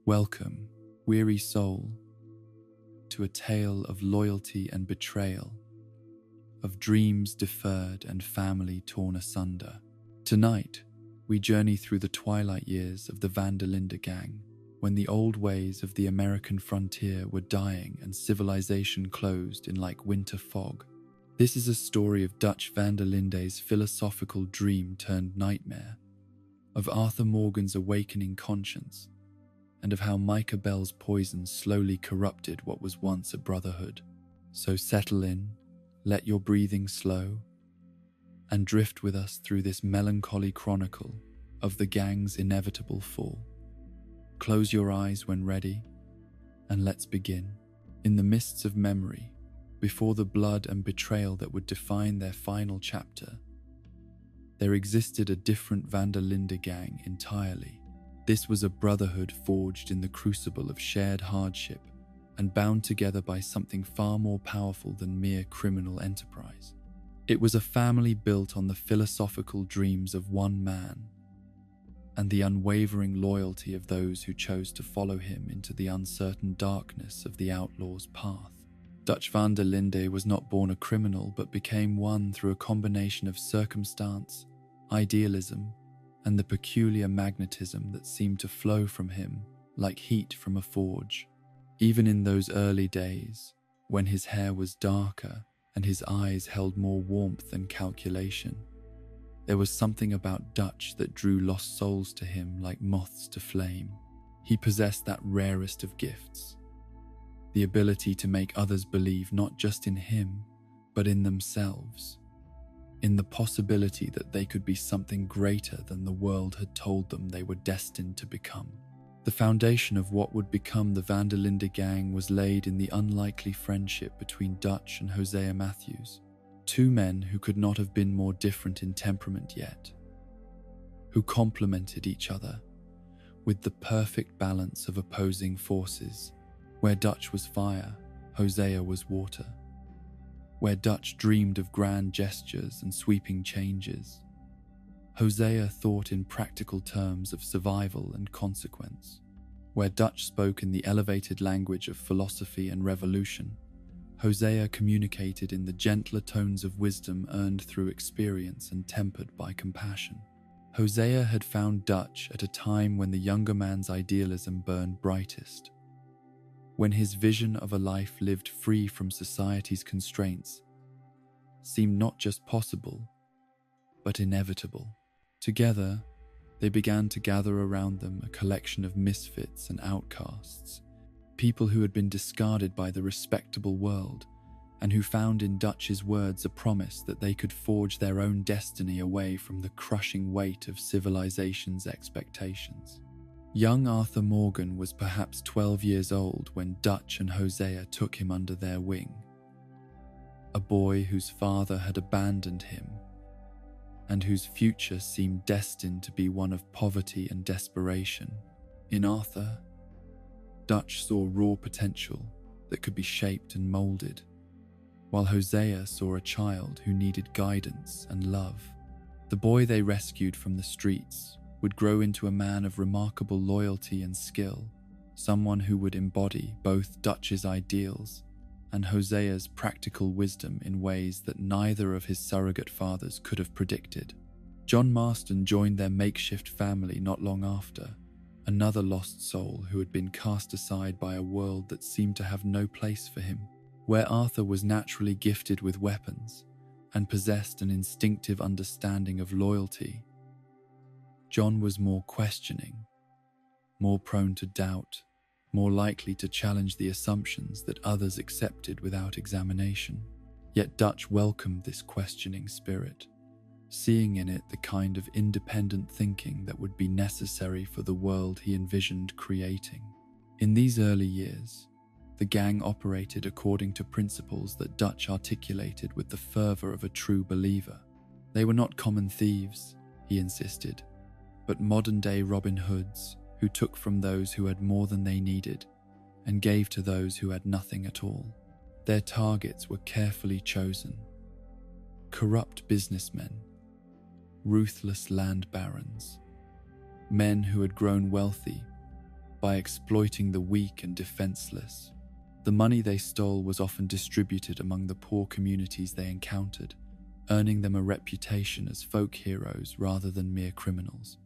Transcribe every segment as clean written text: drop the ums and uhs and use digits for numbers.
Welcome, weary soul, to a tale of loyalty and betrayal, of dreams deferred and family torn asunder. Tonight, we journey through the twilight years of the Van der Linde gang, when the old ways of the American frontier were dying and civilization closed in like winter fog. This is a story of Dutch van der Linde's philosophical dream turned nightmare, of Arthur Morgan's awakening conscience, and of how Micah Bell's poison slowly corrupted what was once a brotherhood. So settle in, let your breathing slow, and drift with us through this melancholy chronicle of the gang's inevitable fall. Close your eyes when ready, and let's begin. In the mists of memory, before the blood and betrayal that would define their final chapter, there existed a different van der Linde gang entirely. This was a brotherhood forged in the crucible of shared hardship and bound together by something far more powerful than mere criminal enterprise. It was a family built on the philosophical dreams of one man and the unwavering loyalty of those who chose to follow him into the uncertain darkness of the outlaw's path. Dutch van der Linde was not born a criminal, but became one through a combination of circumstance, idealism, and the peculiar magnetism that seemed to flow from him like heat from a forge. Even in those early days, when his hair was darker and his eyes held more warmth than calculation, there was something about Dutch that drew lost souls to him like moths to flame. He possessed that rarest of gifts, the ability to make others believe not just in him, but in themselves, in the possibility that they could be something greater than the world had told them they were destined to become. The foundation of what would become the van der Linde gang was laid in the unlikely friendship between Dutch and Hosea Matthews, two men who could not have been more different in temperament yet, who complemented each other with the perfect balance of opposing forces. Where Dutch was fire, Hosea was water. Where Dutch dreamed of grand gestures and sweeping changes, Hosea thought in practical terms of survival and consequence. Where Dutch spoke in the elevated language of philosophy and revolution, Hosea communicated in the gentler tones of wisdom earned through experience and tempered by compassion. Hosea had found Dutch at a time when the younger man's idealism burned brightest, when his vision of a life lived free from society's constraints seemed not just possible, but inevitable. Together, they began to gather around them a collection of misfits and outcasts, people who had been discarded by the respectable world and who found in Dutch's words a promise that they could forge their own destiny away from the crushing weight of civilization's expectations. Young Arthur Morgan was perhaps 12 years old when Dutch and Hosea took him under their wing, a boy whose father had abandoned him and whose future seemed destined to be one of poverty and desperation. In Arthur, Dutch saw raw potential that could be shaped and molded, while Hosea saw a child who needed guidance and love. The boy they rescued from the streets would grow into a man of remarkable loyalty and skill, someone who would embody both Dutch's ideals and Hosea's practical wisdom in ways that neither of his surrogate fathers could have predicted. John Marston joined their makeshift family not long after, another lost soul who had been cast aside by a world that seemed to have no place for him. Where Arthur was naturally gifted with weapons and possessed an instinctive understanding of loyalty, John was more questioning, more prone to doubt, more likely to challenge the assumptions that others accepted without examination. Yet Dutch welcomed this questioning spirit, seeing in it the kind of independent thinking that would be necessary for the world he envisioned creating. In these early years, the gang operated according to principles that Dutch articulated with the fervor of a true believer. They were not common thieves, he insisted, but modern-day Robin Hoods who took from those who had more than they needed and gave to those who had nothing at all. Their targets were carefully chosen: corrupt businessmen, ruthless land barons, men who had grown wealthy by exploiting the weak and defenseless. The money they stole was often distributed among the poor communities they encountered, earning them a reputation as folk heroes rather than mere criminals.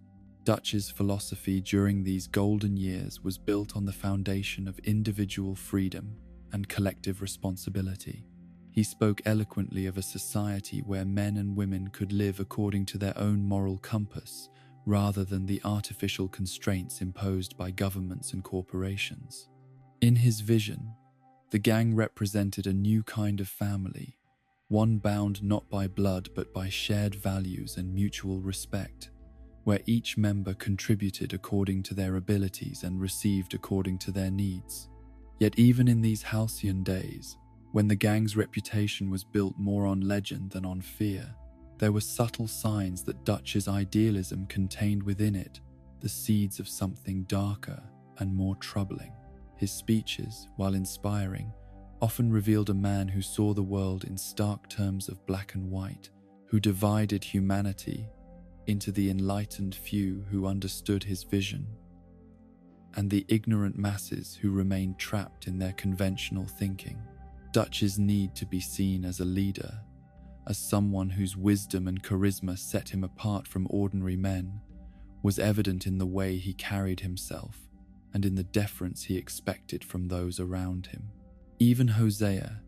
Dutch's philosophy during these golden years was built on the foundation of individual freedom and collective responsibility. He spoke eloquently of a society where men and women could live according to their own moral compass rather than the artificial constraints imposed by governments and corporations. In his vision, the gang represented a new kind of family, one bound not by blood but by shared values and mutual respect, where each member contributed according to their abilities and received according to their needs. Yet even in these halcyon days, when the gang's reputation was built more on legend than on fear, there were subtle signs that Dutch's idealism contained within it the seeds of something darker and more troubling. His speeches, while inspiring, often revealed a man who saw the world in stark terms of black and white, who divided humanity into the enlightened few who understood his vision, and the ignorant masses who remained trapped in their conventional thinking. Dutch's need to be seen as a leader, as someone whose wisdom and charisma set him apart from ordinary men, was evident in the way he carried himself and in the deference he expected from those around him. Even Hosea,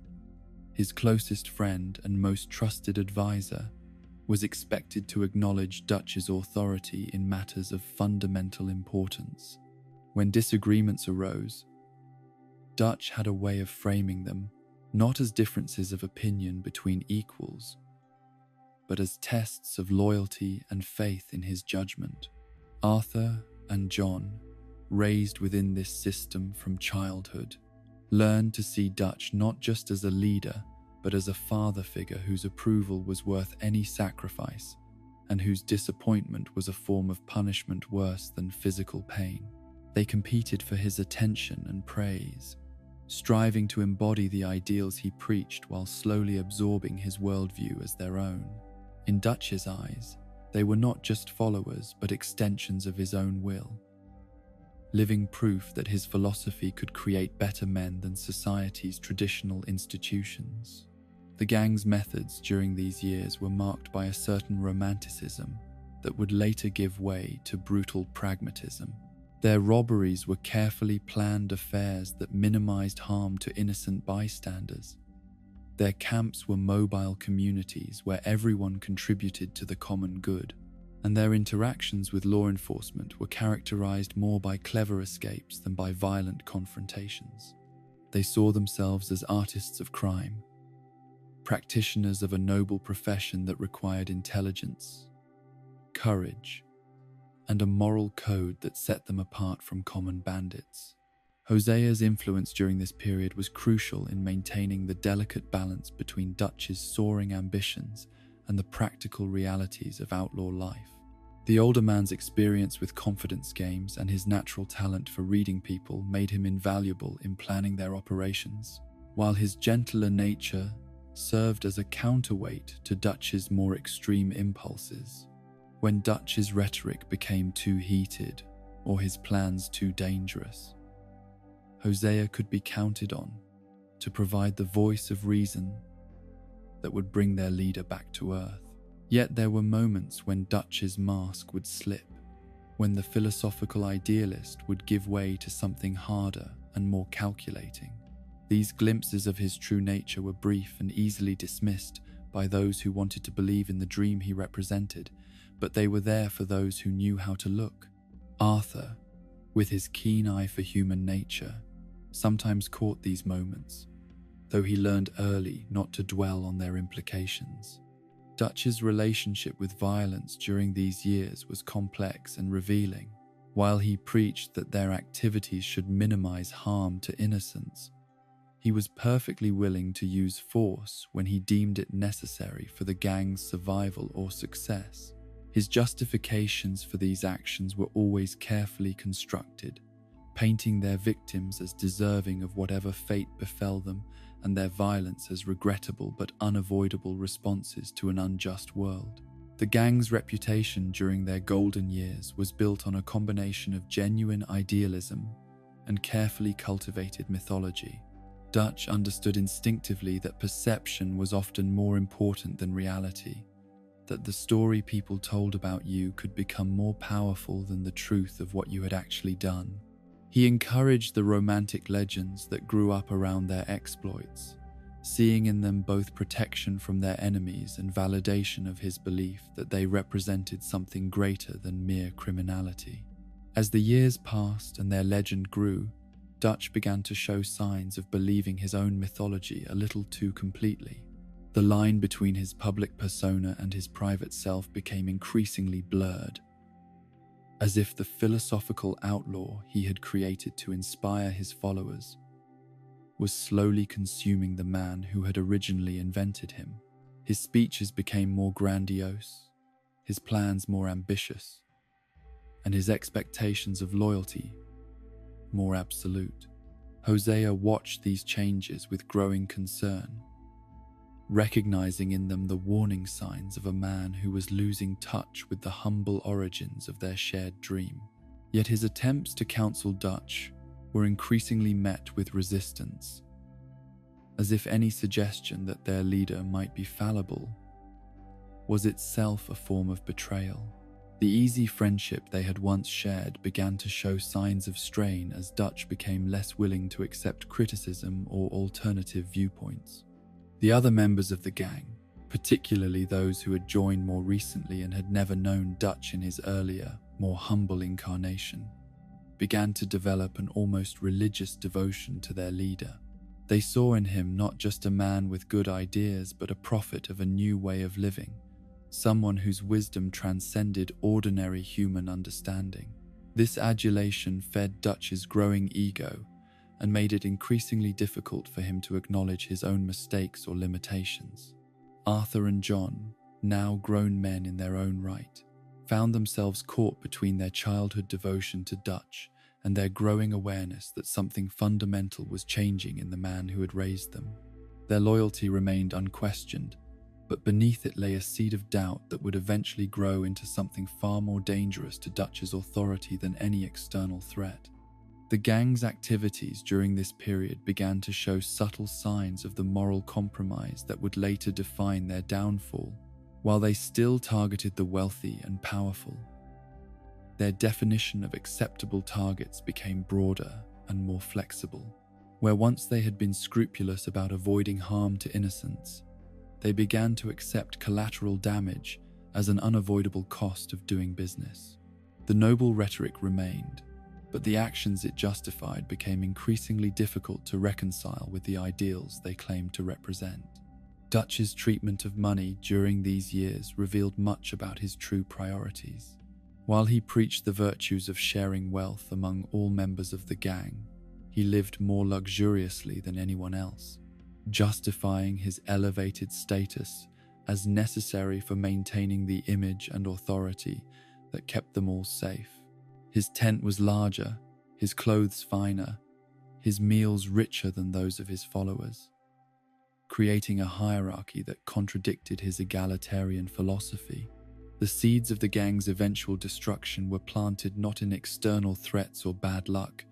his closest friend and most trusted advisor, was expected to acknowledge Dutch's authority in matters of fundamental importance. When disagreements arose, Dutch had a way of framing them not as differences of opinion between equals, but as tests of loyalty and faith in his judgment. Arthur and John, raised within this system from childhood, learned to see Dutch not just as a leader, but as a father figure whose approval was worth any sacrifice, and whose disappointment was a form of punishment worse than physical pain. They competed for his attention and praise, striving to embody the ideals he preached while slowly absorbing his worldview as their own. In Dutch's eyes, they were not just followers but extensions of his own will, living proof that his philosophy could create better men than society's traditional institutions. The gang's methods during these years were marked by a certain romanticism that would later give way to brutal pragmatism. Their robberies were carefully planned affairs that minimized harm to innocent bystanders. Their camps were mobile communities where everyone contributed to the common good, and their interactions with law enforcement were characterized more by clever escapes than by violent confrontations. They saw themselves as artists of crime, practitioners of a noble profession that required intelligence, courage, and a moral code that set them apart from common bandits. Hosea's influence during this period was crucial in maintaining the delicate balance between Dutch's soaring ambitions and the practical realities of outlaw life. The older man's experience with confidence games and his natural talent for reading people made him invaluable in planning their operations, while his gentler nature served as a counterweight to Dutch's more extreme impulses. When Dutch's rhetoric became too heated or his plans too dangerous, Hosea could be counted on to provide the voice of reason that would bring their leader back to earth. Yet there were moments when Dutch's mask would slip, when the philosophical idealist would give way to something harder and more calculating. These glimpses of his true nature were brief and easily dismissed by those who wanted to believe in the dream he represented, but they were there for those who knew how to look. Arthur, with his keen eye for human nature, sometimes caught these moments, though he learned early not to dwell on their implications. Dutch's relationship with violence during these years was complex and revealing. While he preached that their activities should minimize harm to innocents, he was perfectly willing to use force when he deemed it necessary for the gang's survival or success. His justifications for these actions were always carefully constructed, painting their victims as deserving of whatever fate befell them and their violence as regrettable but unavoidable responses to an unjust world. The gang's reputation during their golden years was built on a combination of genuine idealism and carefully cultivated mythology. Dutch understood instinctively that perception was often more important than reality, that the story people told about you could become more powerful than the truth of what you had actually done. He encouraged the romantic legends that grew up around their exploits, seeing in them both protection from their enemies and validation of his belief that they represented something greater than mere criminality. As the years passed and their legend grew, Dutch began to show signs of believing his own mythology a little too completely. The line between his public persona and his private self became increasingly blurred, as if the philosophical outlaw he had created to inspire his followers was slowly consuming the man who had originally invented him. His speeches became more grandiose, his plans more ambitious, and his expectations of loyalty more absolute. Hosea watched these changes with growing concern, recognizing in them the warning signs of a man who was losing touch with the humble origins of their shared dream. Yet his attempts to counsel Dutch were increasingly met with resistance, as if any suggestion that their leader might be fallible was itself a form of betrayal. The easy friendship they had once shared began to show signs of strain as Dutch became less willing to accept criticism or alternative viewpoints. The other members of the gang, particularly those who had joined more recently and had never known Dutch in his earlier, more humble incarnation, began to develop an almost religious devotion to their leader. They saw in him not just a man with good ideas, but a prophet of a new way of living, someone whose wisdom transcended ordinary human understanding. This adulation fed Dutch's growing ego and made it increasingly difficult for him to acknowledge his own mistakes or limitations. Arthur and John, now grown men in their own right, found themselves caught between their childhood devotion to Dutch and their growing awareness that something fundamental was changing in the man who had raised them. Their loyalty remained unquestioned, but beneath it lay a seed of doubt that would eventually grow into something far more dangerous to Dutch's authority than any external threat. The gang's activities during this period began to show subtle signs of the moral compromise that would later define their downfall. While they still targeted the wealthy and powerful, their definition of acceptable targets became broader and more flexible. Where once they had been scrupulous about avoiding harm to innocents, they began to accept collateral damage as an unavoidable cost of doing business. The noble rhetoric remained, but the actions it justified became increasingly difficult to reconcile with the ideals they claimed to represent. Dutch's treatment of money during these years revealed much about his true priorities. While he preached the virtues of sharing wealth among all members of the gang, he lived more luxuriously than anyone else, justifying his elevated status as necessary for maintaining the image and authority that kept them all safe. His tent was larger, his clothes finer, his meals richer than those of his followers, creating a hierarchy that contradicted his egalitarian philosophy. The seeds of the gang's eventual destruction were planted not in external threats or bad luck,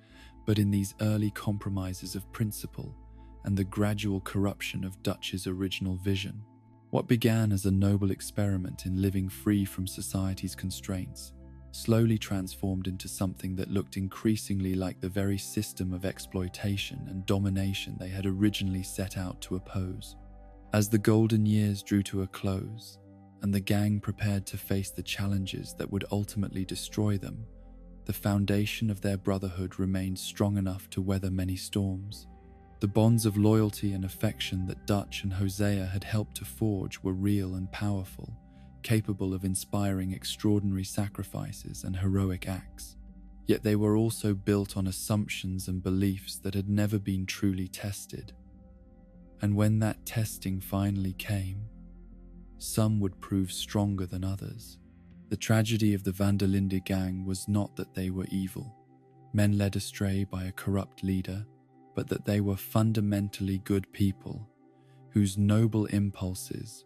but in these early compromises of principle and the gradual corruption of Dutch's original vision. What began as a noble experiment in living free from society's constraints slowly transformed into something that looked increasingly like the very system of exploitation and domination they had originally set out to oppose. As the golden years drew to a close, and the gang prepared to face the challenges that would ultimately destroy them, the foundation of their brotherhood remained strong enough to weather many storms. The bonds of loyalty and affection that Dutch and Hosea had helped to forge were real and powerful, capable of inspiring extraordinary sacrifices and heroic acts. Yet they were also built on assumptions and beliefs that had never been truly tested. And when that testing finally came, some would prove stronger than others. The tragedy of the Linde gang was not that they were evil, men led astray by a corrupt leader, but that they were fundamentally good people whose noble impulses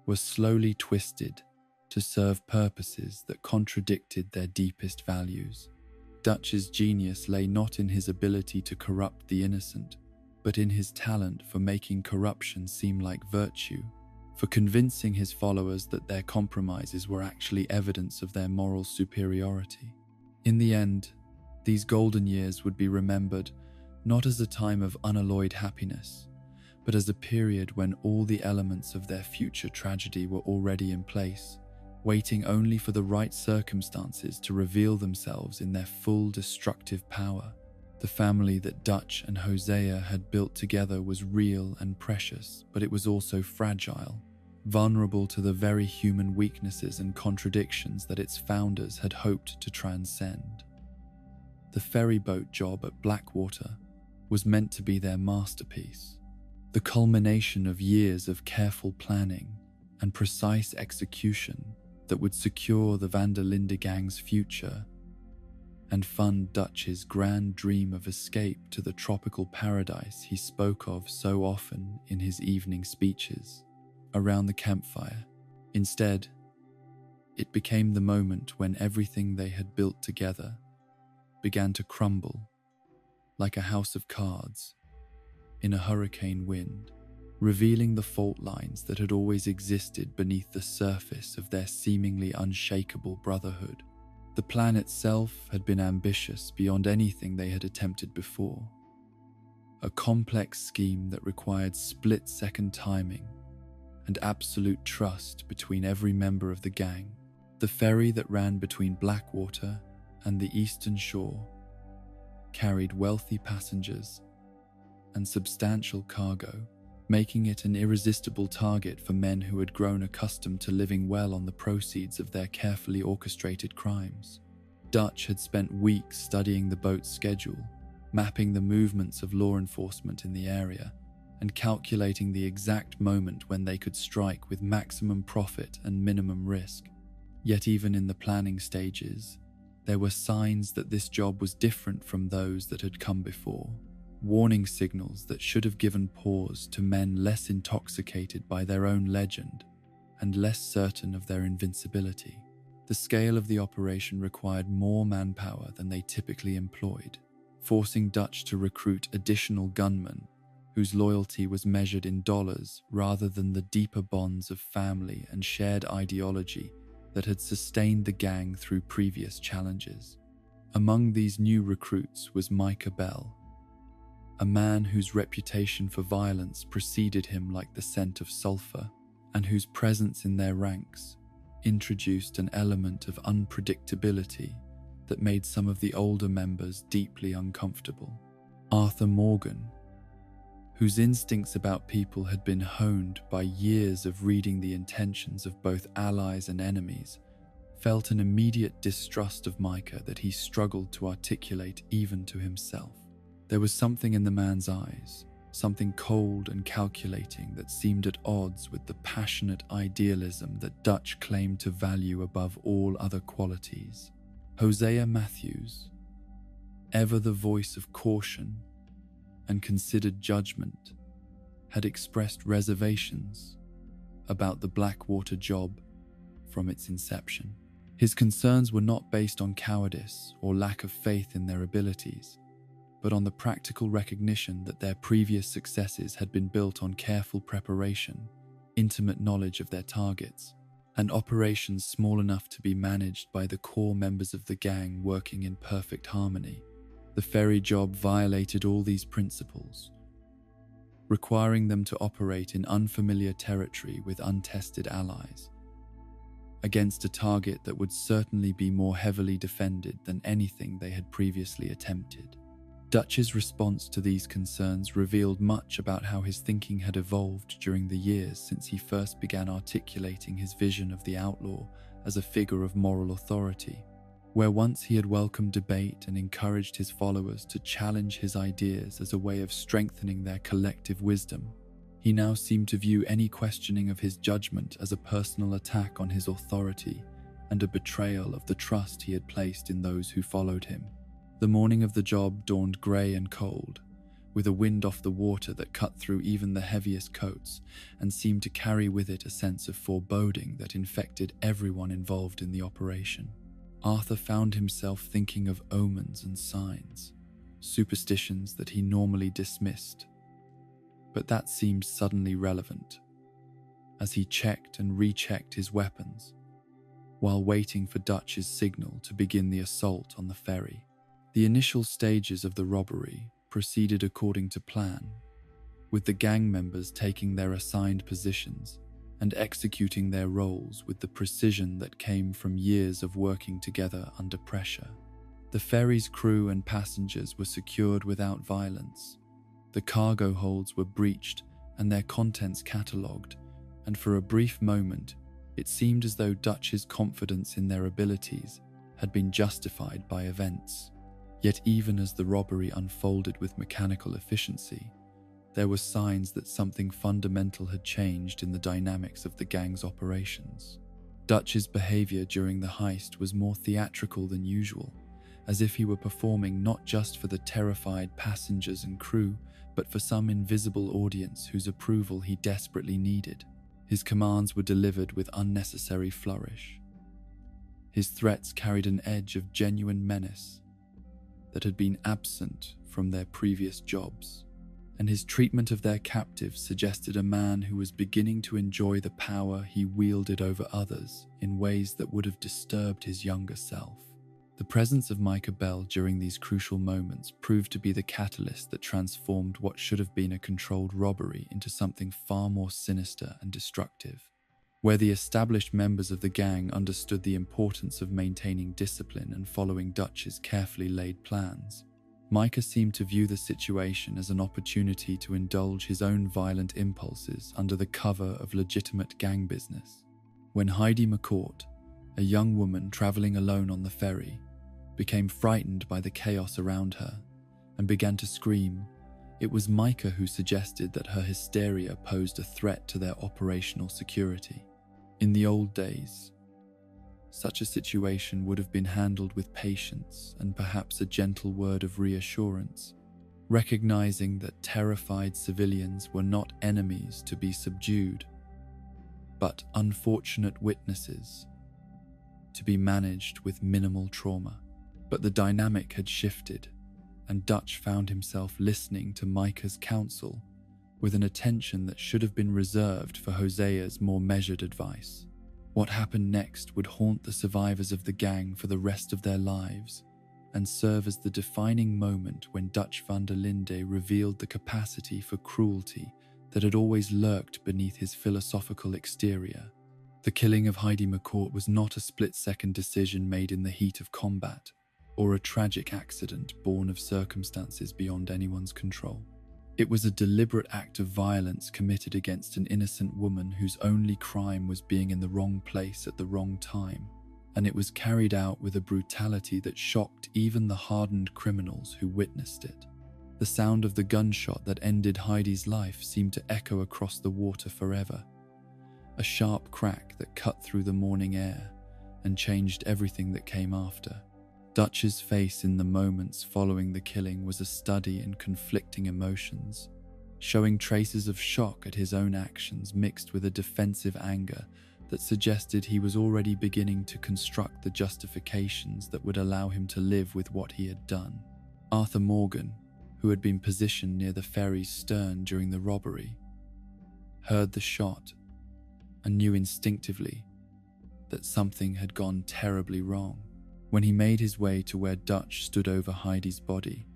were slowly twisted to serve purposes that contradicted their deepest values. Dutch's genius lay not in his ability to corrupt the innocent, but in his talent for making corruption seem like virtue, for convincing his followers that their compromises were actually evidence of their moral superiority. In the end, these golden years would be remembered not as a time of unalloyed happiness, but as a period when all the elements of their future tragedy were already in place, waiting only for the right circumstances to reveal themselves in their full destructive power. The family that Dutch and Hosea had built together was real and precious, but it was also fragile, vulnerable to the very human weaknesses and contradictions that its founders had hoped to transcend. The ferryboat job at Blackwater was meant to be their masterpiece, the culmination of years of careful planning and precise execution that would secure the Van der Linde gang's future and fund Dutch's grand dream of escape to the tropical paradise he spoke of so often in his evening speeches around the campfire. Instead, it became the moment when everything they had built together began to crumble like a house of cards in a hurricane wind, revealing the fault lines that had always existed beneath the surface of their seemingly unshakable brotherhood. The plan itself had been ambitious beyond anything they had attempted before, a complex scheme that required split-second timing and absolute trust between every member of the gang. The ferry that ran between Blackwater and the eastern shore carried wealthy passengers and substantial cargo, making it an irresistible target for men who had grown accustomed to living well on the proceeds of their carefully orchestrated crimes. Dutch had spent weeks studying the boat's schedule, mapping the movements of law enforcement in the area, and calculating the exact moment when they could strike with maximum profit and minimum risk. Yet even in the planning stages, there were signs that this job was different from those that had come before. Warning signals that should have given pause to men less intoxicated by their own legend and less certain of their invincibility. The scale of the operation required more manpower than they typically employed, forcing Dutch to recruit additional gunmen whose loyalty was measured in dollars rather than the deeper bonds of family and shared ideology that had sustained the gang through previous challenges. Among these new recruits was Micah Bell, a man whose reputation for violence preceded him like the scent of sulfur, and whose presence in their ranks introduced an element of unpredictability that made some of the older members deeply uncomfortable. Arthur Morgan, whose instincts about people had been honed by years of reading the intentions of both allies and enemies, felt an immediate distrust of Micah that he struggled to articulate even to himself. There was something in the man's eyes, something cold and calculating that seemed at odds with the passionate idealism that Dutch claimed to value above all other qualities. Hosea Matthews, ever the voice of caution and considered judgment, had expressed reservations about the Blackwater job from its inception. His concerns were not based on cowardice or lack of faith in their abilities, but on the practical recognition that their previous successes had been built on careful preparation, intimate knowledge of their targets, and operations small enough to be managed by the core members of the gang working in perfect harmony. The ferry job violated all these principles, requiring them to operate in unfamiliar territory with untested allies, against a target that would certainly be more heavily defended than anything they had previously attempted. Dutch's response to these concerns revealed much about how his thinking had evolved during the years since he first began articulating his vision of the outlaw as a figure of moral authority. Where once he had welcomed debate and encouraged his followers to challenge his ideas as a way of strengthening their collective wisdom, he now seemed to view any questioning of his judgment as a personal attack on his authority and a betrayal of the trust he had placed in those who followed him. The morning of the job dawned grey and cold, with a wind off the water that cut through even the heaviest coats and seemed to carry with it a sense of foreboding that infected everyone involved in the operation. Arthur found himself thinking of omens and signs, superstitions that he normally dismissed. But that seemed suddenly relevant, as he checked and rechecked his weapons, while waiting for Dutch's signal to begin the assault on the ferry. The initial stages of the robbery proceeded according to plan, with the gang members taking their assigned positions and executing their roles with the precision that came from years of working together under pressure. The ferry's crew and passengers were secured without violence. The cargo holds were breached and their contents catalogued, and for a brief moment, it seemed as though Dutch's confidence in their abilities had been justified by events. Yet even as the robbery unfolded with mechanical efficiency, there were signs that something fundamental had changed in the dynamics of the gang's operations. Dutch's behavior during the heist was more theatrical than usual, as if he were performing not just for the terrified passengers and crew, but for some invisible audience whose approval he desperately needed. His commands were delivered with unnecessary flourish. His threats carried an edge of genuine menace that had been absent from their previous jobs, and his treatment of their captives suggested a man who was beginning to enjoy the power he wielded over others in ways that would have disturbed his younger self. The presence of Micah Bell during these crucial moments proved to be the catalyst that transformed what should have been a controlled robbery into something far more sinister and destructive. Where the established members of the gang understood the importance of maintaining discipline and following Dutch's carefully laid plans, Micah seemed to view the situation as an opportunity to indulge his own violent impulses under the cover of legitimate gang business. When Heidi McCourt, a young woman traveling alone on the ferry, became frightened by the chaos around her and began to scream, it was Micah who suggested that her hysteria posed a threat to their operational security. In the old days, such a situation would have been handled with patience and perhaps a gentle word of reassurance, recognizing that terrified civilians were not enemies to be subdued, but unfortunate witnesses to be managed with minimal trauma. But the dynamic had shifted, and Dutch found himself listening to Micah's counsel with an attention that should have been reserved for Hosea's more measured advice. What happened next would haunt the survivors of the gang for the rest of their lives and serve as the defining moment when Dutch van der Linde revealed the capacity for cruelty that had always lurked beneath his philosophical exterior. The killing of Heidi McCourt was not a split-second decision made in the heat of combat, or a tragic accident born of circumstances beyond anyone's control. It was a deliberate act of violence committed against an innocent woman whose only crime was being in the wrong place at the wrong time, and it was carried out with a brutality that shocked even the hardened criminals who witnessed it. The sound of the gunshot that ended Heidi's life seemed to echo across the water forever, a sharp crack that cut through the morning air and changed everything that came after. Dutch's face in the moments following the killing was a study in conflicting emotions, showing traces of shock at his own actions mixed with a defensive anger that suggested he was already beginning to construct the justifications that would allow him to live with what he had done. Arthur Morgan, who had been positioned near the ferry's stern during the robbery, heard the shot and knew instinctively that something had gone terribly wrong. When he made his way to where Dutch stood over Heidi's body,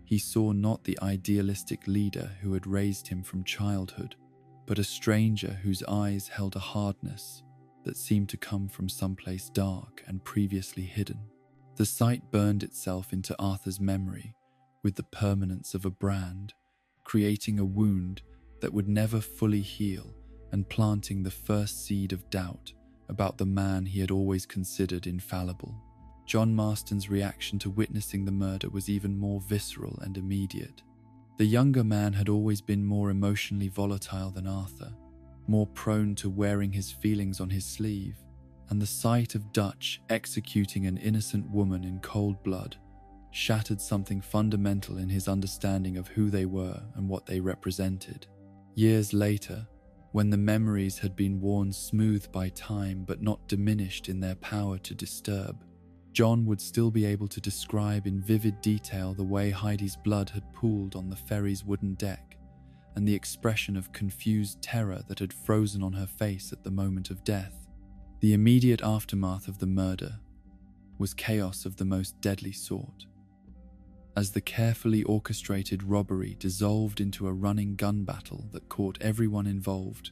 he saw not the idealistic leader who had raised him from childhood, but a stranger whose eyes held a hardness that seemed to come from someplace dark and previously hidden. The sight burned itself into Arthur's memory with the permanence of a brand, creating a wound that would never fully heal and planting the first seed of doubt about the man he had always considered infallible. John Marston's reaction to witnessing the murder was even more visceral and immediate. The younger man had always been more emotionally volatile than Arthur, more prone to wearing his feelings on his sleeve, and the sight of Dutch executing an innocent woman in cold blood shattered something fundamental in his understanding of who they were and what they represented. Years later, when the memories had been worn smooth by time but not diminished in their power to disturb, John would still be able to describe in vivid detail the way Heidi's blood had pooled on the ferry's wooden deck and the expression of confused terror that had frozen on her face at the moment of death. The immediate aftermath of the murder was chaos of the most deadly sort, as the carefully orchestrated robbery dissolved into a running gun battle that caught everyone involved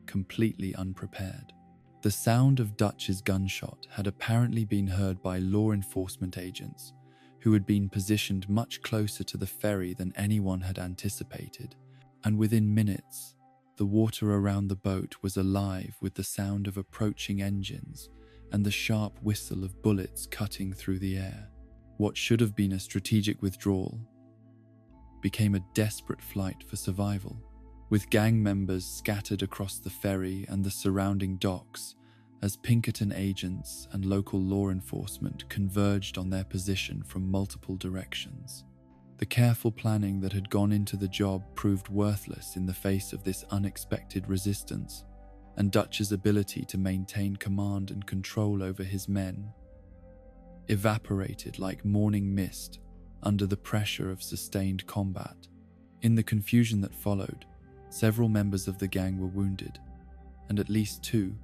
completely unprepared. The sound of Dutch's gunshot had apparently been heard by law enforcement agents who had been positioned much closer to the ferry than anyone had anticipated, and within minutes, the water around the boat was alive with the sound of approaching engines and the sharp whistle of bullets cutting through the air. What should have been a strategic withdrawal became a desperate flight for survival, with gang members scattered across the ferry and the surrounding docks as Pinkerton agents and local law enforcement converged on their position from multiple directions. The careful planning that had gone into the job proved worthless in the face of this unexpected resistance, and Dutch's ability to maintain command and control over his men evaporated like morning mist under the pressure of sustained combat. In the confusion that followed, several members of the gang were wounded, and at least two,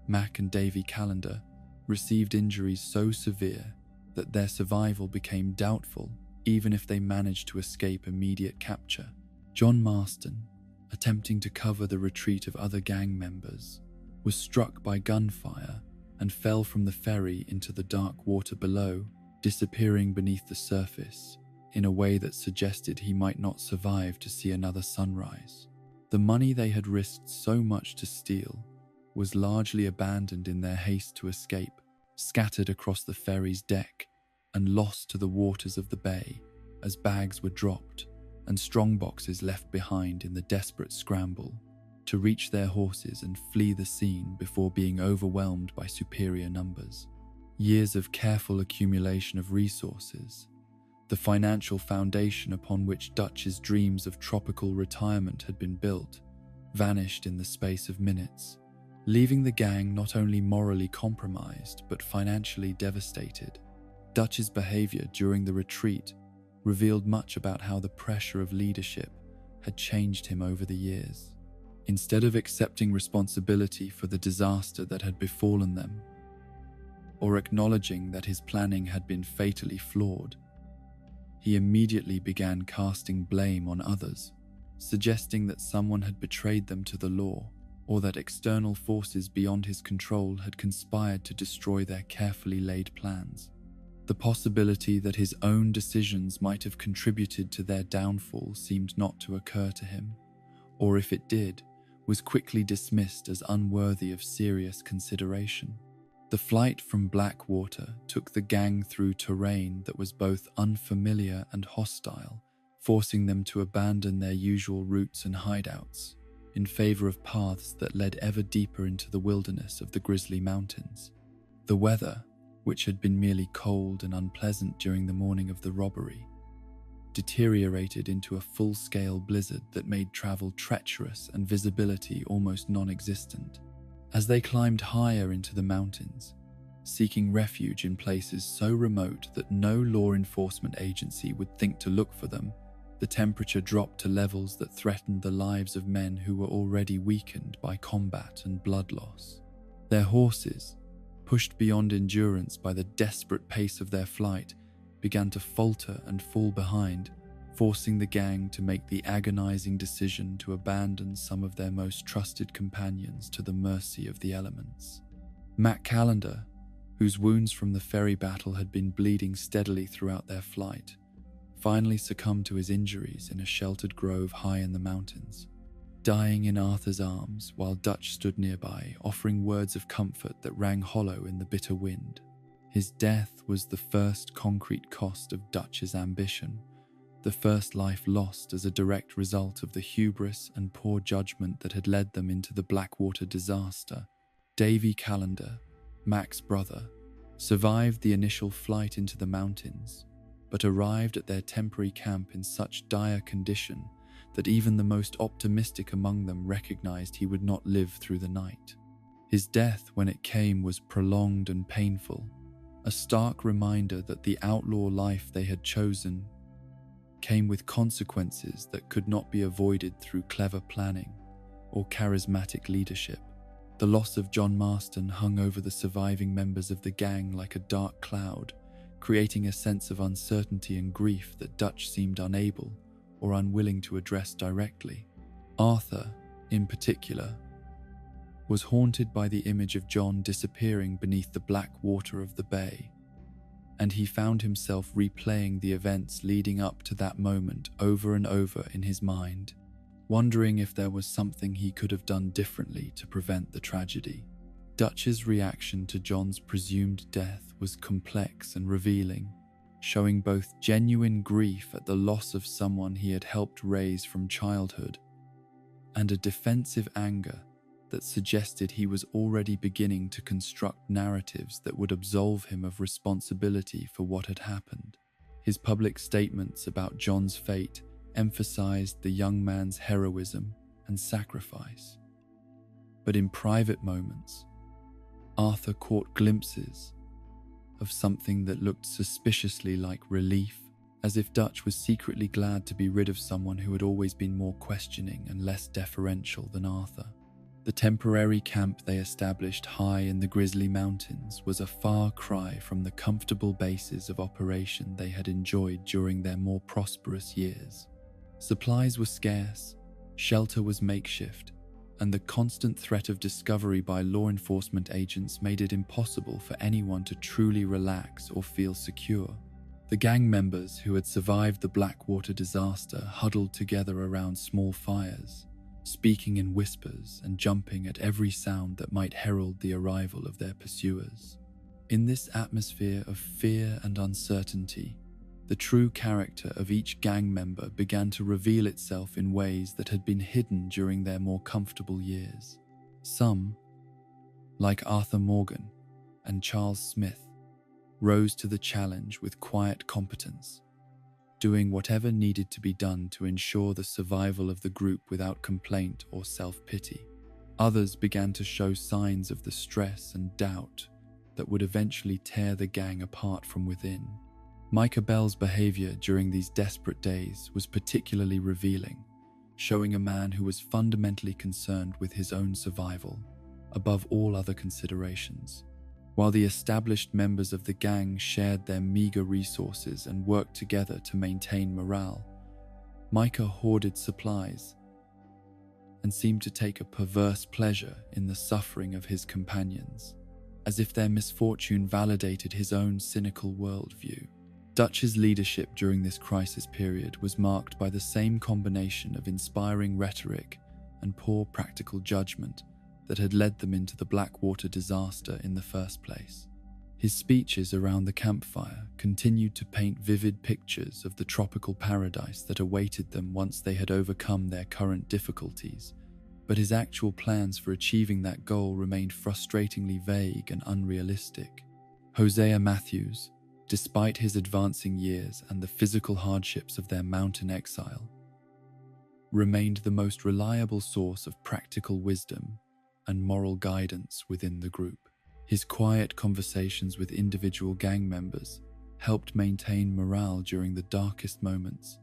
Mac and Davy Callender, received injuries so severe that their survival became doubtful even if they managed to escape immediate capture. John Marston, attempting to cover the retreat of other gang members, was struck by gunfire and fell from the ferry into the dark water below, disappearing beneath the surface in a way that suggested he might not survive to see another sunrise. The money they had risked so much to steal was largely abandoned in their haste to escape, scattered across the ferry's deck and lost to the waters of the bay as bags were dropped and strongboxes left behind in the desperate scramble to reach their horses and flee the scene before being overwhelmed by superior numbers. Years of careful accumulation of resources, the financial foundation upon which Dutch's dreams of tropical retirement had been built, vanished in the space of minutes, leaving the gang not only morally compromised but financially devastated. Dutch's behavior during the retreat revealed much about how the pressure of leadership had changed him over the years. Instead of accepting responsibility for the disaster that had befallen them, or acknowledging that his planning had been fatally flawed, he immediately began casting blame on others, suggesting that someone had betrayed them to the law, or that external forces beyond his control had conspired to destroy their carefully laid plans. The possibility that his own decisions might have contributed to their downfall seemed not to occur to him, or if it did, was quickly dismissed as unworthy of serious consideration. The flight from Blackwater took the gang through terrain that was both unfamiliar and hostile, forcing them to abandon their usual routes and hideouts in favor of paths that led ever deeper into the wilderness of the Grizzly Mountains. The weather, which had been merely cold and unpleasant during the morning of the robbery, deteriorated into a full-scale blizzard that made travel treacherous and visibility almost non-existent. As they climbed higher into the mountains, seeking refuge in places so remote that no law enforcement agency would think to look for them, the temperature dropped to levels that threatened the lives of men who were already weakened by combat and blood loss. Their horses, pushed beyond endurance by the desperate pace of their flight, began to falter and fall behind, forcing the gang to make the agonizing decision to abandon some of their most trusted companions to the mercy of the elements. Mac Callender, whose wounds from the ferry battle had been bleeding steadily throughout their flight, finally succumbed to his injuries in a sheltered grove high in the mountains, dying in Arthur's arms while Dutch stood nearby, offering words of comfort that rang hollow in the bitter wind. His death was the first concrete cost of Dutch's ambition, the first life lost as a direct result of the hubris and poor judgment that had led them into the Blackwater disaster. Davy Callender, Mac's brother, survived the initial flight into the mountains, but arrived at their temporary camp in such dire condition that even the most optimistic among them recognized he would not live through the night. His death, when it came, was prolonged and painful, a stark reminder that the outlaw life they had chosen came with consequences that could not be avoided through clever planning or charismatic leadership. The loss of John Marston hung over the surviving members of the gang like a dark cloud, creating a sense of uncertainty and grief that Dutch seemed unable or unwilling to address directly. Arthur, in particular, was haunted by the image of John disappearing beneath the black water of the bay, and he found himself replaying the events leading up to that moment over and over in his mind, wondering if there was something he could have done differently to prevent the tragedy. Dutch's reaction to John's presumed death was complex and revealing, showing both genuine grief at the loss of someone he had helped raise from childhood and a defensive anger that suggested he was already beginning to construct narratives that would absolve him of responsibility for what had happened. His public statements about John's fate emphasized the young man's heroism and sacrifice. But in private moments, Arthur caught glimpses of something that looked suspiciously like relief, as if Dutch was secretly glad to be rid of someone who had always been more questioning and less deferential than Arthur. The temporary camp they established high in the Grizzly Mountains was a far cry from the comfortable bases of operation they had enjoyed during their more prosperous years. Supplies were scarce, shelter was makeshift, and the constant threat of discovery by law enforcement agents made it impossible for anyone to truly relax or feel secure. The gang members who had survived the Blackwater disaster huddled together around small fires, speaking in whispers and jumping at every sound that might herald the arrival of their pursuers. In this atmosphere of fear and uncertainty, the true character of each gang member began to reveal itself in ways that had been hidden during their more comfortable years. Some, like Arthur Morgan and Charles Smith, rose to the challenge with quiet competence, doing whatever needed to be done to ensure the survival of the group without complaint or self-pity. Others began to show signs of the stress and doubt that would eventually tear the gang apart from within. Micah Bell's behavior during these desperate days was particularly revealing, showing a man who was fundamentally concerned with his own survival, above all other considerations. While the established members of the gang shared their meager resources and worked together to maintain morale, Micah hoarded supplies and seemed to take a perverse pleasure in the suffering of his companions, as if their misfortune validated his own cynical worldview. Dutch's leadership during this crisis period was marked by the same combination of inspiring rhetoric and poor practical judgment that had led them into the Blackwater disaster in the first place. His speeches around the campfire continued to paint vivid pictures of the tropical paradise that awaited them once they had overcome their current difficulties, but his actual plans for achieving that goal remained frustratingly vague and unrealistic. Hosea Matthews, despite his advancing years and the physical hardships of their mountain exile, remained the most reliable source of practical wisdom and moral guidance within the group. His quiet conversations with individual gang members helped maintain morale during the darkest moments,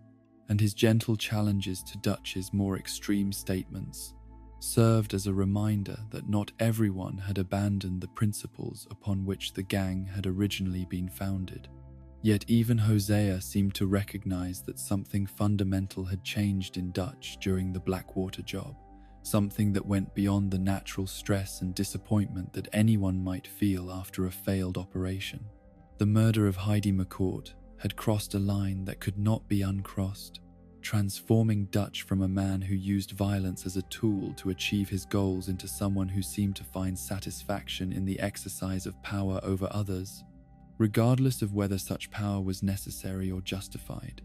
and his gentle challenges to Dutch's more extreme statements served as a reminder that not everyone had abandoned the principles upon which the gang had originally been founded. Yet even Hosea seemed to recognize that something fundamental had changed in Dutch during the Blackwater job, something that went beyond the natural stress and disappointment that anyone might feel after a failed operation. The murder of Heidi McCourt had crossed a line that could not be uncrossed, transforming Dutch from a man who used violence as a tool to achieve his goals into someone who seemed to find satisfaction in the exercise of power over others, regardless of whether such power was necessary or justified.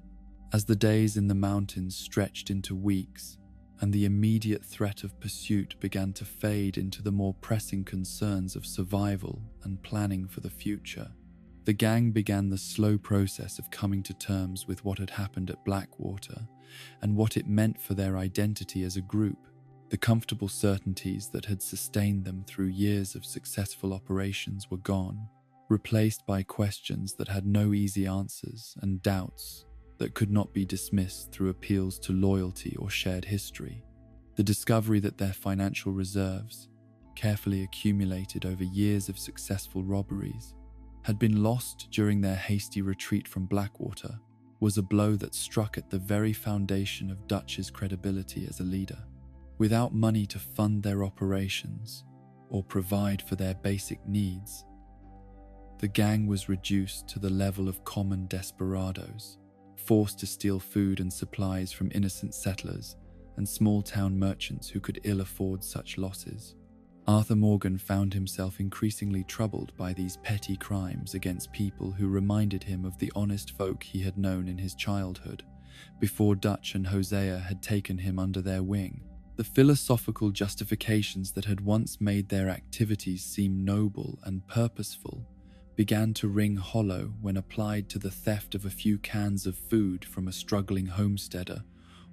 As the days in the mountains stretched into weeks, and the immediate threat of pursuit began to fade into the more pressing concerns of survival and planning for the future, The gang began the slow process of coming to terms with what had happened at Blackwater and what it meant for their identity as a group. The comfortable certainties that had sustained them through years of successful operations were gone, replaced by questions that had no easy answers and doubts that could not be dismissed through appeals to loyalty or shared history. The discovery that their financial reserves, carefully accumulated over years of successful robberies, had been lost during their hasty retreat from Blackwater was a blow that struck at the very foundation of Dutch's credibility as a leader. Without money to fund their operations or provide for their basic needs, the gang was reduced to the level of common desperados, forced to steal food and supplies from innocent settlers and small-town merchants who could ill afford such losses. Arthur Morgan found himself increasingly troubled by these petty crimes against people who reminded him of the honest folk he had known in his childhood, before Dutch and Hosea had taken him under their wing. The philosophical justifications that had once made their activities seem noble and purposeful began to ring hollow when applied to the theft of a few cans of food from a struggling homesteader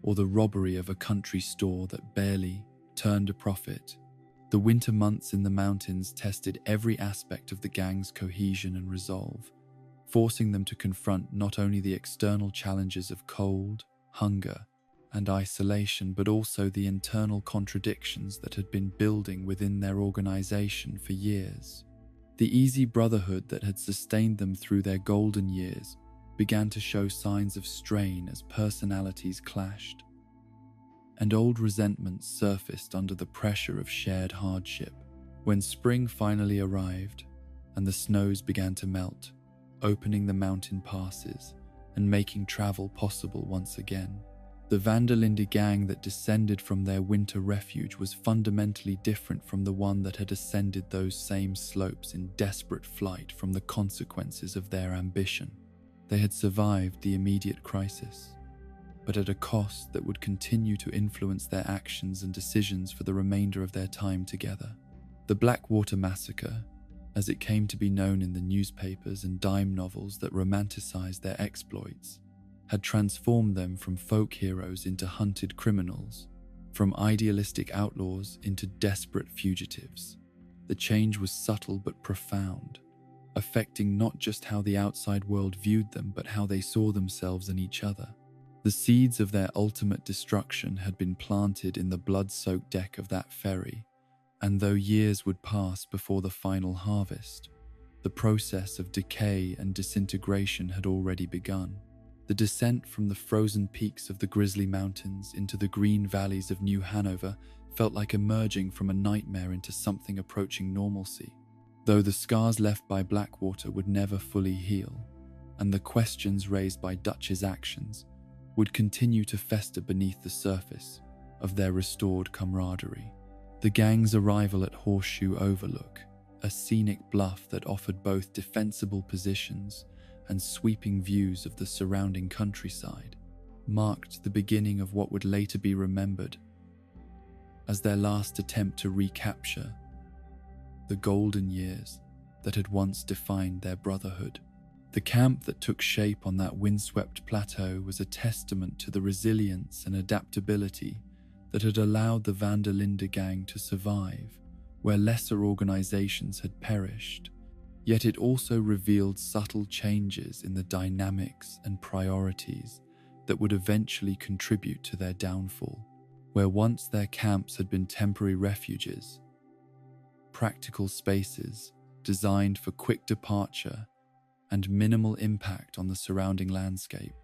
or the robbery of a country store that barely turned a profit. The winter months in the mountains tested every aspect of the gang's cohesion and resolve, forcing them to confront not only the external challenges of cold, hunger, and isolation, but also the internal contradictions that had been building within their organization for years. The easy brotherhood that had sustained them through their golden years began to show signs of strain as personalities clashed, and old resentments surfaced under the pressure of shared hardship. When spring finally arrived and the snows began to melt, opening the mountain passes and making travel possible once again, the Linde gang that descended from their winter refuge was fundamentally different from the one that had ascended those same slopes in desperate flight from the consequences of their ambition. They had survived the immediate crisis, but at a cost that would continue to influence their actions and decisions for the remainder of their time together. The Blackwater Massacre, as it came to be known in the newspapers and dime novels that romanticized their exploits, had transformed them from folk heroes into hunted criminals, from idealistic outlaws into desperate fugitives. The change was subtle but profound, affecting not just how the outside world viewed them, but how they saw themselves and each other. The seeds of their ultimate destruction had been planted in the blood-soaked deck of that ferry, and though years would pass before the final harvest, the process of decay and disintegration had already begun. The descent from the frozen peaks of the Grizzly Mountains into the green valleys of New Hanover felt like emerging from a nightmare into something approaching normalcy, though the scars left by Blackwater would never fully heal, and the questions raised by Dutch's actions would continue to fester beneath the surface of their restored camaraderie. The gang's arrival at Horseshoe Overlook, a scenic bluff that offered both defensible positions and sweeping views of the surrounding countryside, marked the beginning of what would later be remembered as their last attempt to recapture the golden years that had once defined their brotherhood. The camp that took shape on that windswept plateau was a testament to the resilience and adaptability that had allowed the Linde gang to survive where lesser organizations had perished. Yet it also revealed subtle changes in the dynamics and priorities that would eventually contribute to their downfall. Where once their camps had been temporary refuges, practical spaces designed for quick departure and minimal impact on the surrounding landscape,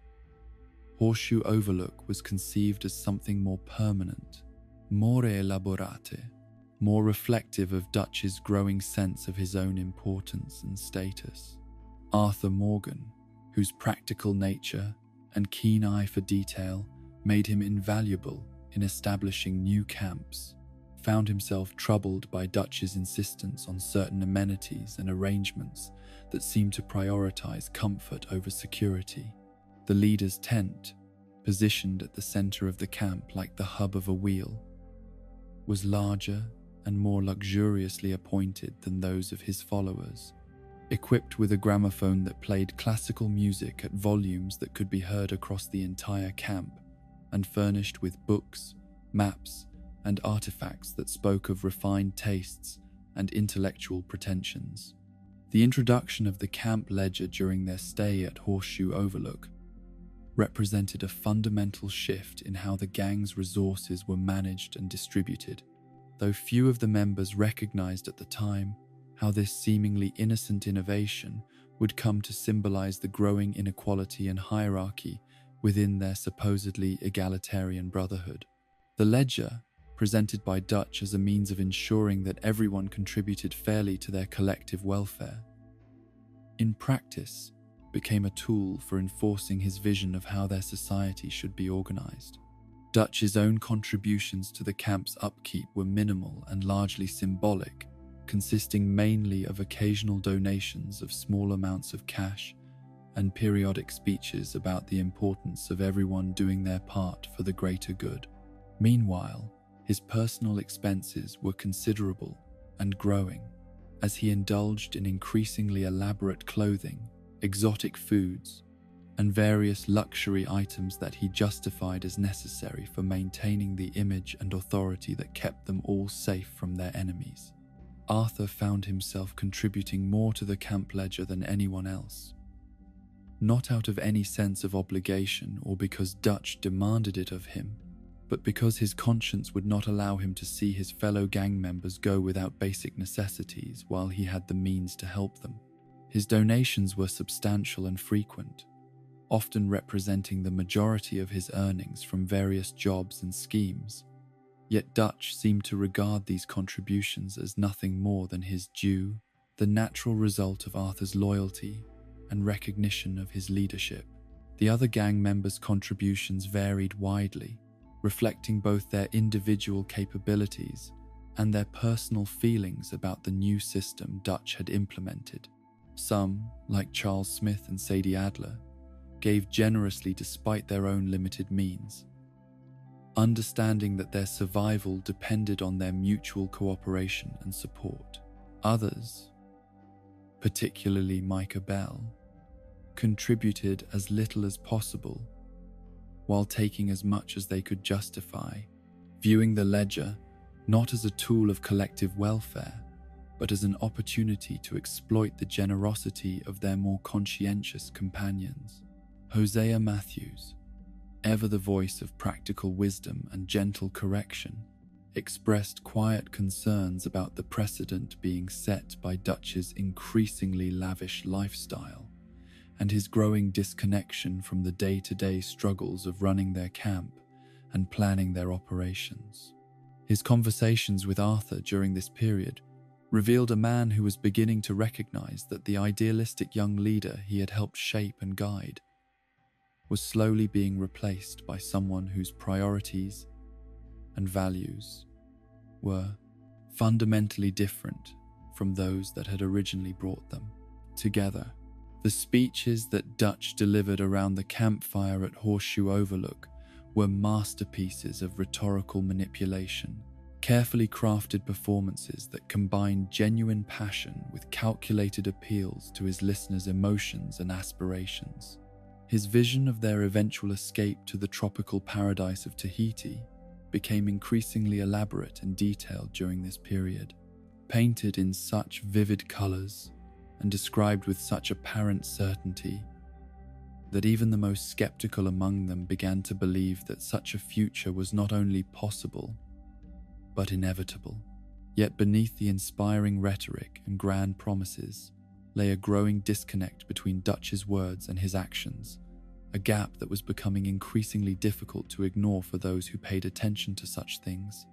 Horseshoe Overlook was conceived as something more permanent, more elaborate, more reflective of Dutch's growing sense of his own importance and status. Arthur Morgan, whose practical nature and keen eye for detail made him invaluable in establishing new camps, found himself troubled by Dutch's insistence on certain amenities and arrangements that seemed to prioritize comfort over security. The leader's tent, positioned at the center of the camp like the hub of a wheel, was larger and more luxuriously appointed than those of his followers, equipped with a gramophone that played classical music at volumes that could be heard across the entire camp, and furnished with books, maps, and artifacts that spoke of refined tastes and intellectual pretensions. The introduction of the camp ledger during their stay at Horseshoe Overlook represented a fundamental shift in how the gang's resources were managed and distributed, though few of the members recognized at the time how this seemingly innocent innovation would come to symbolize the growing inequality and hierarchy within their supposedly egalitarian brotherhood. The ledger, presented by Dutch as a means of ensuring that everyone contributed fairly to their collective welfare, in practice became a tool for enforcing his vision of how their society should be organized. Dutch's own contributions to the camp's upkeep were minimal and largely symbolic, consisting mainly of occasional donations of small amounts of cash and periodic speeches about the importance of everyone doing their part for the greater good. Meanwhile, his personal expenses were considerable and growing, as he indulged in increasingly elaborate clothing, exotic foods, and various luxury items that he justified as necessary for maintaining the image and authority that kept them all safe from their enemies. Arthur found himself contributing more to the camp ledger than anyone else, not out of any sense of obligation or because Dutch demanded it of him, but because his conscience would not allow him to see his fellow gang members go without basic necessities while he had the means to help them. His donations were substantial and frequent, often representing the majority of his earnings from various jobs and schemes. Yet Dutch seemed to regard these contributions as nothing more than his due, the natural result of Arthur's loyalty and recognition of his leadership. The other gang members' contributions varied widely, reflecting both their individual capabilities and their personal feelings about the new system Dutch had implemented. Some, like Charles Smith and Sadie Adler, gave generously despite their own limited means, understanding that their survival depended on their mutual cooperation and support. Others, particularly Micah Bell, contributed as little as possible, while taking as much as they could justify, viewing the ledger not as a tool of collective welfare, but as an opportunity to exploit the generosity of their more conscientious companions. Hosea Matthews, ever the voice of practical wisdom and gentle correction, expressed quiet concerns about the precedent being set by Dutch's increasingly lavish lifestyle and his growing disconnection from the day-to-day struggles of running their camp and planning their operations. His conversations with Arthur during this period revealed a man who was beginning to recognize that the idealistic young leader he had helped shape and guide was slowly being replaced by someone whose priorities and values were fundamentally different from those that had originally brought them together. The speeches that Dutch delivered around the campfire at Horseshoe Overlook were masterpieces of rhetorical manipulation, carefully crafted performances that combined genuine passion with calculated appeals to his listeners' emotions and aspirations. His vision of their eventual escape to the tropical paradise of Tahiti became increasingly elaborate and detailed during this period, painted in such vivid colors and described with such apparent certainty that even the most skeptical among them began to believe that such a future was not only possible, but inevitable. Yet beneath the inspiring rhetoric and grand promises lay a growing disconnect between Dutch's words and his actions, a gap that was becoming increasingly difficult to ignore for those who paid attention to such things.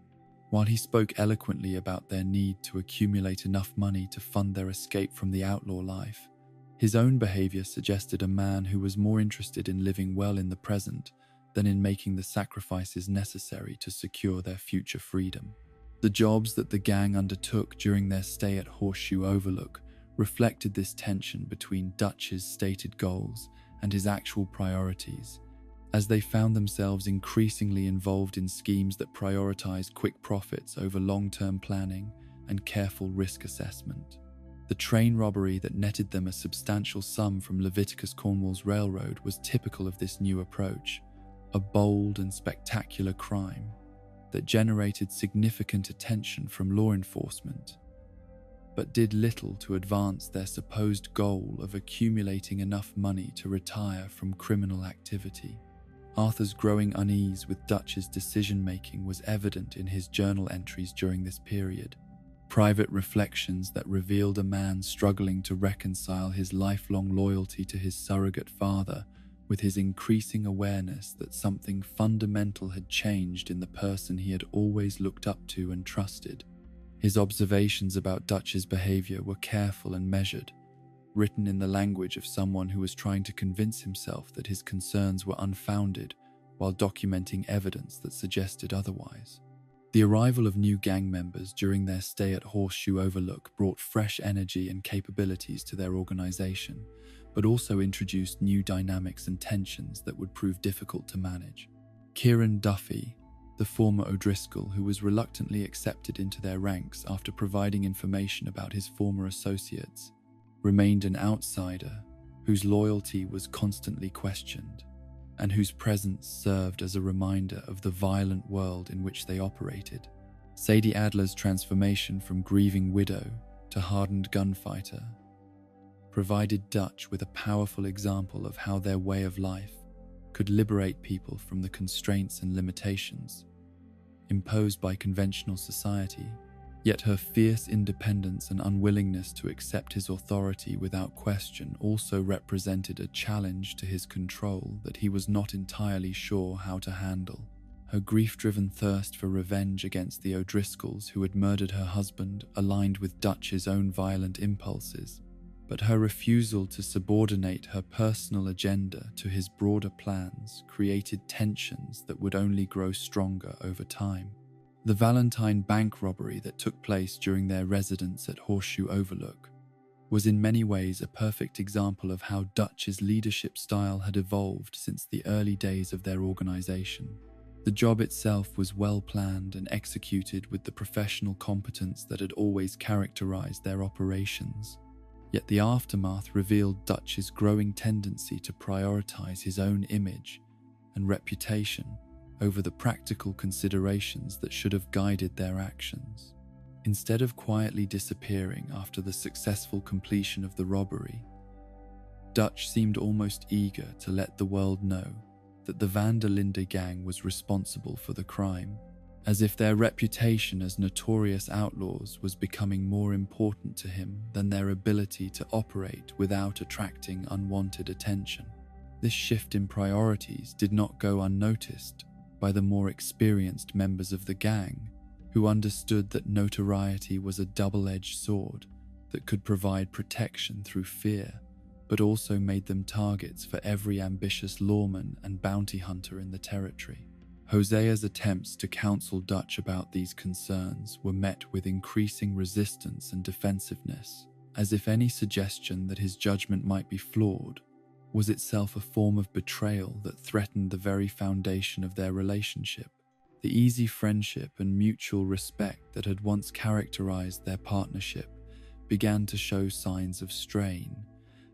While he spoke eloquently about their need to accumulate enough money to fund their escape from the outlaw life, his own behavior suggested a man who was more interested in living well in the present than in making the sacrifices necessary to secure their future freedom. The jobs that the gang undertook during their stay at Horseshoe Overlook reflected this tension between Dutch's stated goals and his actual priorities, as they found themselves increasingly involved in schemes that prioritized quick profits over long-term planning and careful risk assessment. The train robbery that netted them a substantial sum from Leviticus Cornwall's railroad was typical of this new approach, a bold and spectacular crime that generated significant attention from law enforcement, but did little to advance their supposed goal of accumulating enough money to retire from criminal activity. Arthur's growing unease with Dutch's decision-making was evident in his journal entries during this period, private reflections that revealed a man struggling to reconcile his lifelong loyalty to his surrogate father with his increasing awareness that something fundamental had changed in the person he had always looked up to and trusted. His observations about Dutch's behavior were careful and measured, written in the language of someone who was trying to convince himself that his concerns were unfounded while documenting evidence that suggested otherwise. The arrival of new gang members during their stay at Horseshoe Overlook brought fresh energy and capabilities to their organization, but also introduced new dynamics and tensions that would prove difficult to manage. Kieran Duffy, the former O'Driscoll who was reluctantly accepted into their ranks after providing information about his former associates, remained an outsider whose loyalty was constantly questioned, and whose presence served as a reminder of the violent world in which they operated. Sadie Adler's transformation from grieving widow to hardened gunfighter provided Dutch with a powerful example of how their way of life could liberate people from the constraints and limitations imposed by conventional society. Yet her fierce independence and unwillingness to accept his authority without question also represented a challenge to his control that he was not entirely sure how to handle. Her grief-driven thirst for revenge against the O'Driscolls who had murdered her husband aligned with Dutch's own violent impulses, but her refusal to subordinate her personal agenda to his broader plans created tensions that would only grow stronger over time. The Valentine bank robbery that took place during their residence at Horseshoe Overlook was in many ways a perfect example of how Dutch's leadership style had evolved since the early days of their organization. The job itself was well planned and executed with the professional competence that had always characterized their operations. Yet the aftermath revealed Dutch's growing tendency to prioritize his own image and reputation over the practical considerations that should have guided their actions. Instead of quietly disappearing after the successful completion of the robbery, Dutch seemed almost eager to let the world know that the Van der Linde gang was responsible for the crime, as if their reputation as notorious outlaws was becoming more important to him than their ability to operate without attracting unwanted attention. This shift in priorities did not go unnoticed by the more experienced members of the gang, who understood that notoriety was a double-edged sword that could provide protection through fear, but also made them targets for every ambitious lawman and bounty hunter in the territory. Hosea's attempts to counsel Dutch about these concerns were met with increasing resistance and defensiveness, as if any suggestion that his judgment might be flawed was itself a form of betrayal that threatened the very foundation of their relationship. The easy friendship and mutual respect that had once characterized their partnership began to show signs of strain,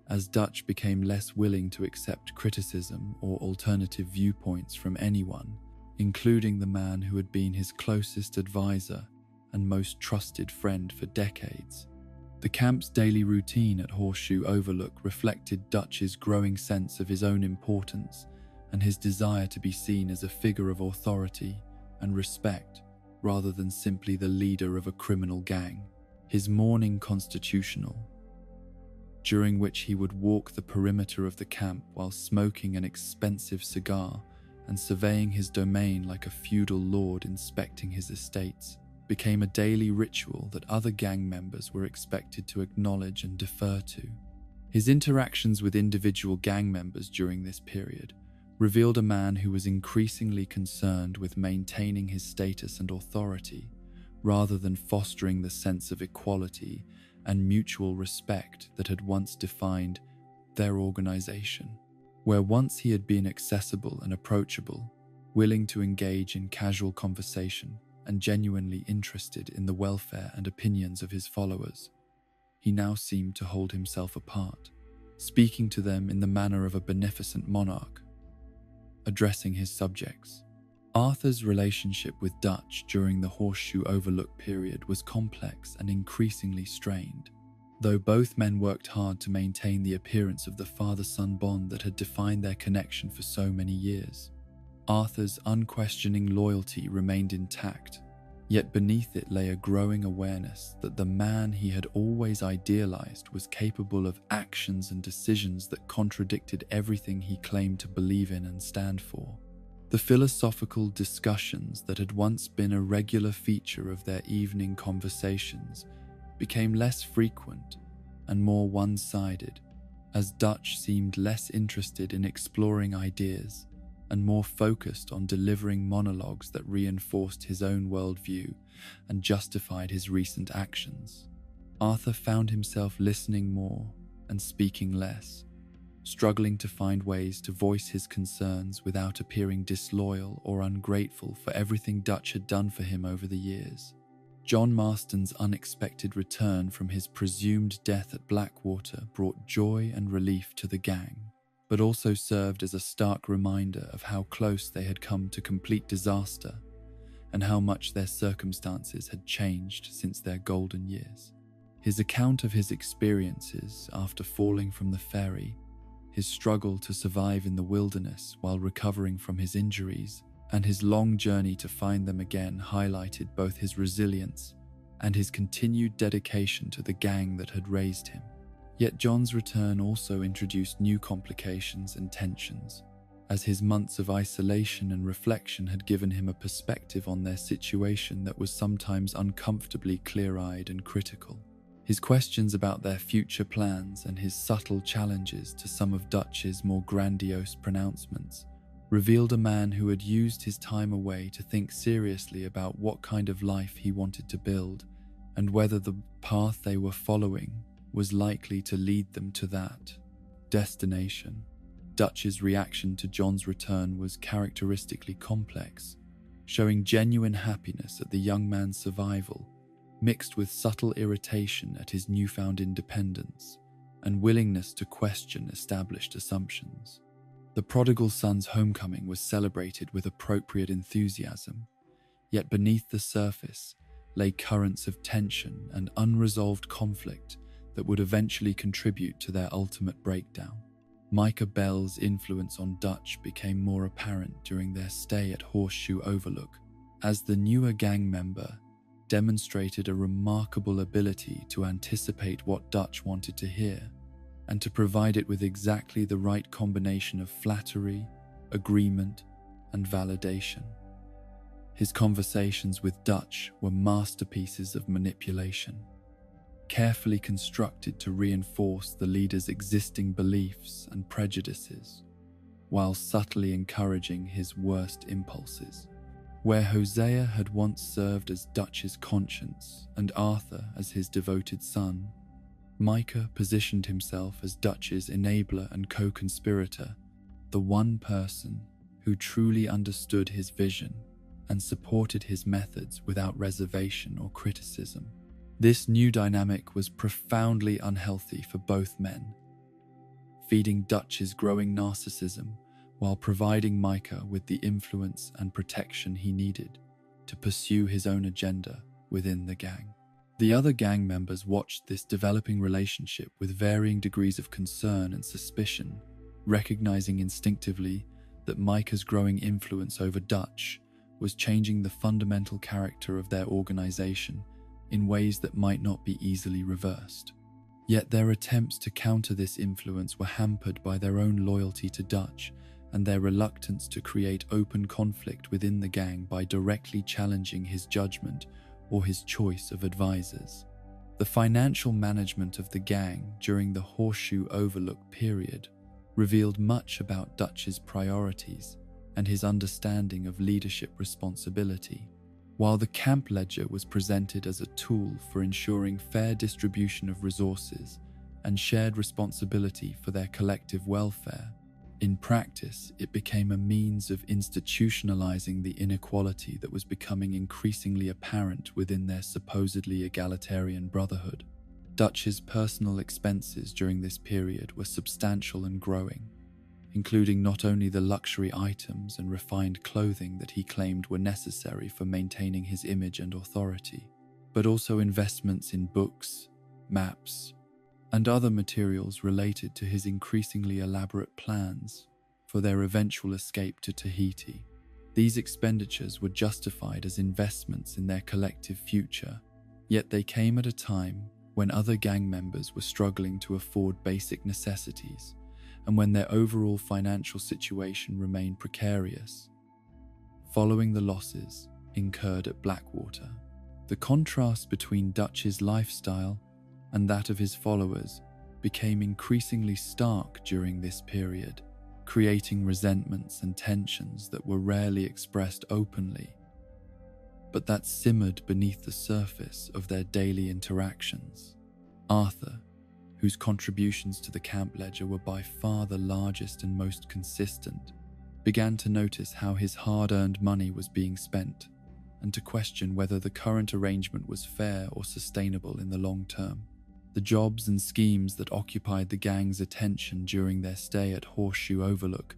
as Dutch became less willing to accept criticism or alternative viewpoints from anyone, including the man who had been his closest advisor and most trusted friend for decades. The camp's daily routine at Horseshoe Overlook reflected Dutch's growing sense of his own importance and his desire to be seen as a figure of authority and respect rather than simply the leader of a criminal gang. His morning constitutional, during which he would walk the perimeter of the camp while smoking an expensive cigar and surveying his domain like a feudal lord inspecting his estates, became a daily ritual that other gang members were expected to acknowledge and defer to. His interactions with individual gang members during this period revealed a man who was increasingly concerned with maintaining his status and authority, rather than fostering the sense of equality and mutual respect that had once defined their organization. Where once he had been accessible and approachable, willing to engage in casual conversation, and genuinely interested in the welfare and opinions of his followers, he now seemed to hold himself apart, speaking to them in the manner of a beneficent monarch, addressing his subjects. Arthur's relationship with Dutch during the Horseshoe Overlook period was complex and increasingly strained, though both men worked hard to maintain the appearance of the father-son bond that had defined their connection for so many years. Arthur's unquestioning loyalty remained intact, yet beneath it lay a growing awareness that the man he had always idealized was capable of actions and decisions that contradicted everything he claimed to believe in and stand for. The philosophical discussions that had once been a regular feature of their evening conversations became less frequent and more one-sided, as Dutch seemed less interested in exploring ideas and more focused on delivering monologues that reinforced his own worldview and justified his recent actions. Arthur found himself listening more and speaking less, struggling to find ways to voice his concerns without appearing disloyal or ungrateful for everything Dutch had done for him over the years. John Marston's unexpected return from his presumed death at Blackwater brought joy and relief to the gang, but also served as a stark reminder of how close they had come to complete disaster and how much their circumstances had changed since their golden years. His account of his experiences after falling from the ferry, his struggle to survive in the wilderness while recovering from his injuries, and his long journey to find them again highlighted both his resilience and his continued dedication to the gang that had raised him. Yet John's return also introduced new complications and tensions, as his months of isolation and reflection had given him a perspective on their situation that was sometimes uncomfortably clear-eyed and critical. His questions about their future plans and his subtle challenges to some of Dutch's more grandiose pronouncements revealed a man who had used his time away to think seriously about what kind of life he wanted to build and whether the path they were following was likely to lead them to that destination. Dutch's reaction to John's return was characteristically complex, showing genuine happiness at the young man's survival, mixed with subtle irritation at his newfound independence and willingness to question established assumptions. The prodigal son's homecoming was celebrated with appropriate enthusiasm, yet beneath the surface lay currents of tension and unresolved conflict that would eventually contribute to their ultimate breakdown. Micah Bell's influence on Dutch became more apparent during their stay at Horseshoe Overlook, as the newer gang member demonstrated a remarkable ability to anticipate what Dutch wanted to hear and to provide it with exactly the right combination of flattery, agreement, and validation. His conversations with Dutch were masterpieces of manipulation, carefully constructed to reinforce the leader's existing beliefs and prejudices, while subtly encouraging his worst impulses. Where Hosea had once served as Dutch's conscience and Arthur as his devoted son, Micah positioned himself as Dutch's enabler and co-conspirator, the one person who truly understood his vision and supported his methods without reservation or criticism. This new dynamic was profoundly unhealthy for both men, feeding Dutch's growing narcissism while providing Micah with the influence and protection he needed to pursue his own agenda within the gang. The other gang members watched this developing relationship with varying degrees of concern and suspicion, recognizing instinctively that Micah's growing influence over Dutch was changing the fundamental character of their organization in ways that might not be easily reversed. Yet their attempts to counter this influence were hampered by their own loyalty to Dutch and their reluctance to create open conflict within the gang by directly challenging his judgment or his choice of advisors. The financial management of the gang during the Horseshoe Overlook period revealed much about Dutch's priorities and his understanding of leadership responsibility. While the camp ledger was presented as a tool for ensuring fair distribution of resources and shared responsibility for their collective welfare, in practice it became a means of institutionalizing the inequality that was becoming increasingly apparent within their supposedly egalitarian brotherhood. Dutch's personal expenses during this period were substantial and growing, including not only the luxury items and refined clothing that he claimed were necessary for maintaining his image and authority, but also investments in books, maps, and other materials related to his increasingly elaborate plans for their eventual escape to Tahiti. These expenditures were justified as investments in their collective future, yet they came at a time when other gang members were struggling to afford basic necessities and when their overall financial situation remained precarious. Following the losses incurred at Blackwater, the contrast between Dutch's lifestyle and that of his followers became increasingly stark during this period, creating resentments and tensions that were rarely expressed openly, but that simmered beneath the surface of their daily interactions. Arthur, whose contributions to the camp ledger were by far the largest and most consistent, began to notice how his hard-earned money was being spent and to question whether the current arrangement was fair or sustainable in the long term. The jobs and schemes that occupied the gang's attention during their stay at Horseshoe Overlook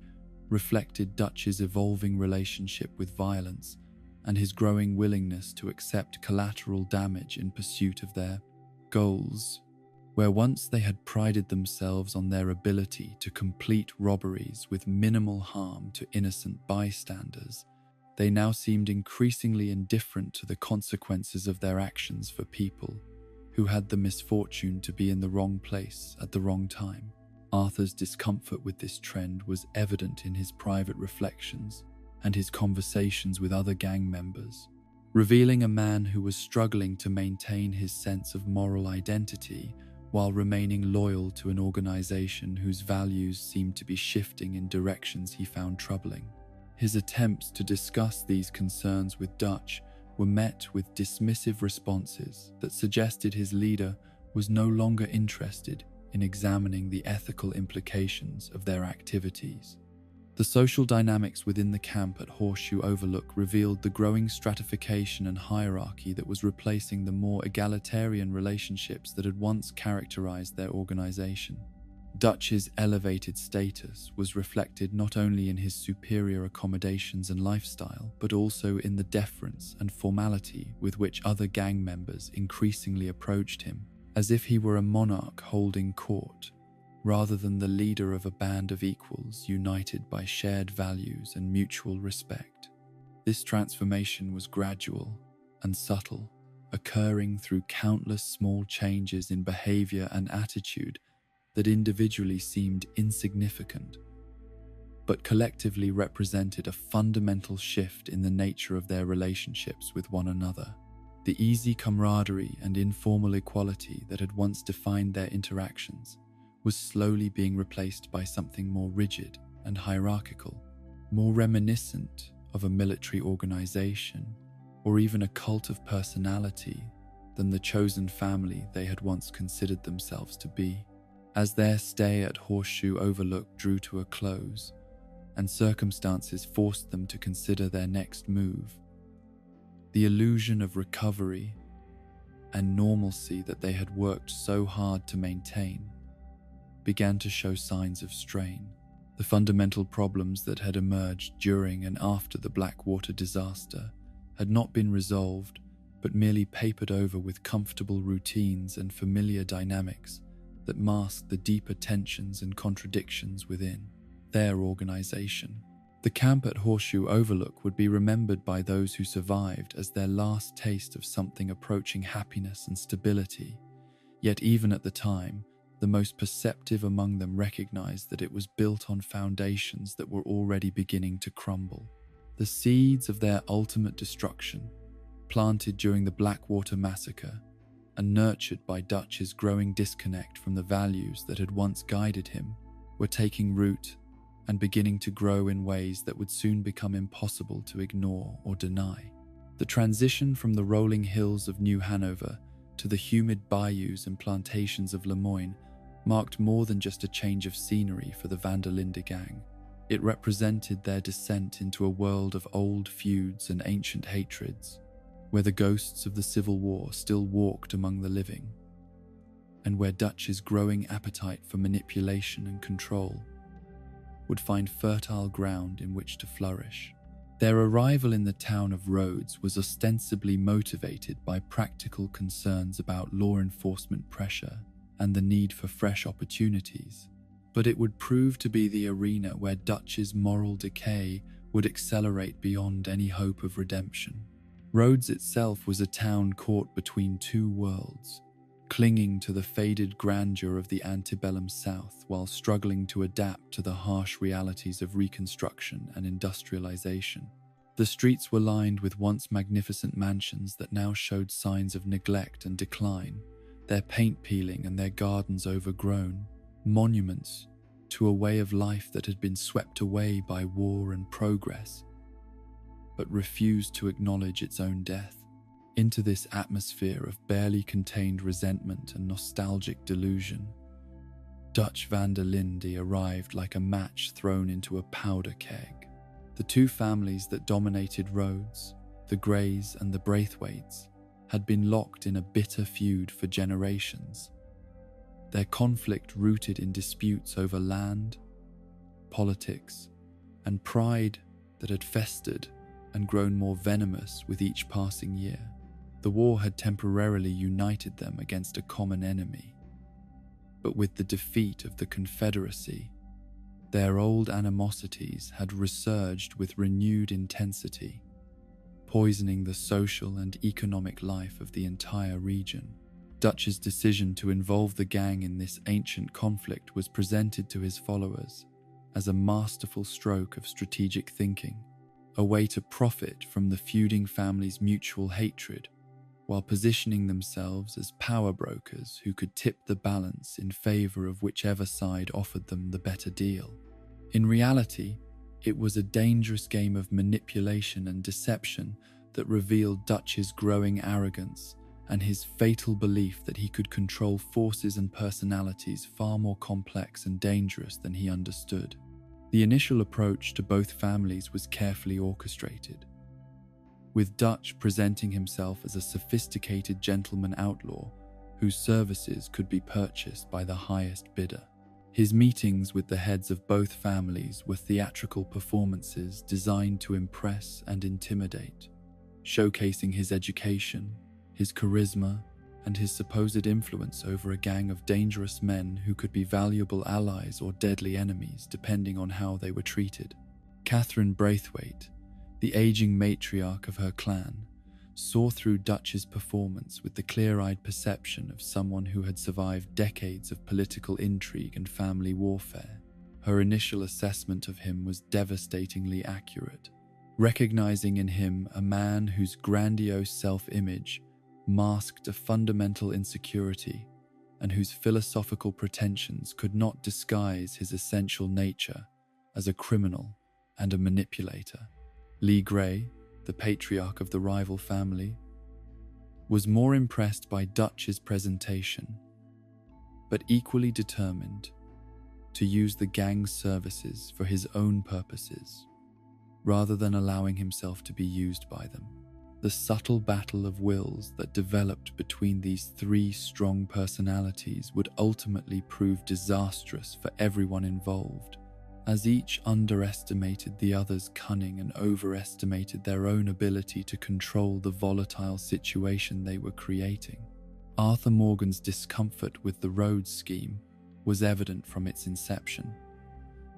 reflected Dutch's evolving relationship with violence and his growing willingness to accept collateral damage in pursuit of their goals. Where once they had prided themselves on their ability to complete robberies with minimal harm to innocent bystanders, they now seemed increasingly indifferent to the consequences of their actions for people who had the misfortune to be in the wrong place at the wrong time. Arthur's discomfort with this trend was evident in his private reflections and his conversations with other gang members, revealing a man who was struggling to maintain his sense of moral identity while remaining loyal to an organization whose values seemed to be shifting in directions he found troubling. His attempts to discuss these concerns with Dutch were met with dismissive responses that suggested his leader was no longer interested in examining the ethical implications of their activities. The social dynamics within the camp at Horseshoe Overlook revealed the growing stratification and hierarchy that was replacing the more egalitarian relationships that had once characterized their organization. Dutch's elevated status was reflected not only in his superior accommodations and lifestyle, but also in the deference and formality with which other gang members increasingly approached him, as if he were a monarch holding court, rather than the leader of a band of equals united by shared values and mutual respect. This transformation was gradual and subtle, occurring through countless small changes in behavior and attitude that individually seemed insignificant, but collectively represented a fundamental shift in the nature of their relationships with one another. The easy camaraderie and informal equality that had once defined their interactions was slowly being replaced by something more rigid and hierarchical, more reminiscent of a military organization or even a cult of personality than the chosen family they had once considered themselves to be. As their stay at Horseshoe Overlook drew to a close and circumstances forced them to consider their next move, the illusion of recovery and normalcy that they had worked so hard to maintain began to show signs of strain. The fundamental problems that had emerged during and after the Blackwater disaster had not been resolved, but merely papered over with comfortable routines and familiar dynamics that masked the deeper tensions and contradictions within their organization. The camp at Horseshoe Overlook would be remembered by those who survived as their last taste of something approaching happiness and stability, yet even at the time, the most perceptive among them recognized that it was built on foundations that were already beginning to crumble. The seeds of their ultimate destruction, planted during the Blackwater massacre and nurtured by Dutch's growing disconnect from the values that had once guided him, were taking root and beginning to grow in ways that would soon become impossible to ignore or deny. The transition from the rolling hills of New Hanover to the humid bayous and plantations of Lemoyne marked more than just a change of scenery for the Linde gang. It represented their descent into a world of old feuds and ancient hatreds, where the ghosts of the Civil War still walked among the living. and where Dutch's growing appetite for manipulation and control would find fertile ground in which to flourish. Their arrival in the town of Rhodes was ostensibly motivated by practical concerns about law enforcement pressure and the need for fresh opportunities, but it would prove to be the arena where Dutch's moral decay would accelerate beyond any hope of redemption. Rhodes itself was a town caught between two worlds, clinging to the faded grandeur of the antebellum South while struggling to adapt to the harsh realities of Reconstruction and industrialization. The streets were lined with once magnificent mansions that now showed signs of neglect and decline, their paint peeling and their gardens overgrown, monuments to a way of life that had been swept away by war and progress, but refused to acknowledge its own death. Into this atmosphere of barely contained resentment and nostalgic delusion, Dutch van der Linde arrived like a match thrown into a powder keg. The two families that dominated Rhodes, the Greys and the Braithwaites, had been locked in a bitter feud for generations, their conflict rooted in disputes over land, politics, and pride that had festered and grown more venomous with each passing year. The war had temporarily united them against a common enemy, but with the defeat of the Confederacy, their old animosities had resurged with renewed intensity, poisoning the social and economic life of the entire region. Dutch's decision to involve the gang in this ancient conflict was presented to his followers as a masterful stroke of strategic thinking, a way to profit from the feuding families' mutual hatred, while positioning themselves as power brokers who could tip the balance in favor of whichever side offered them the better deal. In reality, it was a dangerous game of manipulation and deception that revealed Dutch's growing arrogance and his fatal belief that he could control forces and personalities far more complex and dangerous than he understood. The initial approach to both families was carefully orchestrated, with Dutch presenting himself as a sophisticated gentleman outlaw whose services could be purchased by the highest bidder. His meetings with the heads of both families were theatrical performances designed to impress and intimidate, showcasing his education, his charisma, and his supposed influence over a gang of dangerous men who could be valuable allies or deadly enemies depending on how they were treated. Catherine Braithwaite, the aging matriarch of her clan, saw through Dutch's performance with the clear-eyed perception of someone who had survived decades of political intrigue and family warfare. Her initial assessment of him was devastatingly accurate, recognizing in him a man whose grandiose self-image masked a fundamental insecurity and whose philosophical pretensions could not disguise his essential nature as a criminal and a manipulator. Lee Gray, the patriarch of the rival family, was more impressed by Dutch's presentation, but equally determined to use the gang's services for his own purposes, rather than allowing himself to be used by them. The subtle battle of wills that developed between these three strong personalities would ultimately prove disastrous for everyone involved, as each underestimated the other's cunning and overestimated their own ability to control the volatile situation they were creating. Arthur Morgan's discomfort with the Rhodes scheme was evident from its inception,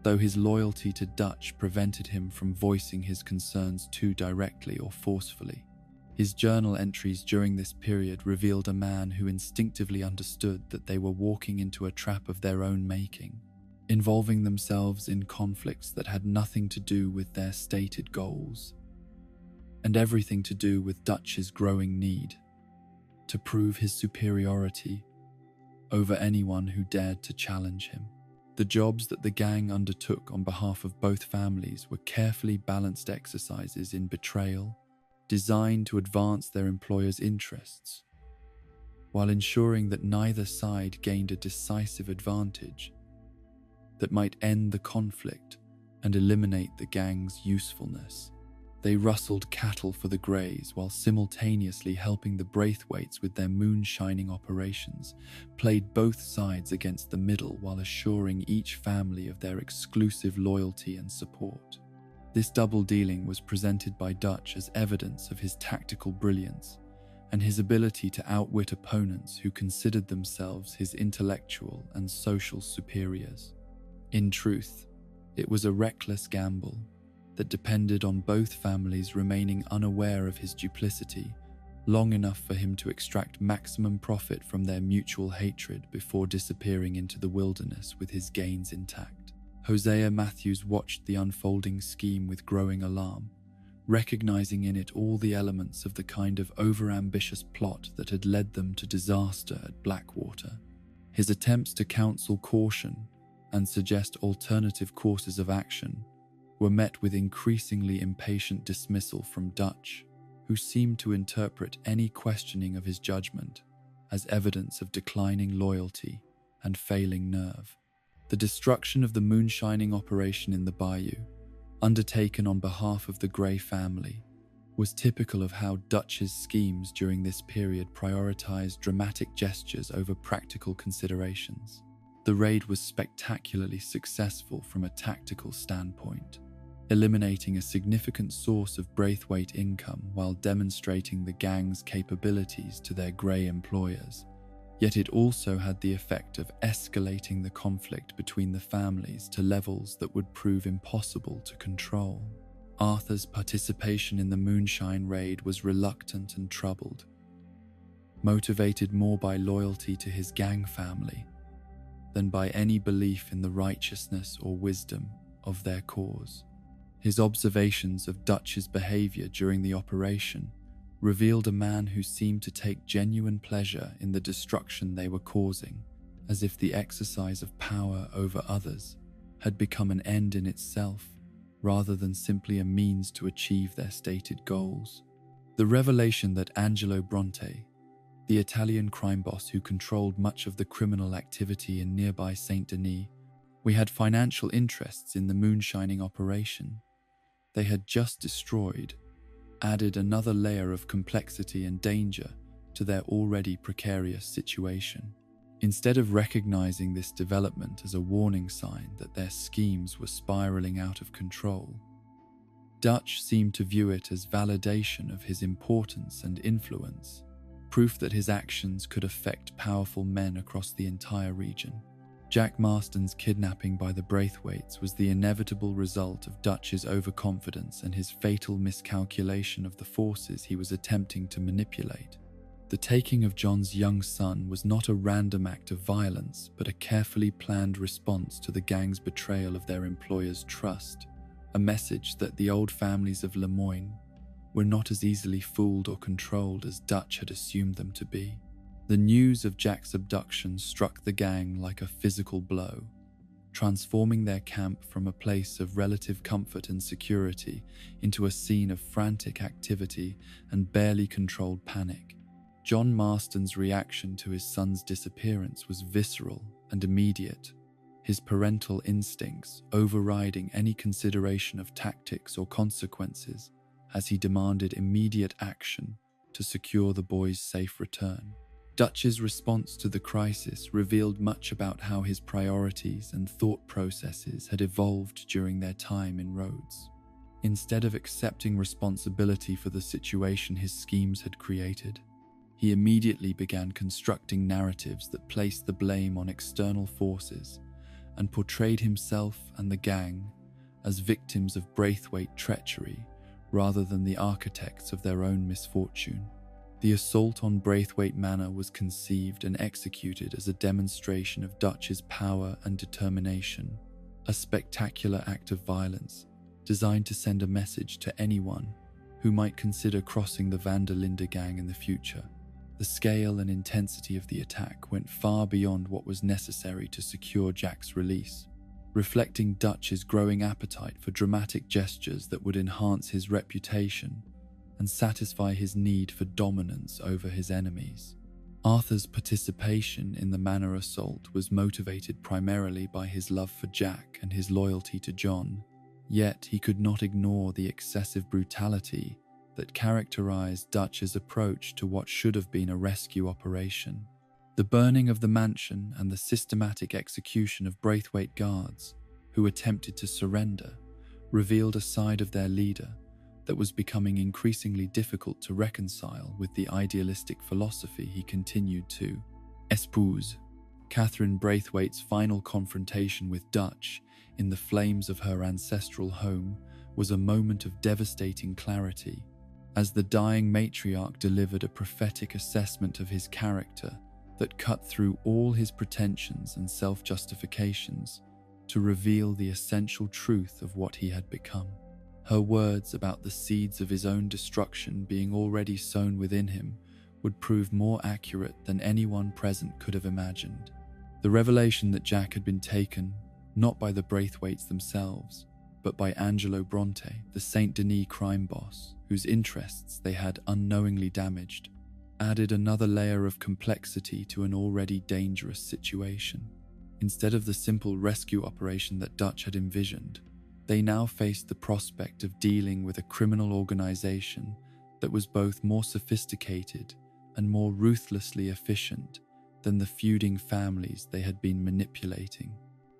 though his loyalty to Dutch prevented him from voicing his concerns too directly or forcefully. His journal entries during this period revealed a man who instinctively understood that they were walking into a trap of their own making, involving themselves in conflicts that had nothing to do with their stated goals, and everything to do with Dutch's growing need to prove his superiority over anyone who dared to challenge him. The jobs that the gang undertook on behalf of both families were carefully balanced exercises in betrayal, designed to advance their employers' interests, while ensuring that neither side gained a decisive advantage that might end the conflict and eliminate the gang's usefulness. They rustled cattle for the greys while simultaneously helping the Braithwaites with their moonshining operations, played both sides against the middle while assuring each family of their exclusive loyalty and support. This double dealing was presented by Dutch as evidence of his tactical brilliance and his ability to outwit opponents who considered themselves his intellectual and social superiors. In truth, it was a reckless gamble that depended on both families remaining unaware of his duplicity long enough for him to extract maximum profit from their mutual hatred before disappearing into the wilderness with his gains intact. Hosea Matthews watched the unfolding scheme with growing alarm, recognizing in it all the elements of the kind of overambitious plot that had led them to disaster at Blackwater. His attempts to counsel caution and suggest alternative courses of action were met with increasingly impatient dismissal from Dutch, who seemed to interpret any questioning of his judgment as evidence of declining loyalty and failing nerve. The destruction of the moonshining operation in the bayou, undertaken on behalf of the Grey family, was typical of how Dutch's schemes during this period prioritized dramatic gestures over practical considerations. The raid was spectacularly successful from a tactical standpoint, eliminating a significant source of Braithwaite income while demonstrating the gang's capabilities to their Grey employers. Yet it also had the effect of escalating the conflict between the families to levels that would prove impossible to control. Arthur's participation in the moonshine raid was reluctant and troubled, motivated more by loyalty to his gang family than by any belief in the righteousness or wisdom of their cause. His observations of Dutch's behavior during the operation revealed a man who seemed to take genuine pleasure in the destruction they were causing, as if the exercise of power over others had become an end in itself, rather than simply a means to achieve their stated goals. The revelation that Angelo Bronte, the Italian crime boss who controlled much of the criminal activity in nearby Saint-Denis, had financial interests in the moonshining operation they had just destroyed, added another layer of complexity and danger to their already precarious situation. Instead of recognizing this development as a warning sign that their schemes were spiraling out of control, Dutch seemed to view it as validation of his importance and influence, proof that his actions could affect powerful men across the entire region. Jack Marston's kidnapping by the Braithwaites was the inevitable result of Dutch's overconfidence and his fatal miscalculation of the forces he was attempting to manipulate. The taking of John's young son was not a random act of violence, but a carefully planned response to the gang's betrayal of their employer's trust, a message that the old families of Lemoyne were not as easily fooled or controlled as Dutch had assumed them to be. The news of Jack's abduction struck the gang like a physical blow, transforming their camp from a place of relative comfort and security into a scene of frantic activity and barely controlled panic. John Marston's reaction to his son's disappearance was visceral and immediate, his parental instincts overriding any consideration of tactics or consequences as he demanded immediate action to secure the boy's safe return. Dutch's response to the crisis revealed much about how his priorities and thought processes had evolved during their time in Rhodes. Instead of accepting responsibility for the situation his schemes had created, he immediately began constructing narratives that placed the blame on external forces and portrayed himself and the gang as victims of Braithwaite treachery rather than the architects of their own misfortune. The assault on Braithwaite Manor was conceived and executed as a demonstration of Dutch's power and determination, a spectacular act of violence designed to send a message to anyone who might consider crossing the Van der Linde gang in the future. The scale and intensity of the attack went far beyond what was necessary to secure Jack's release, reflecting Dutch's growing appetite for dramatic gestures that would enhance his reputation and satisfy his need for dominance over his enemies. Arthur's participation in the Manor assault was motivated primarily by his love for Jack and his loyalty to John, Yet he could not ignore the excessive brutality that characterized Dutch's approach to what should have been a rescue operation. The burning of the mansion and the systematic execution of Braithwaite guards who attempted to surrender revealed a side of their leader that was becoming increasingly difficult to reconcile with the idealistic philosophy he continued to espouse. Catherine Braithwaite's final confrontation with Dutch in the flames of her ancestral home was a moment of devastating clarity, as the dying matriarch delivered a prophetic assessment of his character that cut through all his pretensions and self-justifications to reveal the essential truth of what he had become. Her words about the seeds of his own destruction being already sown within him would prove more accurate than anyone present could have imagined. The revelation that Jack had been taken not by the Braithwaites themselves, but by Angelo Bronte, the Saint Denis crime boss, whose interests they had unknowingly damaged, added another layer of complexity to an already dangerous situation. Instead of the simple rescue operation that Dutch had envisioned, they now faced the prospect of dealing with a criminal organization that was both more sophisticated and more ruthlessly efficient than the feuding families they had been manipulating.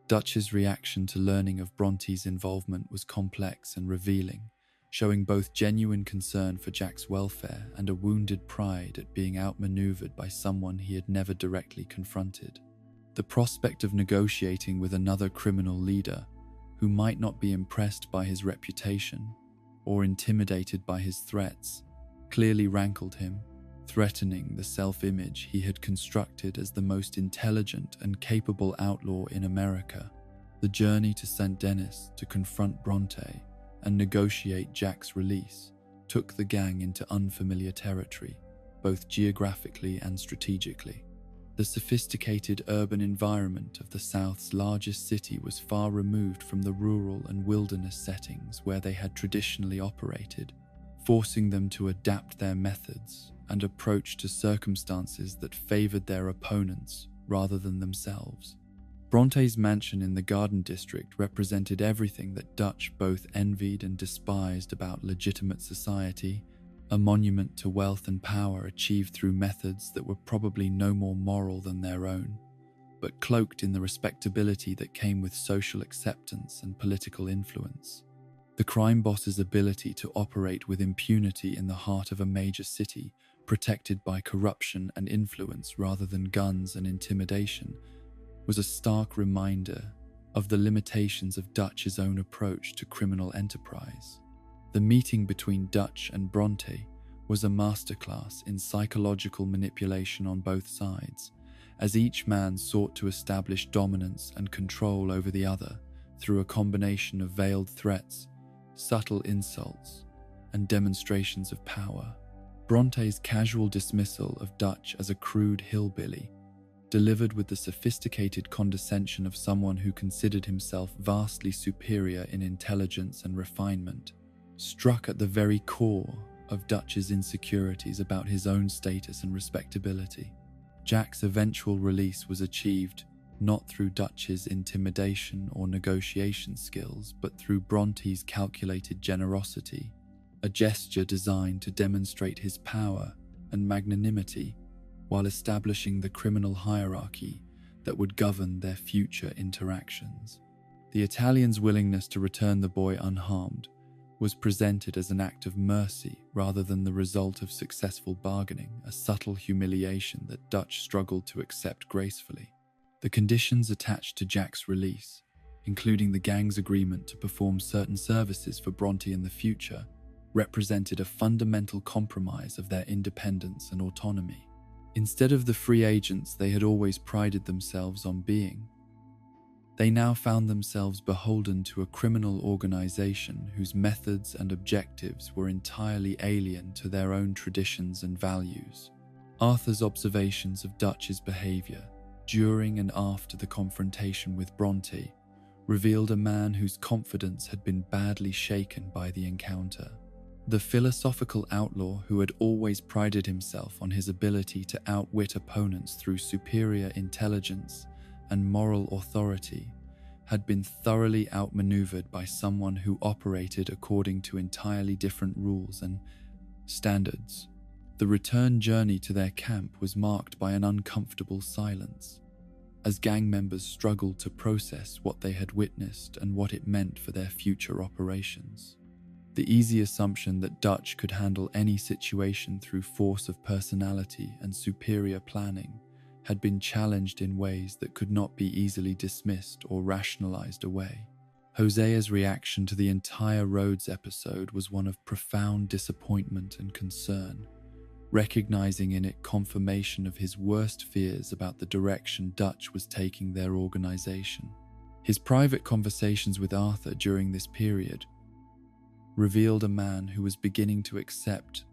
Dutch's reaction to learning of Bronte's involvement was complex and revealing, showing both genuine concern for Jack's welfare and a wounded pride at being outmaneuvered by someone he had never directly confronted. The prospect of negotiating with another criminal leader who might not be impressed by his reputation or intimidated by his threats clearly rankled him, threatening the self-image he had constructed as the most intelligent and capable outlaw in America. The journey to St. Denis to confront Bronte and negotiate Jack's release took the gang into unfamiliar territory, both geographically and strategically. The sophisticated urban environment of the South's largest city was far removed from the rural and wilderness settings where they had traditionally operated, forcing them to adapt their methods and approach to circumstances that favored their opponents rather than themselves. Bronte's mansion in the Garden District represented everything that Dutch both envied and despised about legitimate society, a monument to wealth and power achieved through methods that were probably no more moral than their own, but cloaked in the respectability that came with social acceptance and political influence. The crime boss's ability to operate with impunity in the heart of a major city, protected by corruption and influence rather than guns and intimidation, was a stark reminder of the limitations of Dutch's own approach to criminal enterprise. The meeting between Dutch and Bronte was a masterclass in psychological manipulation on both sides, as each man sought to establish dominance and control over the other through a combination of veiled threats, subtle insults, and demonstrations of power. Bronte's casual dismissal of Dutch as a crude hillbilly, delivered with the sophisticated condescension of someone who considered himself vastly superior in intelligence and refinement, struck at the very core of Dutch's insecurities about his own status and respectability. Jack's eventual release was achieved not through Dutch's intimidation or negotiation skills, but through Bronte's calculated generosity, a gesture designed to demonstrate his power and magnanimity while establishing the criminal hierarchy that would govern their future interactions. The Italian's willingness to return the boy unharmed was presented as an act of mercy rather than the result of successful bargaining, a subtle humiliation that Dutch struggled to accept gracefully. The conditions attached to Jack's release, including the gang's agreement to perform certain services for Bronte in the future, represented a fundamental compromise of their independence and autonomy. Instead of the free agents they had always prided themselves on being, they now found themselves beholden to a criminal organization whose methods and objectives were entirely alien to their own traditions and values. Arthur's observations of Dutch's behavior during and after the confrontation with Bronte revealed a man whose confidence had been badly shaken by the encounter. The philosophical outlaw who had always prided himself on his ability to outwit opponents through superior intelligence and moral authority had been thoroughly outmaneuvered by someone who operated according to entirely different rules and standards. The return journey to their camp was marked by an uncomfortable silence, as gang members struggled to process what they had witnessed and what it meant for their future operations. The easy assumption that Dutch could handle any situation through force of personality and superior planning had been challenged in ways that could not be easily dismissed or rationalized away. Hosea's reaction to the entire Rhodes episode was one of profound disappointment and concern, recognizing in it confirmation of his worst fears about the direction Dutch was taking their organization. His private conversations with Arthur during this period revealed a man who was beginning to accept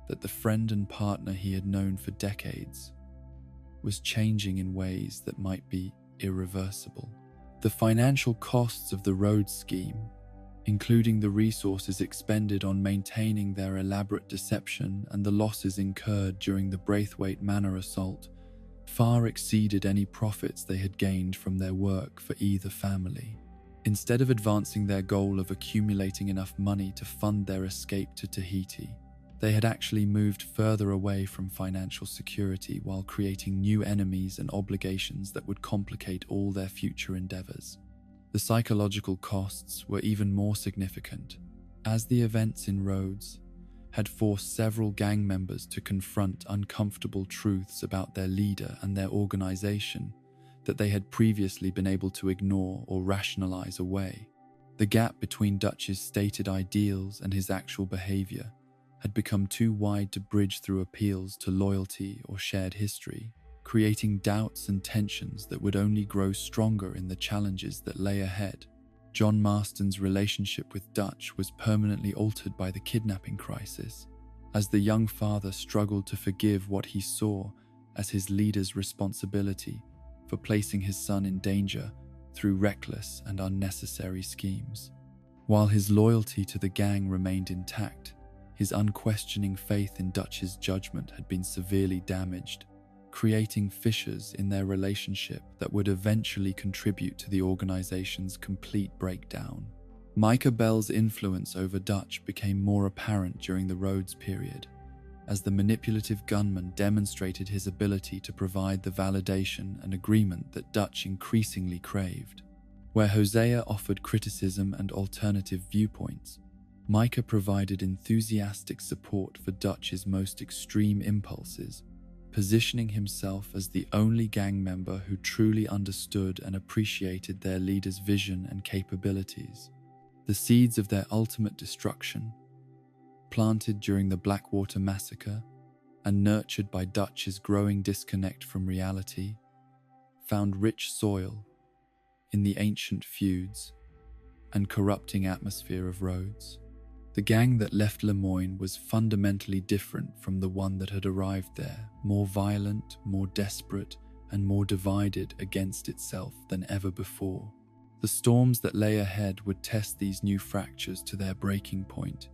that the friend and partner he had known for decades was changing in ways that might be irreversible. The financial costs of the Rhodes scheme, including the resources expended on maintaining their elaborate deception and the losses incurred during the Braithwaite Manor assault, far exceeded any profits they had gained from their work for either family. Instead of advancing their goal of accumulating enough money to fund their escape to Tahiti, they had actually moved further away from financial security while creating new enemies and obligations that would complicate all their future endeavors. The psychological costs were even more significant, as the events in Rhodes had forced several gang members to confront uncomfortable truths about their leader and their organization that they had previously been able to ignore or rationalize away. The gap between Dutch's stated ideals and his actual behavior had become too wide to bridge through appeals to loyalty or shared history, creating doubts and tensions that would only grow stronger in the challenges that lay ahead. John Marston's relationship with Dutch was permanently altered by the kidnapping crisis, as the young father struggled to forgive what he saw as his leader's responsibility for placing his son in danger through reckless and unnecessary schemes. While his loyalty to the gang remained intact, his unquestioning faith in Dutch's judgment had been severely damaged, creating fissures in their relationship that would eventually contribute to the organization's complete breakdown. Micah Bell's influence over Dutch became more apparent during the Rhodes period, as the manipulative gunman demonstrated his ability to provide the validation and agreement that Dutch increasingly craved. Where Hosea offered criticism and alternative viewpoints, Micah provided enthusiastic support for Dutch's most extreme impulses, positioning himself as the only gang member who truly understood and appreciated their leader's vision and capabilities. The seeds of their ultimate destruction, planted during the Blackwater Massacre and nurtured by Dutch's growing disconnect from reality, found rich soil in the ancient feuds and corrupting atmosphere of Rhodes. The gang that left Lemoyne was fundamentally different from the one that had arrived there, more violent, more desperate, and more divided against itself than ever before. The storms that lay ahead would test these new fractures to their breaking point,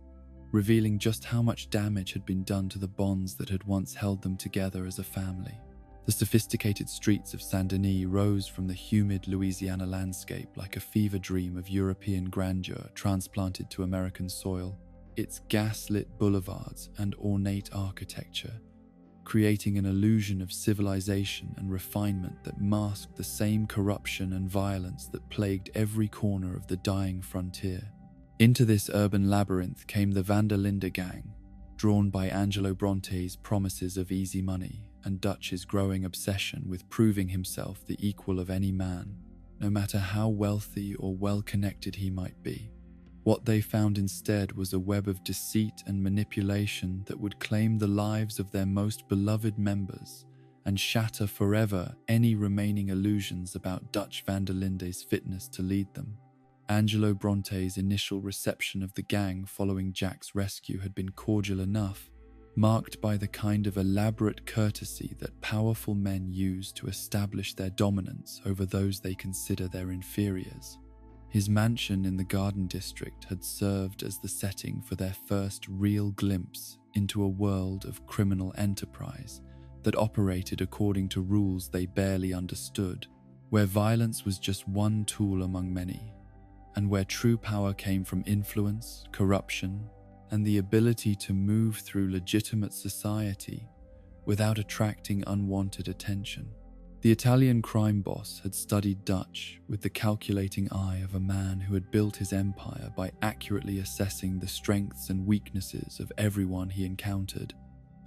revealing just how much damage had been done to the bonds that had once held them together as a family. The sophisticated streets of Saint-Denis rose from the humid Louisiana landscape like a fever dream of European grandeur transplanted to American soil, its gas-lit boulevards and ornate architecture, creating an illusion of civilization and refinement that masked the same corruption and violence that plagued every corner of the dying frontier. Into this urban labyrinth came the Van der Linde gang, drawn by Angelo Bronte's promises of easy money and Dutch's growing obsession with proving himself the equal of any man, no matter how wealthy or well-connected he might be. What they found instead was a web of deceit and manipulation that would claim the lives of their most beloved members and shatter forever any remaining illusions about Dutch Van der Linde's fitness to lead them. Angelo Bronte's initial reception of the gang following Jack's rescue had been cordial enough, marked by the kind of elaborate courtesy that powerful men use to establish their dominance over those they consider their inferiors. His mansion in the Garden District had served as the setting for their first real glimpse into a world of criminal enterprise that operated according to rules they barely understood. where violence was just one tool among many, and where true power came from influence, corruption, and the ability to move through legitimate society without attracting unwanted attention. The Italian crime boss had studied Dutch with the calculating eye of a man who had built his empire by accurately assessing the strengths and weaknesses of everyone he encountered,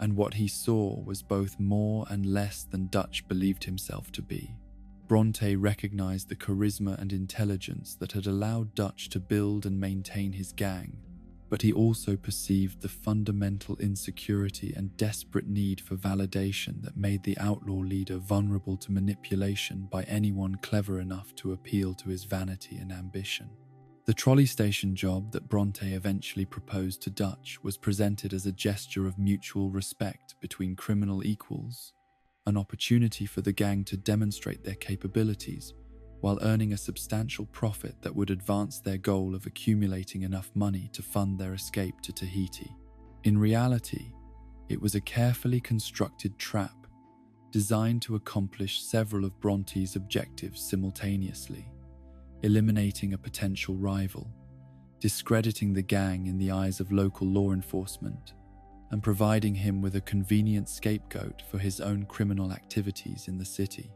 and what he saw was both more and less than Dutch believed himself to be. Bronte recognized the charisma and intelligence that had allowed Dutch to build and maintain his gang, but he also perceived the fundamental insecurity and desperate need for validation that made the outlaw leader vulnerable to manipulation by anyone clever enough to appeal to his vanity and ambition. The trolley station job that Bronte eventually proposed to Dutch was presented as a gesture of mutual respect between criminal equals, an opportunity for the gang to demonstrate their capabilities while earning a substantial profit that would advance their goal of accumulating enough money to fund their escape to Tahiti. In reality, it was a carefully constructed trap designed to accomplish several of Bronte's objectives simultaneously, eliminating a potential rival, discrediting the gang in the eyes of local law enforcement, and providing him with a convenient scapegoat for his own criminal activities in the city.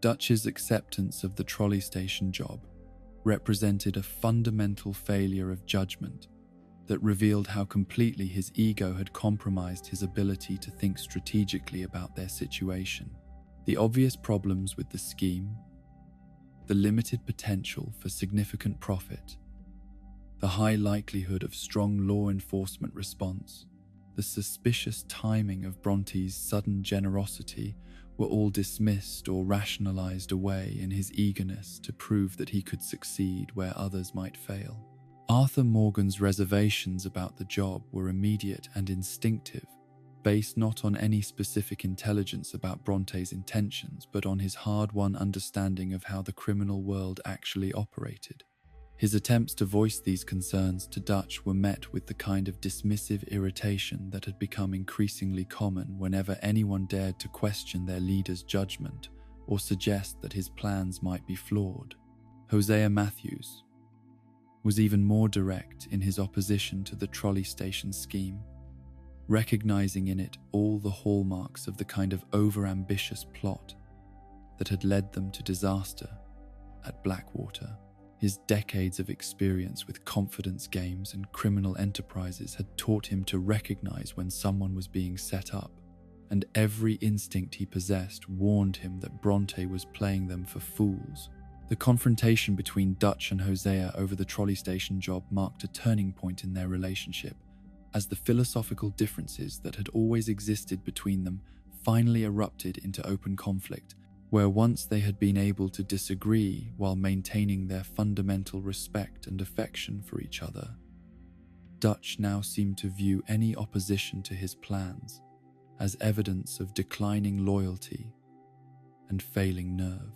Dutch's acceptance of the trolley station job represented a fundamental failure of judgment that revealed how completely his ego had compromised his ability to think strategically about their situation. The obvious problems with the scheme, the limited potential for significant profit, the high likelihood of strong law enforcement response, the suspicious timing of Bronte's sudden generosity were all dismissed or rationalized away in his eagerness to prove that he could succeed where others might fail. Arthur Morgan's reservations about the job were immediate and instinctive, based not on any specific intelligence about Bronte's intentions, but on his hard-won understanding of how the criminal world actually operated. His attempts to voice these concerns to Dutch were met with the kind of dismissive irritation that had become increasingly common whenever anyone dared to question their leader's judgment or suggest that his plans might be flawed. Hosea Matthews was even more direct in his opposition to the trolley station scheme, recognizing in it all the hallmarks of the kind of over-ambitious plot that had led them to disaster at Blackwater. His decades of experience with confidence games and criminal enterprises had taught him to recognize when someone was being set up, and every instinct he possessed warned him that Bronte was playing them for fools. The confrontation between Dutch and Hosea over the trolley station job marked a turning point in their relationship, as the philosophical differences that had always existed between them finally erupted into open conflict, where once they had been able to disagree while maintaining their fundamental respect and affection for each other. Dutch now seemed to view any opposition to his plans as evidence of declining loyalty and failing nerve.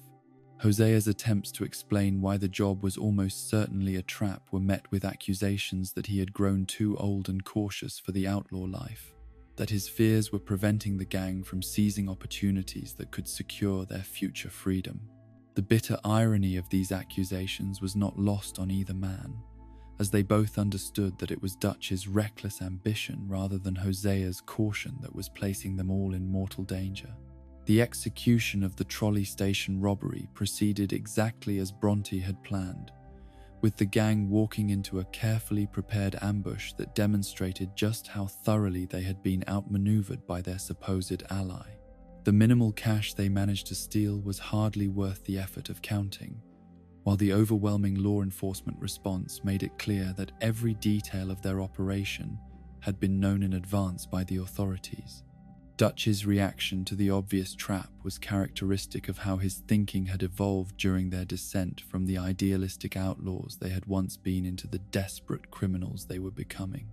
Hosea's attempts to explain why the job was almost certainly a trap were met with accusations that he had grown too old and cautious for the outlaw life, that his fears were preventing the gang from seizing opportunities that could secure their future freedom. The bitter irony of these accusations was not lost on either man, as they both understood that it was Dutch's reckless ambition rather than Hosea's caution that was placing them all in mortal danger. The execution of the trolley station robbery proceeded exactly as Bronte had planned, with the gang walking into a carefully prepared ambush that demonstrated just how thoroughly they had been outmaneuvered by their supposed ally. The minimal cash they managed to steal was hardly worth the effort of counting, while the overwhelming law enforcement response made it clear that every detail of their operation had been known in advance by the authorities. Dutch's reaction to the obvious trap was characteristic of how his thinking had evolved during their descent from the idealistic outlaws they had once been into the desperate criminals they were becoming.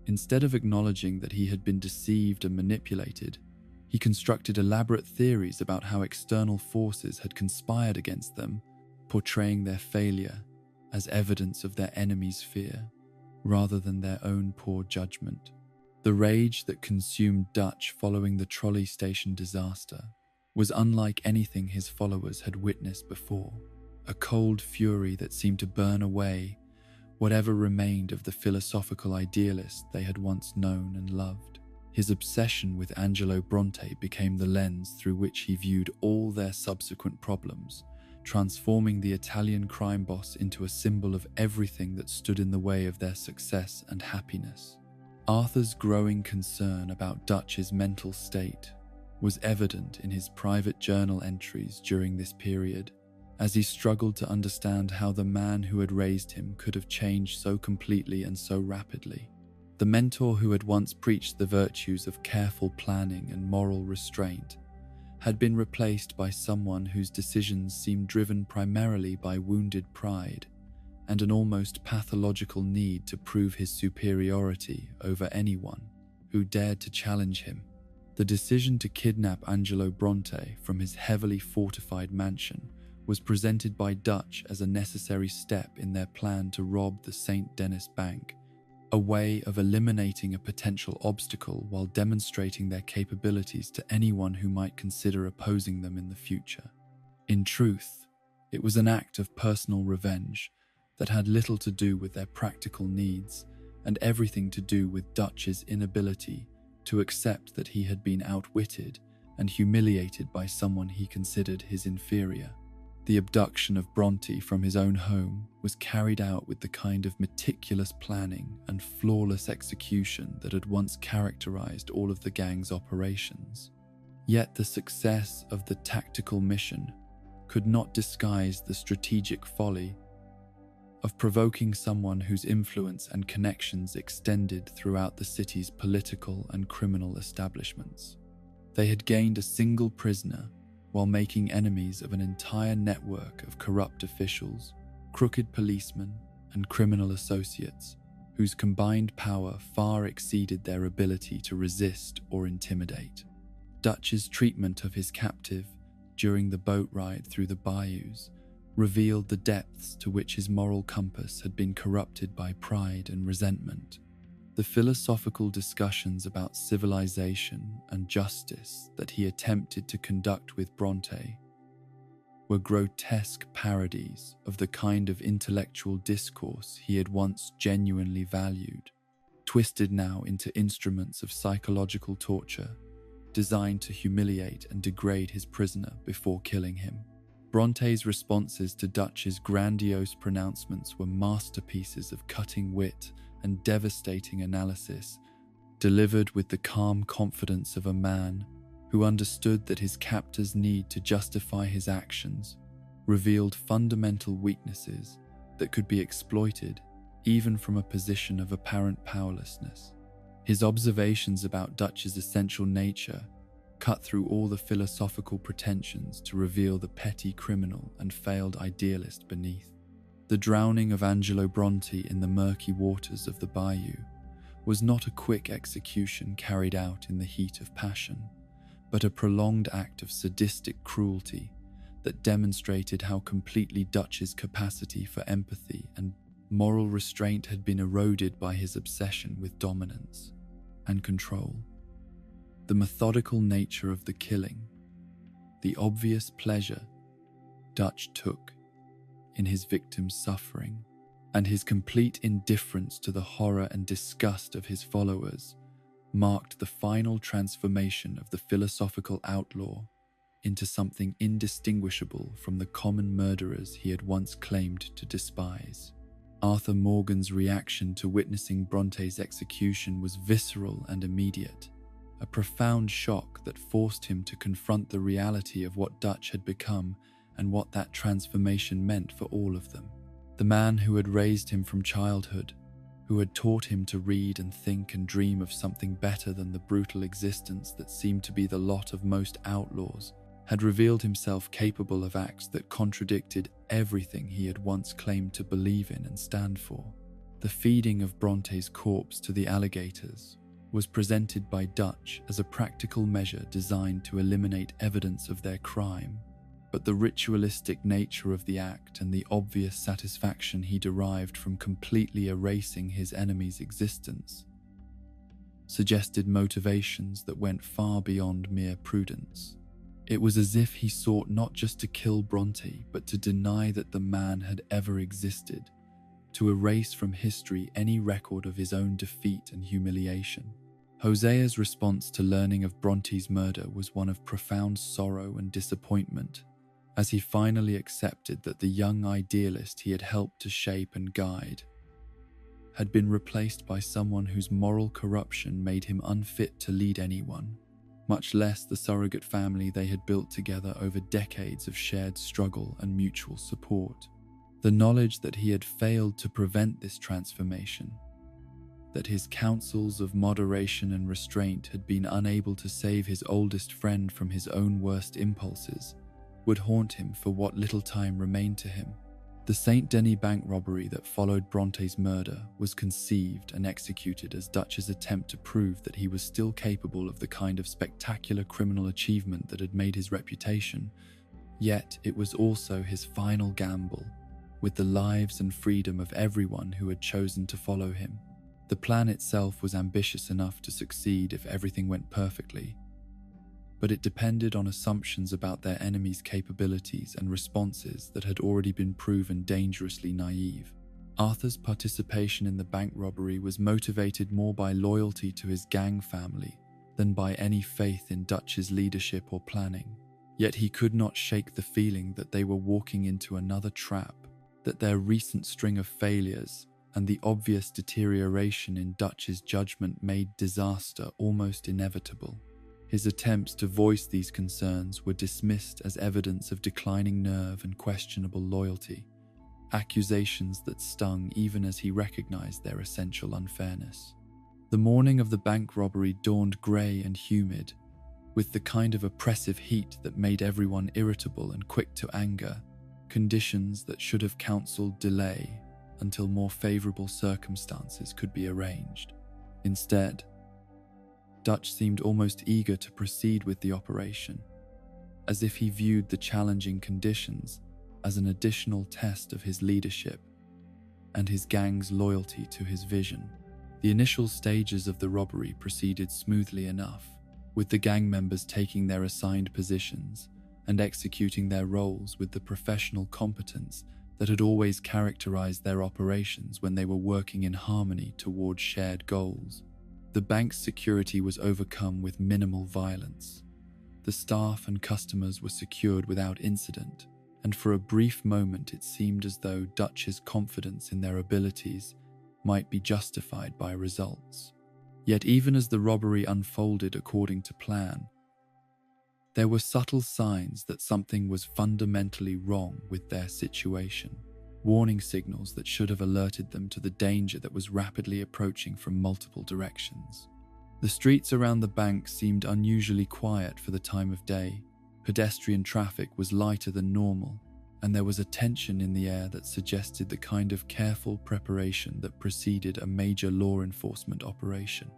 Instead of acknowledging that he had been deceived and manipulated, he constructed elaborate theories about how external forces had conspired against them, portraying their failure as evidence of their enemy's fear, rather than their own poor judgment. The rage that consumed Dutch following the trolley station disaster was unlike anything his followers had witnessed before, a cold fury that seemed to burn away whatever remained of the philosophical idealist they had once known and loved. His obsession with Angelo Bronte became the lens through which he viewed all their subsequent problems, transforming the Italian crime boss into a symbol of everything that stood in the way of their success and happiness. Arthur's growing concern about Dutch's mental state was evident in his private journal entries during this period, as he struggled to understand how the man who had raised him could have changed so completely and so rapidly. The mentor who had once preached the virtues of careful planning and moral restraint had been replaced by someone whose decisions seemed driven primarily by wounded pride and an almost pathological need to prove his superiority over anyone who dared to challenge him. The decision to kidnap Angelo Bronte from his heavily fortified mansion was presented by Dutch as a necessary step in their plan to rob the St. Denis Bank, a way of eliminating a potential obstacle while demonstrating their capabilities to anyone who might consider opposing them in the future. In truth, it was an act of personal revenge that had little to do with their practical needs and everything to do with Dutch's inability to accept that he had been outwitted and humiliated by someone he considered his inferior. The abduction of Bronte from his own home was carried out with the kind of meticulous planning and flawless execution that had once characterized all of the gang's operations. Yet the success of the tactical mission could not disguise the strategic folly of provoking someone whose influence and connections extended throughout the city's political and criminal establishments. They had gained a single prisoner while making enemies of an entire network of corrupt officials, crooked policemen, and criminal associates, whose combined power far exceeded their ability to resist or intimidate. Dutch's treatment of his captive during the boat ride through the bayous revealed the depths to which his moral compass had been corrupted by pride and resentment. The philosophical discussions about civilization and justice that he attempted to conduct with Bronte were grotesque parodies of the kind of intellectual discourse he had once genuinely valued, twisted now into instruments of psychological torture designed to humiliate and degrade his prisoner before killing him. Bronte's responses to Dutch's grandiose pronouncements were masterpieces of cutting wit and devastating analysis, delivered with the calm confidence of a man who understood that his captor's need to justify his actions revealed fundamental weaknesses that could be exploited even from a position of apparent powerlessness. His observations about Dutch's essential nature cut through all the philosophical pretensions to reveal the petty criminal and failed idealist beneath. The drowning of Angelo Bronte in the murky waters of the bayou was not a quick execution carried out in the heat of passion, but a prolonged act of sadistic cruelty that demonstrated how completely Dutch's capacity for empathy and moral restraint had been eroded by his obsession with dominance and control. The methodical nature of the killing, the obvious pleasure Dutch took in his victim's suffering, and his complete indifference to the horror and disgust of his followers marked the final transformation of the philosophical outlaw into something indistinguishable from the common murderers he had once claimed to despise. Arthur Morgan's reaction to witnessing Bronte's execution was visceral and immediate, a profound shock that forced him to confront the reality of what Dutch had become and what that transformation meant for all of them. The man who had raised him from childhood, who had taught him to read and think and dream of something better than the brutal existence that seemed to be the lot of most outlaws, had revealed himself capable of acts that contradicted everything he had once claimed to believe in and stand for. The feeding of Bronte's corpse to the alligators was presented by Dutch as a practical measure designed to eliminate evidence of their crime, but the ritualistic nature of the act and the obvious satisfaction he derived from completely erasing his enemy's existence suggested motivations that went far beyond mere prudence. It was as if he sought not just to kill Bronte, but to deny that the man had ever existed, to erase from history any record of his own defeat and humiliation. Hosea's response to learning of Bronte's murder was one of profound sorrow and disappointment, as he finally accepted that the young idealist he had helped to shape and guide had been replaced by someone whose moral corruption made him unfit to lead anyone, much less the surrogate family they had built together over decades of shared struggle and mutual support. The knowledge that he had failed to prevent this transformation, that his counsels of moderation and restraint had been unable to save his oldest friend from his own worst impulses, would haunt him for what little time remained to him. The Saint Denis bank robbery that followed Bronte's murder was conceived and executed as Dutch's attempt to prove that he was still capable of the kind of spectacular criminal achievement that had made his reputation, yet it was also his final gamble with the lives and freedom of everyone who had chosen to follow him. The plan itself was ambitious enough to succeed if everything went perfectly, but it depended on assumptions about their enemies' capabilities and responses that had already been proven dangerously naive. Arthur's participation in the bank robbery was motivated more by loyalty to his gang family than by any faith in Dutch's leadership or planning. Yet he could not shake the feeling that they were walking into another trap, that their recent string of failures and the obvious deterioration in Dutch's judgment made disaster almost inevitable. His attempts to voice these concerns were dismissed as evidence of declining nerve and questionable loyalty, accusations that stung even as he recognized their essential unfairness. The morning of the bank robbery dawned grey and humid, with the kind of oppressive heat that made everyone irritable and quick to anger, conditions that should have counseled delay until more favorable circumstances could be arranged. Instead, Dutch seemed almost eager to proceed with the operation, as if he viewed the challenging conditions as an additional test of his leadership and his gang's loyalty to his vision. The initial stages of the robbery proceeded smoothly enough, with the gang members taking their assigned positions and executing their roles with the professional competence that had always characterized their operations when they were working in harmony towards shared goals. The bank's security was overcome with minimal violence. The staff and customers were secured without incident, and for a brief moment it seemed as though Dutch's confidence in their abilities might be justified by results. Yet even as the robbery unfolded according to plan, there were subtle signs that something was fundamentally wrong with their situation, warning signals that should have alerted them to the danger that was rapidly approaching from multiple directions. The streets around the bank seemed unusually quiet for the time of day. Pedestrian traffic was lighter than normal, and there was a tension in the air that suggested the kind of careful preparation that preceded a major law enforcement operation.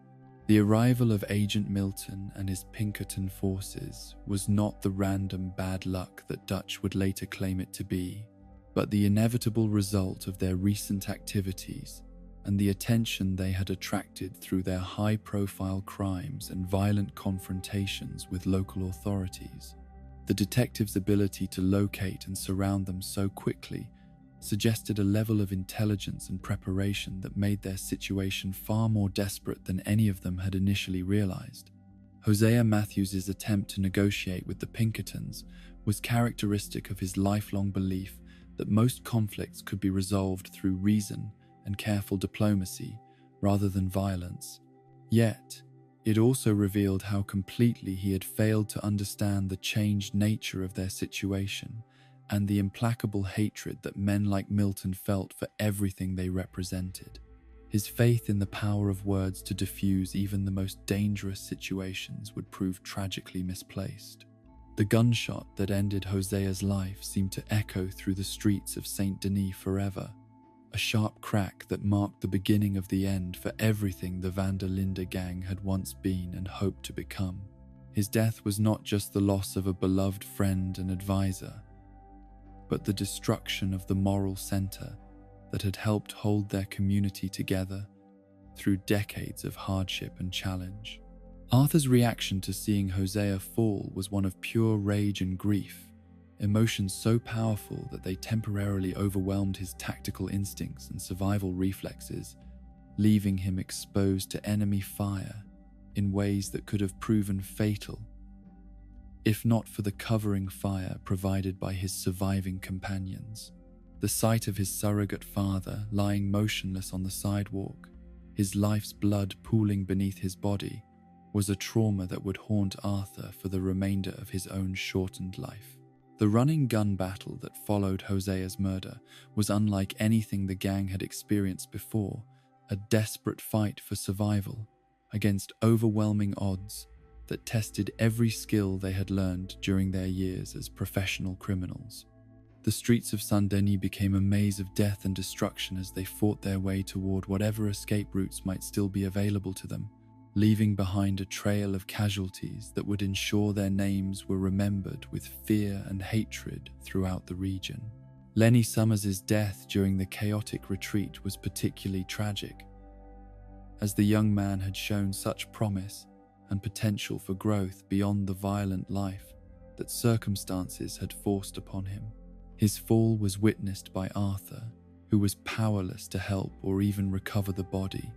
The arrival of Agent Milton and his Pinkerton forces was not the random bad luck that Dutch would later claim it to be, but the inevitable result of their recent activities and the attention they had attracted through their high-profile crimes and violent confrontations with local authorities. The detectives' ability to locate and surround them so quickly suggested a level of intelligence and preparation that made their situation far more desperate than any of them had initially realized. Hosea Matthews's attempt to negotiate with the Pinkertons was characteristic of his lifelong belief that most conflicts could be resolved through reason and careful diplomacy rather than violence. Yet, it also revealed how completely he had failed to understand the changed nature of their situation and the implacable hatred that men like Milton felt for everything they represented. His faith in the power of words to diffuse even the most dangerous situations would prove tragically misplaced. The gunshot that ended Hosea's life seemed to echo through the streets of Saint Denis forever, a sharp crack that marked the beginning of the end for everything the Van der Linde gang had once been and hoped to become. His death was not just the loss of a beloved friend and advisor, but the destruction of the moral center that had helped hold their community together through decades of hardship and challenge. Arthur's reaction to seeing Hosea fall was one of pure rage and grief, emotions so powerful that they temporarily overwhelmed his tactical instincts and survival reflexes, leaving him exposed to enemy fire in ways that could have proven fatal, if not for the covering fire provided by his surviving companions. The sight of his surrogate father lying motionless on the sidewalk, his life's blood pooling beneath his body, was a trauma that would haunt Arthur for the remainder of his own shortened life. The running gun battle that followed Hosea's murder was unlike anything the gang had experienced before, a desperate fight for survival against overwhelming odds that tested every skill they had learned during their years as professional criminals. The streets of Saint-Denis became a maze of death and destruction as they fought their way toward whatever escape routes might still be available to them, leaving behind a trail of casualties that would ensure their names were remembered with fear and hatred throughout the region. Lenny Summers's death during the chaotic retreat was particularly tragic, as the young man had shown such promise and potential for growth beyond the violent life that circumstances had forced upon him. His fall was witnessed by Arthur, who was powerless to help or even recover the body,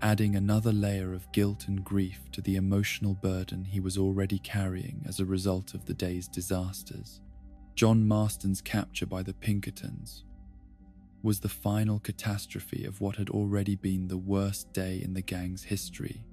adding another layer of guilt and grief to the emotional burden he was already carrying as a result of the day's disasters. John Marston's capture by the Pinkertons was the final catastrophe of what had already been the worst day in the gang's history,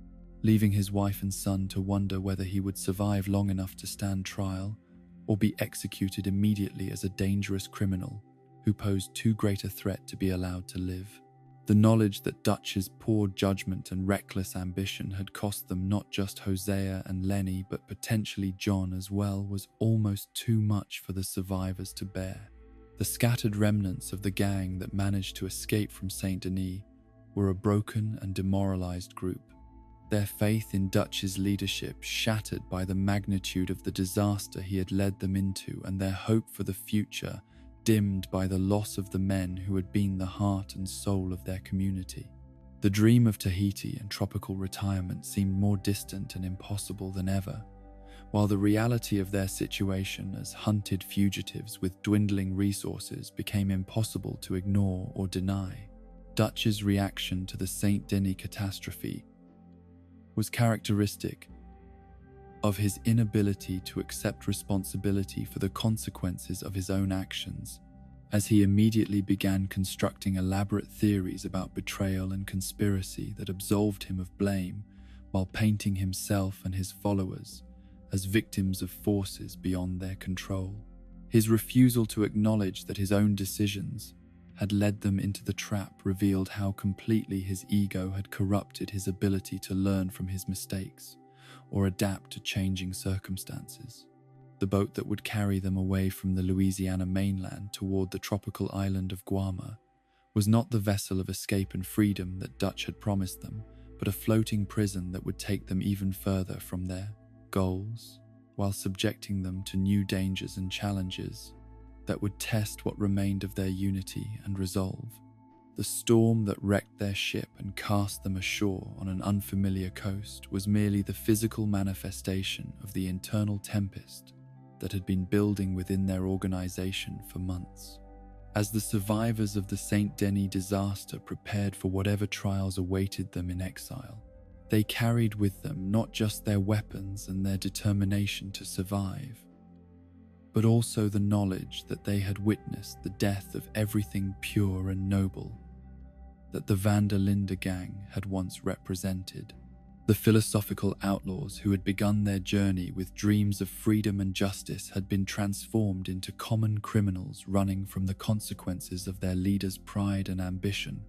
leaving his wife and son to wonder whether he would survive long enough to stand trial or be executed immediately as a dangerous criminal who posed too great a threat to be allowed to live. The knowledge that Dutch's poor judgment and reckless ambition had cost them not just Hosea and Lenny but potentially John as well was almost too much for the survivors to bear. The scattered remnants of the gang that managed to escape from Saint-Denis were a broken and demoralized group, their faith in Dutch's leadership shattered by the magnitude of the disaster he had led them into and their hope for the future dimmed by the loss of the men who had been the heart and soul of their community. The dream of Tahiti and tropical retirement seemed more distant and impossible than ever, while the reality of their situation as hunted fugitives with dwindling resources became impossible to ignore or deny. Dutch's reaction to the Saint-Denis catastrophe was characteristic of his inability to accept responsibility for the consequences of his own actions, as he immediately began constructing elaborate theories about betrayal and conspiracy that absolved him of blame, while painting himself and his followers as victims of forces beyond their control. His refusal to acknowledge that his own decisions had led them into the trap revealed how completely his ego had corrupted his ability to learn from his mistakes or adapt to changing circumstances. The boat that would carry them away from the Louisiana mainland toward the tropical island of Guam was not the vessel of escape and freedom that Dutch had promised them, but a floating prison that would take them even further from their goals, while subjecting them to new dangers and challenges that would test what remained of their unity and resolve. The storm that wrecked their ship and cast them ashore on an unfamiliar coast was merely the physical manifestation of the internal tempest that had been building within their organization for months. As the survivors of the Saint-Denis disaster prepared for whatever trials awaited them in exile, they carried with them not just their weapons and their determination to survive, but also the knowledge that they had witnessed the death of everything pure and noble that the Linde gang had once represented. The philosophical outlaws who had begun their journey with dreams of freedom and justice had been transformed into common criminals running from the consequences of their leaders' pride and ambition,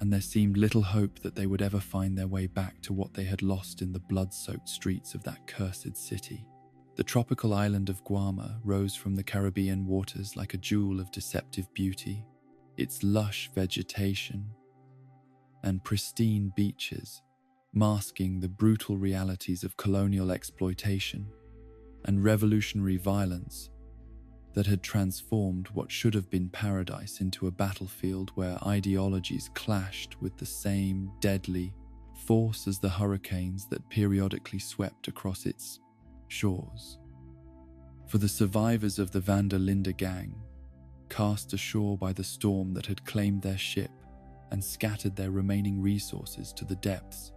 and there seemed little hope that they would ever find their way back to what they had lost in the blood-soaked streets of that cursed city. The tropical island of Guam rose from the Caribbean waters like a jewel of deceptive beauty, its lush vegetation and pristine beaches masking the brutal realities of colonial exploitation and revolutionary violence that had transformed what should have been paradise into a battlefield where ideologies clashed with the same deadly, force as the hurricanes that periodically swept across its shores. For the survivors of the Linde gang, cast ashore by the storm that had claimed their ship and scattered their remaining resources to the depths,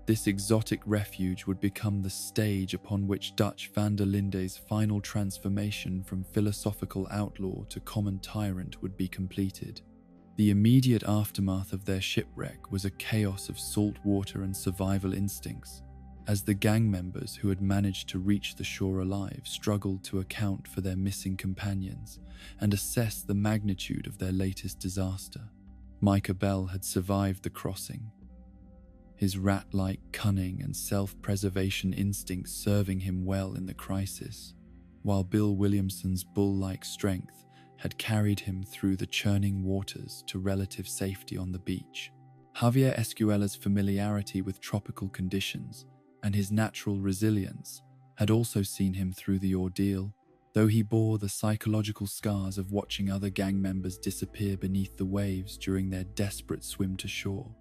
this exotic refuge would become the stage upon which Dutch van der Linde's final transformation from philosophical outlaw to common tyrant would be completed. The immediate aftermath of their shipwreck was a chaos of salt water and survival instincts, as the gang members who had managed to reach the shore alive struggled to account for their missing companions and assess the magnitude of their latest disaster. Micah Bell had survived the crossing, his rat-like cunning and self-preservation instincts serving him well in the crisis, while Bill Williamson's bull-like strength had carried him through the churning waters to relative safety on the beach. Javier Escuela's familiarity with tropical conditions and his natural resilience had also seen him through the ordeal, though he bore the psychological scars of watching other gang members disappear beneath the waves during their desperate swim to shore.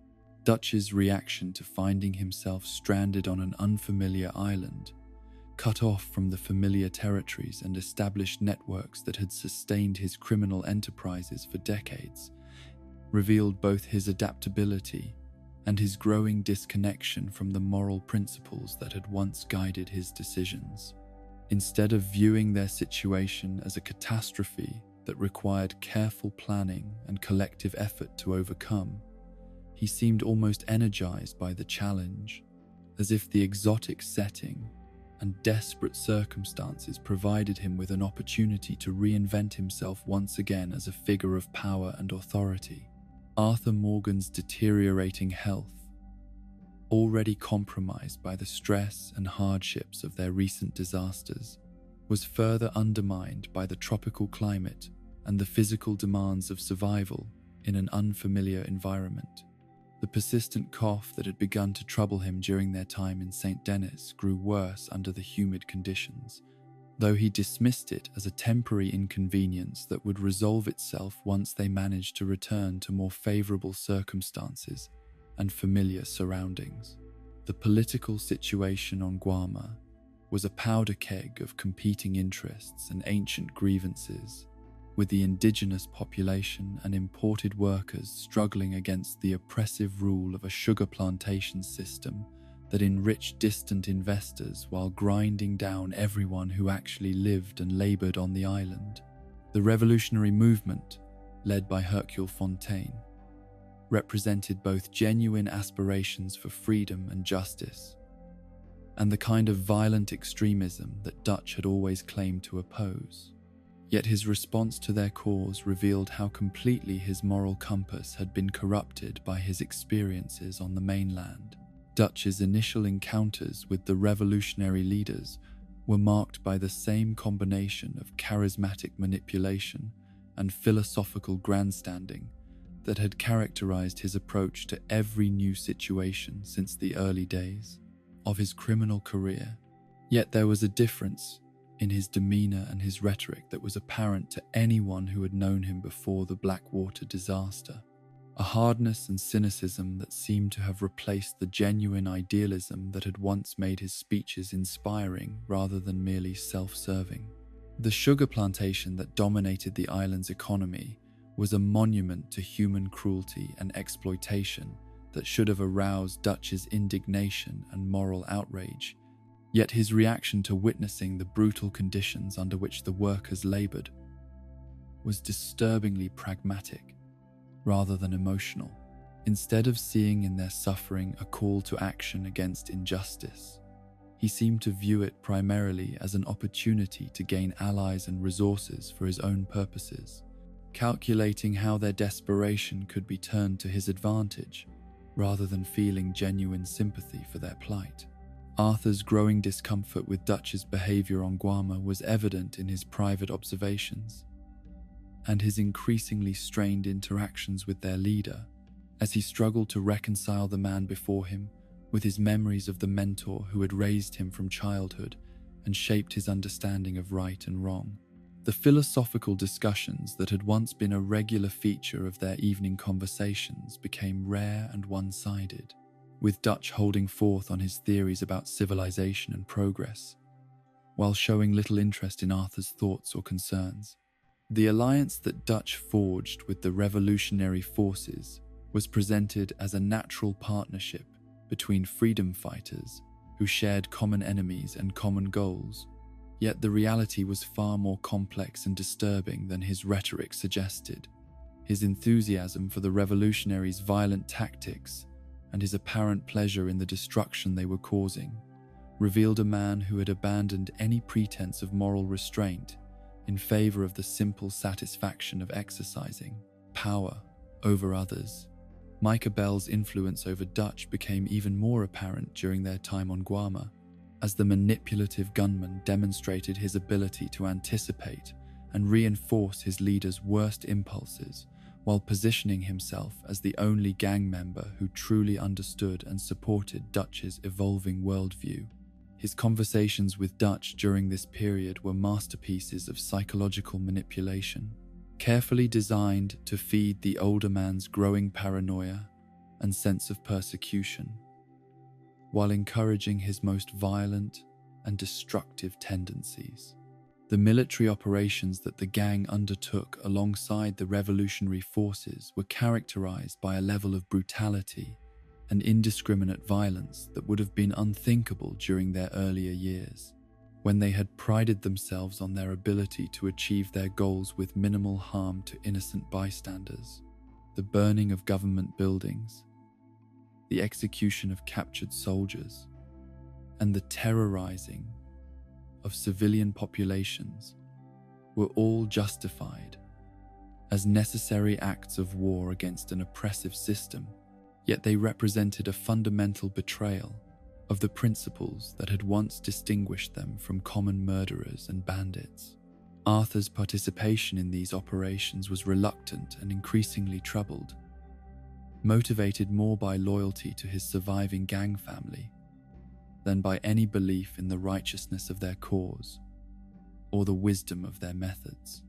Dutch's reaction to finding himself stranded on an unfamiliar island, cut off from the familiar territories and established networks that had sustained his criminal enterprises for decades, revealed both his adaptability and his growing disconnection from the moral principles that had once guided his decisions. Instead of viewing their situation as a catastrophe that required careful planning and collective effort to overcome, he seemed almost energized by the challenge, as if the exotic setting and desperate circumstances provided him with an opportunity to reinvent himself once again as a figure of power and authority. Arthur Morgan's deteriorating health, already compromised by the stress and hardships of their recent disasters, was further undermined by the tropical climate and the physical demands of survival in an unfamiliar environment. The persistent cough that had begun to trouble him during their time in St. Denis grew worse under the humid conditions, though he dismissed it as a temporary inconvenience that would resolve itself once they managed to return to more favorable circumstances and familiar surroundings. The political situation on Guam was a powder keg of competing interests and ancient grievances, with the indigenous population and imported workers struggling against the oppressive rule of a sugar plantation system that enriched distant investors while grinding down everyone who actually lived and labored on the island. The revolutionary movement, led by Hercule Fontaine, represented both genuine aspirations for freedom and justice, and the kind of violent extremism that Dutch had always claimed to oppose. Yet his response to their cause revealed how completely his moral compass had been corrupted by his experiences on the mainland. Dutch's initial encounters with the revolutionary leaders were marked by the same combination of charismatic manipulation and philosophical grandstanding that had characterized his approach to every new situation since the early days of his criminal career. Yet there was a difference in his demeanor and his rhetoric that was apparent to anyone who had known him before the Blackwater disaster. A hardness and cynicism that seemed to have replaced the genuine idealism that had once made his speeches inspiring rather than merely self-serving. The sugar plantation that dominated the island's economy was a monument to human cruelty and exploitation that should have aroused Dutch's indignation and moral outrage. Yet his reaction to witnessing the brutal conditions under which the workers labored was disturbingly pragmatic rather than emotional. Instead of seeing in their suffering a call to action against injustice, he seemed to view it primarily as an opportunity to gain allies and resources for his own purposes, calculating how their desperation could be turned to his advantage rather than feeling genuine sympathy for their plight. Arthur's growing discomfort with Dutch's behavior on Guam was evident in his private observations and his increasingly strained interactions with their leader, as he struggled to reconcile the man before him with his memories of the mentor who had raised him from childhood and shaped his understanding of right and wrong. The philosophical discussions that had once been a regular feature of their evening conversations became rare and one-sided. with Dutch holding forth on his theories about civilization and progress, while showing little interest in Arthur's thoughts or concerns. The alliance that Dutch forged with the revolutionary forces was presented as a natural partnership between freedom fighters who shared common enemies and common goals. Yet the reality was far more complex and disturbing than his rhetoric suggested. His enthusiasm for the revolutionaries' violent tactics and his apparent pleasure in the destruction they were causing revealed a man who had abandoned any pretense of moral restraint in favor of the simple satisfaction of exercising power over others. Micah Bell's influence over Dutch became even more apparent during their time on Guarma, as the manipulative gunman demonstrated his ability to anticipate and reinforce his leader's worst impulses while positioning himself as the only gang member who truly understood and supported Dutch's evolving worldview. His conversations with Dutch during this period were masterpieces of psychological manipulation, carefully designed to feed the older man's growing paranoia and sense of persecution, while encouraging his most violent and destructive tendencies. The military operations that the gang undertook alongside the revolutionary forces were characterized by a level of brutality and indiscriminate violence that would have been unthinkable during their earlier years, when they had prided themselves on their ability to achieve their goals with minimal harm to innocent bystanders. The burning of government buildings, the execution of captured soldiers, and the terrorizing of civilian populations were all justified as necessary acts of war against an oppressive system, yet they represented a fundamental betrayal of the principles that had once distinguished them from common murderers and bandits. Arthur's participation in these operations was reluctant and increasingly troubled, motivated more by loyalty to his surviving gang family than by any belief in the righteousness of their cause or the wisdom of their methods.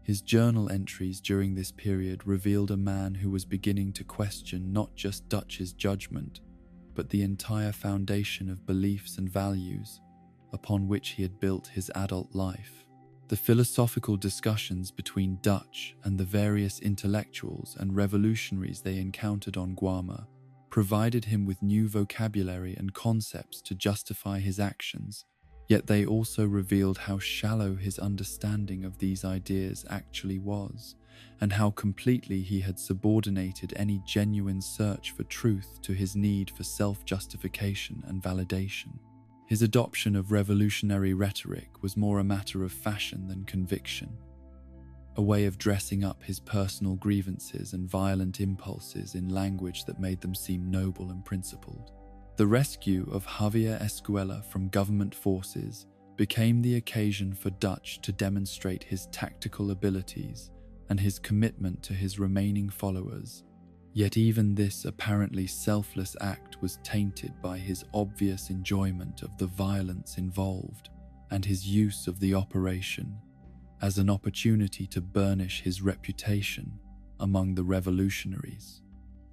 His journal entries during this period revealed a man who was beginning to question not just Dutch's judgment, but the entire foundation of beliefs and values upon which he had built his adult life. The philosophical discussions between Dutch and the various intellectuals and revolutionaries they encountered on Guarma provided him with new vocabulary and concepts to justify his actions, yet they also revealed how shallow his understanding of these ideas actually was, and how completely he had subordinated any genuine search for truth to his need for self-justification and validation. His adoption of revolutionary rhetoric was more a matter of fashion than conviction, a way of dressing up his personal grievances and violent impulses in language that made them seem noble and principled. The rescue of Javier Escuela from government forces became the occasion for Dutch to demonstrate his tactical abilities and his commitment to his remaining followers. Yet even this apparently selfless act was tainted by his obvious enjoyment of the violence involved and his use of the operation as an opportunity to burnish his reputation among the revolutionaries.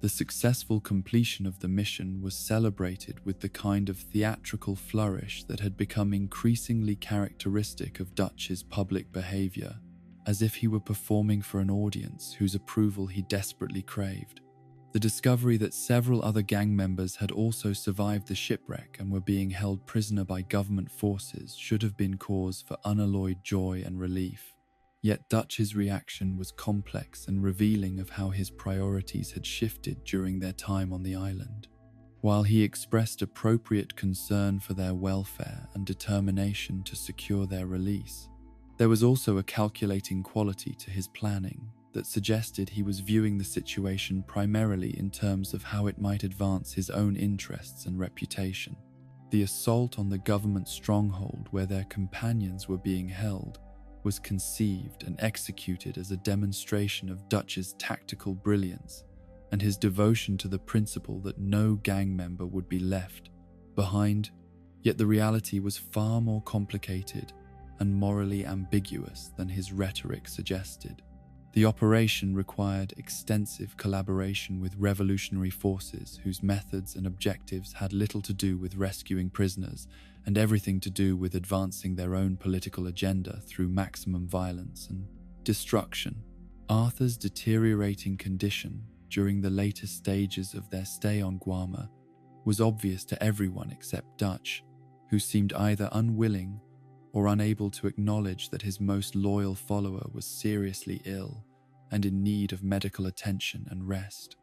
The successful completion of the mission was celebrated with the kind of theatrical flourish that had become increasingly characteristic of Dutch's public behavior, as if he were performing for an audience whose approval he desperately craved. The discovery that several other gang members had also survived the shipwreck and were being held prisoner by government forces should have been cause for unalloyed joy and relief. Yet Dutch's reaction was complex and revealing of how his priorities had shifted during their time on the island. While he expressed appropriate concern for their welfare and determination to secure their release, there was also a calculating quality to his planning that suggested he was viewing the situation primarily in terms of how it might advance his own interests and reputation. The assault on the government stronghold where their companions were being held was conceived and executed as a demonstration of Dutch's tactical brilliance and his devotion to the principle that no gang member would be left behind. Yet the reality was far more complicated and morally ambiguous than his rhetoric suggested. The operation required extensive collaboration with revolutionary forces whose methods and objectives had little to do with rescuing prisoners and everything to do with advancing their own political agenda through maximum violence and destruction. Arthur's deteriorating condition during the later stages of their stay on Guam was obvious to everyone except Dutch, who seemed either unwilling or unable to acknowledge that his most loyal follower was seriously ill and in need of medical attention and rest.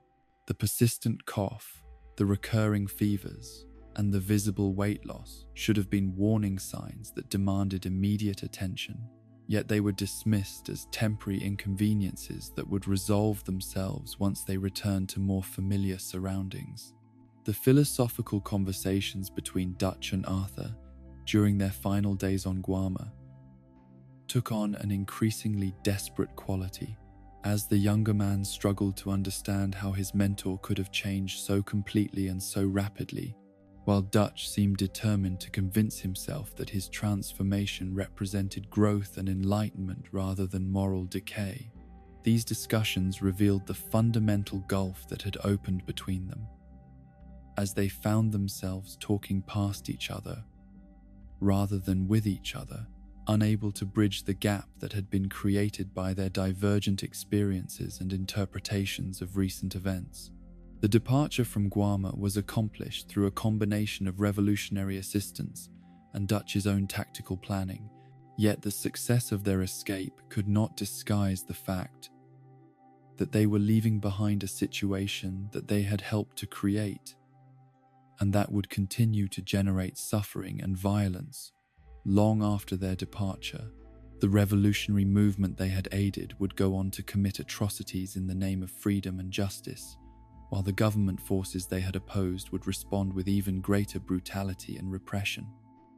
The persistent cough, the recurring fevers, and the visible weight loss should have been warning signs that demanded immediate attention, yet they were dismissed as temporary inconveniences that would resolve themselves once they returned to more familiar surroundings. The philosophical conversations between Dutch and Arthur during their final days on Guam took on an increasingly desperate quality, as the younger man struggled to understand how his mentor could have changed so completely and so rapidly, while Dutch seemed determined to convince himself that his transformation represented growth and enlightenment rather than moral decay. These discussions revealed the fundamental gulf that had opened between them, as they found themselves talking past each other rather than with each other, unable to bridge the gap that had been created by their divergent experiences and interpretations of recent events. The departure from Guam was accomplished through a combination of revolutionary assistance and Dutch's own tactical planning, yet the success of their escape could not disguise the fact that they were leaving behind a situation that they had helped to create, and that would continue to generate suffering and violence long after their departure. The revolutionary movement they had aided would go on to commit atrocities in the name of freedom and justice, while the government forces they had opposed would respond with even greater brutality and repression.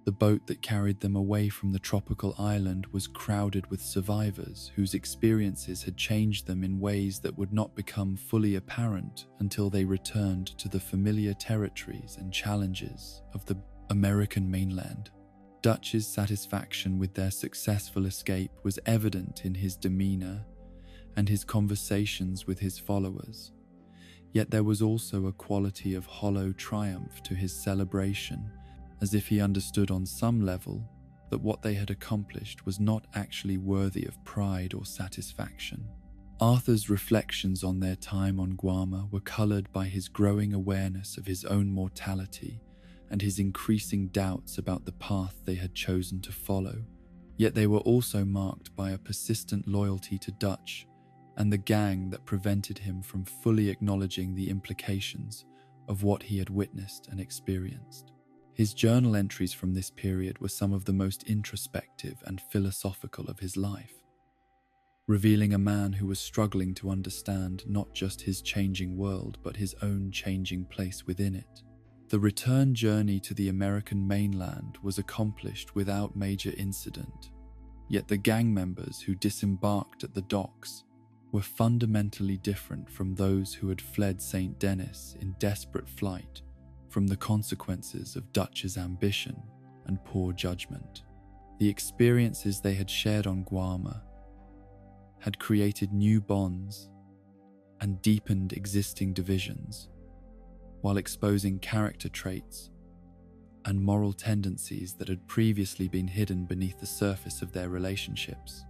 The boat that carried them away from the tropical island was crowded with survivors whose experiences had changed them in ways that would not become fully apparent until they returned to the familiar territories and challenges of the American mainland. Dutch's satisfaction with their successful escape was evident in his demeanor and his conversations with his followers, yet there was also a quality of hollow triumph to his celebration, as if he understood on some level that what they had accomplished was not actually worthy of pride or satisfaction. Arthur's reflections on their time on Guam were colored by his growing awareness of his own mortality and his increasing doubts about the path they had chosen to follow, yet they were also marked by a persistent loyalty to Dutch and the gang that prevented him from fully acknowledging the implications of what he had witnessed and experienced. His journal entries from this period were some of the most introspective and philosophical of his life, revealing a man who was struggling to understand not just his changing world but his own changing place within it. The return journey to the American mainland was accomplished without major incident, yet the gang members who disembarked at the docks were fundamentally different from those who had fled St. Denis in desperate flight from the consequences of Dutch's ambition and poor judgment. The experiences they had shared on Guam had created new bonds and deepened existing divisions, while exposing character traits and moral tendencies that had previously been hidden beneath the surface of their relationships.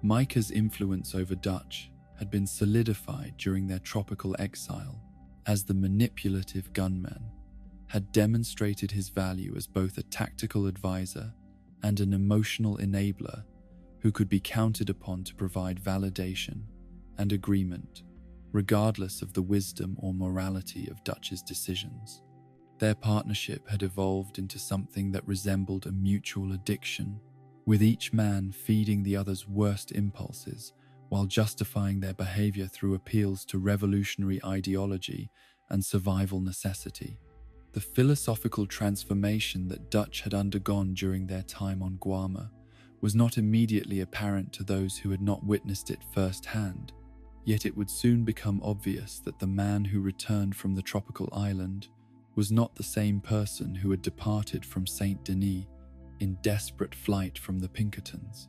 Micah's influence over Dutch had been solidified during their tropical exile, as the manipulative gunman had demonstrated his value as both a tactical advisor and an emotional enabler who could be counted upon to provide validation and agreement, regardless of the wisdom or morality of Dutch's decisions. Their partnership had evolved into something that resembled a mutual addiction, with each man feeding the other's worst impulses while justifying their behavior through appeals to revolutionary ideology and survival necessity. The philosophical transformation that Dutch had undergone during their time on Guam was not immediately apparent to those who had not witnessed it firsthand, yet it would soon become obvious that the man who returned from the tropical island was not the same person who had departed from St. Denis in desperate flight from the Pinkertons.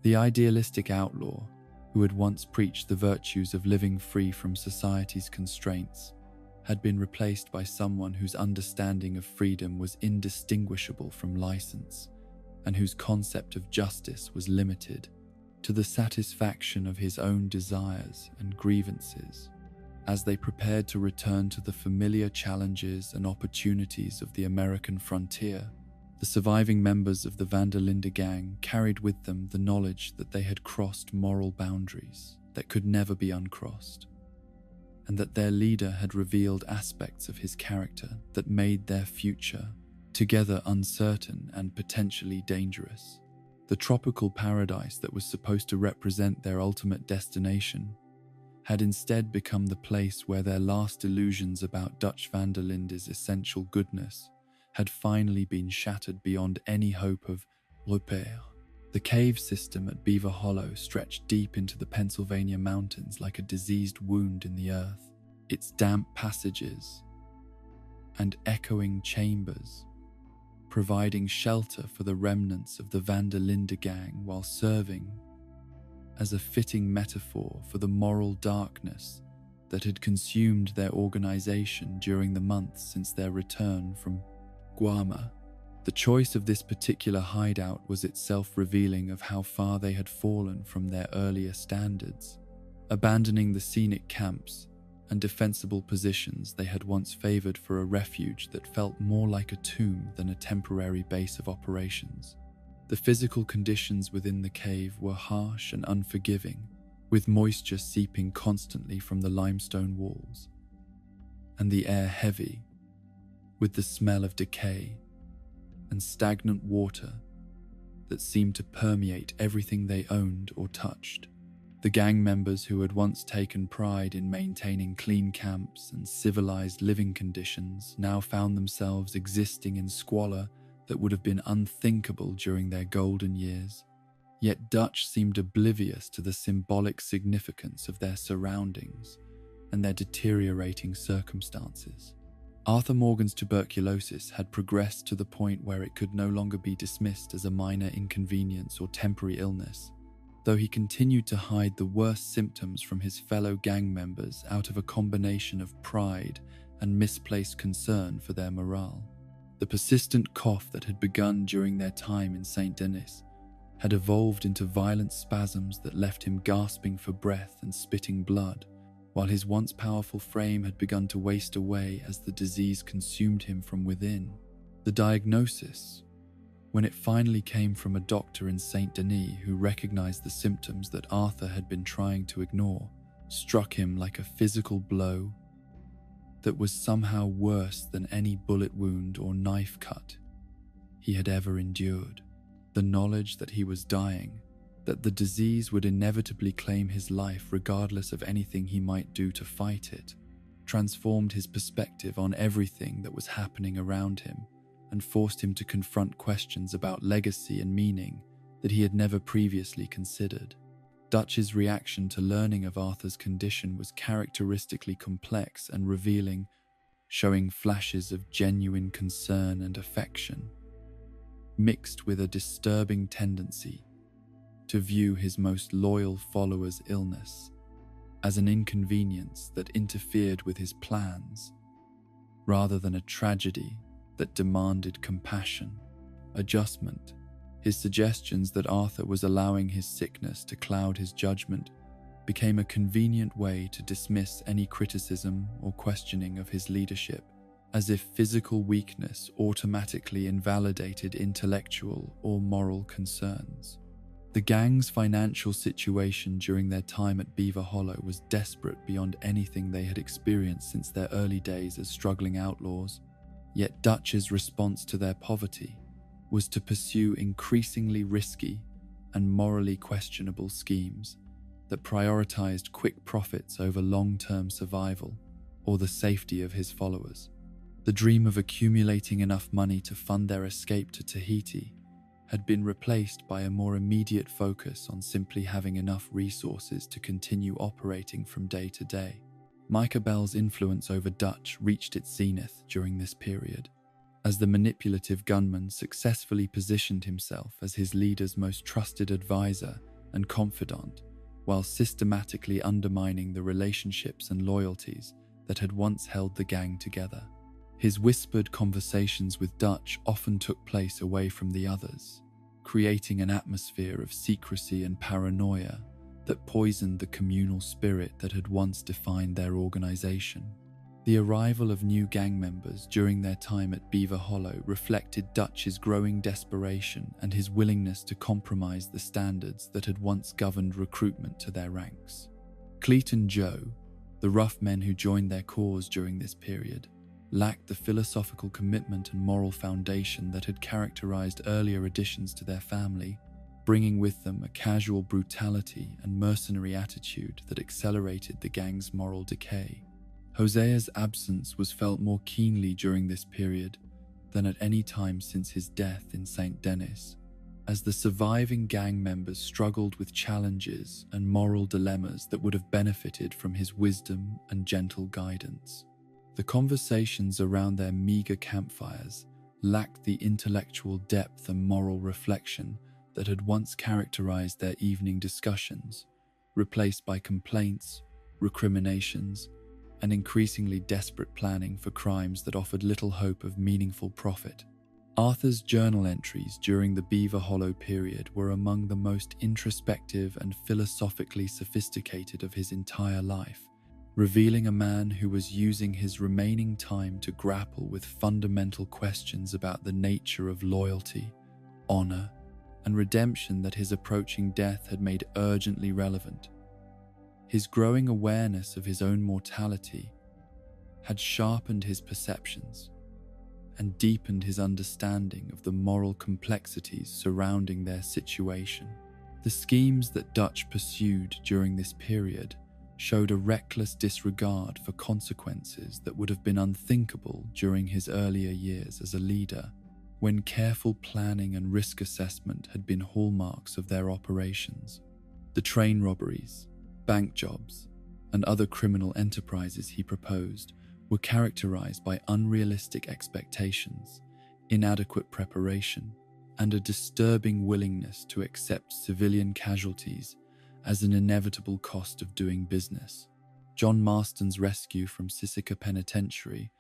The idealistic outlaw who had once preached the virtues of living free from society's constraints, had been replaced by someone whose understanding of freedom was indistinguishable from license, and whose concept of justice was limited to the satisfaction of his own desires and grievances. As they prepared to return to the familiar challenges and opportunities of the American frontier, the surviving members of the Van der Linde gang carried with them the knowledge that they had crossed moral boundaries that could never be uncrossed, and that their leader had revealed aspects of his character that made their future together uncertain and potentially dangerous. The tropical paradise that was supposed to represent their ultimate destination had instead become the place where their last illusions about Dutch van der Linde's essential goodness had finally been shattered beyond any hope of repère. The cave system at Beaver Hollow stretched deep into the Pennsylvania mountains like a diseased wound in the earth, its damp passages and echoing chambers providing shelter for the remnants of the Van der Linde gang while serving as a fitting metaphor for the moral darkness that had consumed their organization during the months since their return from Guarma. The choice of this particular hideout was itself revealing of how far they had fallen from their earlier standards, abandoning the scenic camps and defensible positions they had once favored for a refuge that felt more like a tomb than a temporary base of operations. The physical conditions within the cave were harsh and unforgiving, with moisture seeping constantly from the limestone walls, and the air heavy with the smell of decay and stagnant water that seemed to permeate everything they owned or touched. The gang members who had once taken pride in maintaining clean camps and civilized living conditions now found themselves existing in squalor that would have been unthinkable during their golden years. Yet Dutch seemed oblivious to the symbolic significance of their surroundings and their deteriorating circumstances. Arthur Morgan's tuberculosis had progressed to the point where it could no longer be dismissed as a minor inconvenience or temporary illness, though he continued to hide the worst symptoms from his fellow gang members out of a combination of pride and misplaced concern for their morale. The persistent cough that had begun during their time in St. Denis had evolved into violent spasms that left him gasping for breath and spitting blood, while his once powerful frame had begun to waste away as the disease consumed him from within. The diagnosis, when it finally came from a doctor in St. Denis who recognized the symptoms that Arthur had been trying to ignore, struck him like a physical blow that was somehow worse than any bullet wound or knife cut he had ever endured. The knowledge that he was dying, that the disease would inevitably claim his life regardless of anything he might do to fight it, transformed his perspective on everything that was happening around him and forced him to confront questions about legacy and meaning that he had never previously considered. Dutch's reaction to learning of Arthur's condition was characteristically complex and revealing, showing flashes of genuine concern and affection, mixed with a disturbing tendency to view his most loyal follower's illness as an inconvenience that interfered with his plans, rather than a tragedy that demanded compassion, adjustment. His suggestions that Arthur was allowing his sickness to cloud his judgment became a convenient way to dismiss any criticism or questioning of his leadership, as if physical weakness automatically invalidated intellectual or moral concerns. The gang's financial situation during their time at Beaver Hollow was desperate beyond anything they had experienced since their early days as struggling outlaws, yet Dutch's response to their poverty was to pursue increasingly risky and morally questionable schemes that prioritized quick profits over long-term survival or the safety of his followers. The dream of accumulating enough money to fund their escape to Tahiti had been replaced by a more immediate focus on simply having enough resources to continue operating from day to day. Micah Bell's influence over Dutch reached its zenith during this period, as the manipulative gunman successfully positioned himself as his leader's most trusted advisor and confidant while systematically undermining the relationships and loyalties that had once held the gang together. His whispered conversations with Dutch often took place away from the others, creating an atmosphere of secrecy and paranoia that poisoned the communal spirit that had once defined their organization. The arrival of new gang members during their time at Beaver Hollow reflected Dutch's growing desperation and his willingness to compromise the standards that had once governed recruitment to their ranks. Cleet and Joe, the rough men who joined their cause during this period, lacked the philosophical commitment and moral foundation that had characterized earlier additions to their family, bringing with them a casual brutality and mercenary attitude that accelerated the gang's moral decay. Hosea's absence was felt more keenly during this period than at any time since his death in St. Denis, as the surviving gang members struggled with challenges and moral dilemmas that would have benefited from his wisdom and gentle guidance. The conversations around their meager campfires lacked the intellectual depth and moral reflection that had once characterized their evening discussions, replaced by complaints, recriminations, and increasingly desperate planning for crimes that offered little hope of meaningful profit. Arthur's journal entries during the Beaver Hollow period were among the most introspective and philosophically sophisticated of his entire life, revealing a man who was using his remaining time to grapple with fundamental questions about the nature of loyalty, honor, and redemption that his approaching death had made urgently relevant. His growing awareness of his own mortality had sharpened his perceptions and deepened his understanding of the moral complexities surrounding their situation. The schemes that Dutch pursued during this period showed a reckless disregard for consequences that would have been unthinkable during his earlier years as a leader, when careful planning and risk assessment had been hallmarks of their operations. The train robberies, bank jobs, and other criminal enterprises he proposed were characterized by unrealistic expectations, inadequate preparation, and a disturbing willingness to accept civilian casualties as an inevitable cost of doing business. John Marston's rescue from Sisika Penitentiary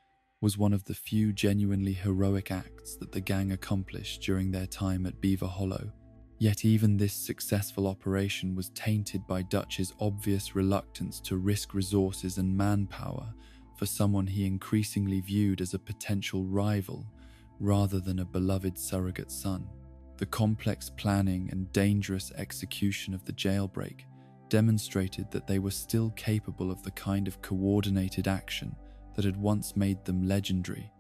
was one of the few genuinely heroic acts that the gang accomplished during their time at Beaver Hollow. Yet even this successful operation was tainted by Dutch's obvious reluctance to risk resources and manpower for someone he increasingly viewed as a potential rival rather than a beloved surrogate son. The complex planning and dangerous execution of the jailbreak demonstrated that they were still capable of the kind of coordinated action that had once made them legendary.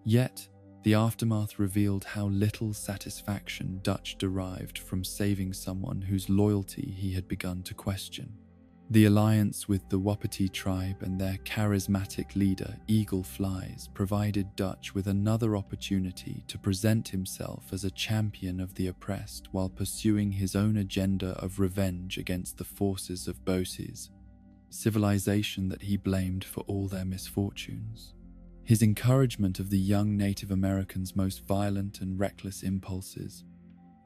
Yet, the aftermath revealed how little satisfaction Dutch derived from saving someone whose loyalty he had begun to question. The alliance with the Wapiti tribe and their charismatic leader, Eagle Flies, provided Dutch with another opportunity to present himself as a champion of the oppressed while pursuing his own agenda of revenge against the forces of Boses, civilization that he blamed for all their misfortunes. His encouragement of the young Native Americans' most violent and reckless impulses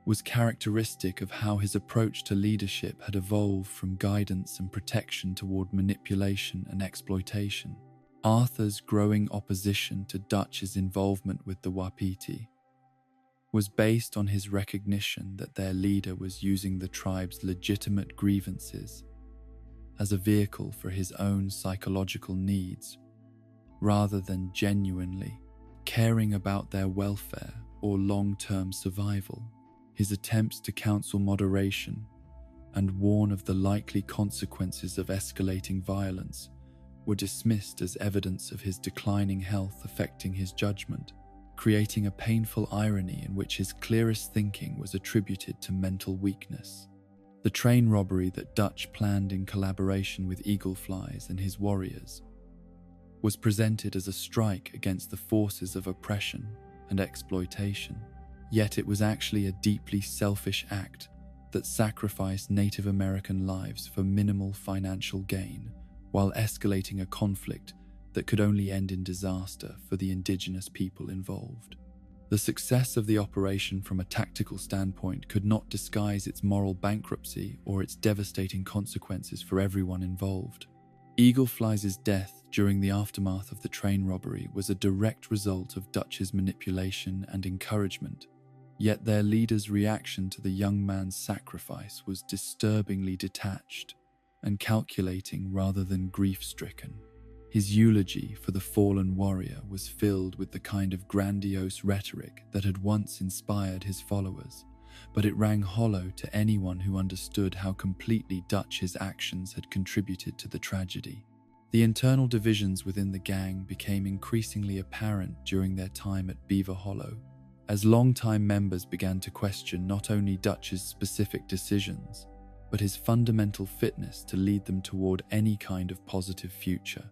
was characteristic of how his approach to leadership had evolved from guidance and protection toward manipulation and exploitation. Arthur's growing opposition to Dutch's involvement with the Wapiti was based on his recognition that their leader was using the tribe's legitimate grievances as a vehicle for his own psychological needs, rather than genuinely caring about their welfare or long-term survival. His attempts to counsel moderation and warn of the likely consequences of escalating violence were dismissed as evidence of his declining health affecting his judgment, creating a painful irony in which his clearest thinking was attributed to mental weakness. The train robbery that Dutch planned in collaboration with Eagle Flies and his warriors was presented as a strike against the forces of oppression and exploitation. Yet it was actually a deeply selfish act that sacrificed Native American lives for minimal financial gain, while escalating a conflict that could only end in disaster for the indigenous people involved. The success of the operation from a tactical standpoint could not disguise its moral bankruptcy or its devastating consequences for everyone involved. Eagle Flies' death during the aftermath of the train robbery was a direct result of Dutch's manipulation and encouragement, yet their leader's reaction to the young man's sacrifice was disturbingly detached and calculating rather than grief-stricken. His eulogy for the fallen warrior was filled with the kind of grandiose rhetoric that had once inspired his followers, but it rang hollow to anyone who understood how completely Dutch's actions had contributed to the tragedy. The internal divisions within the gang became increasingly apparent during their time at Beaver Hollow, as longtime members began to question not only Dutch's specific decisions, but his fundamental fitness to lead them toward any kind of positive future.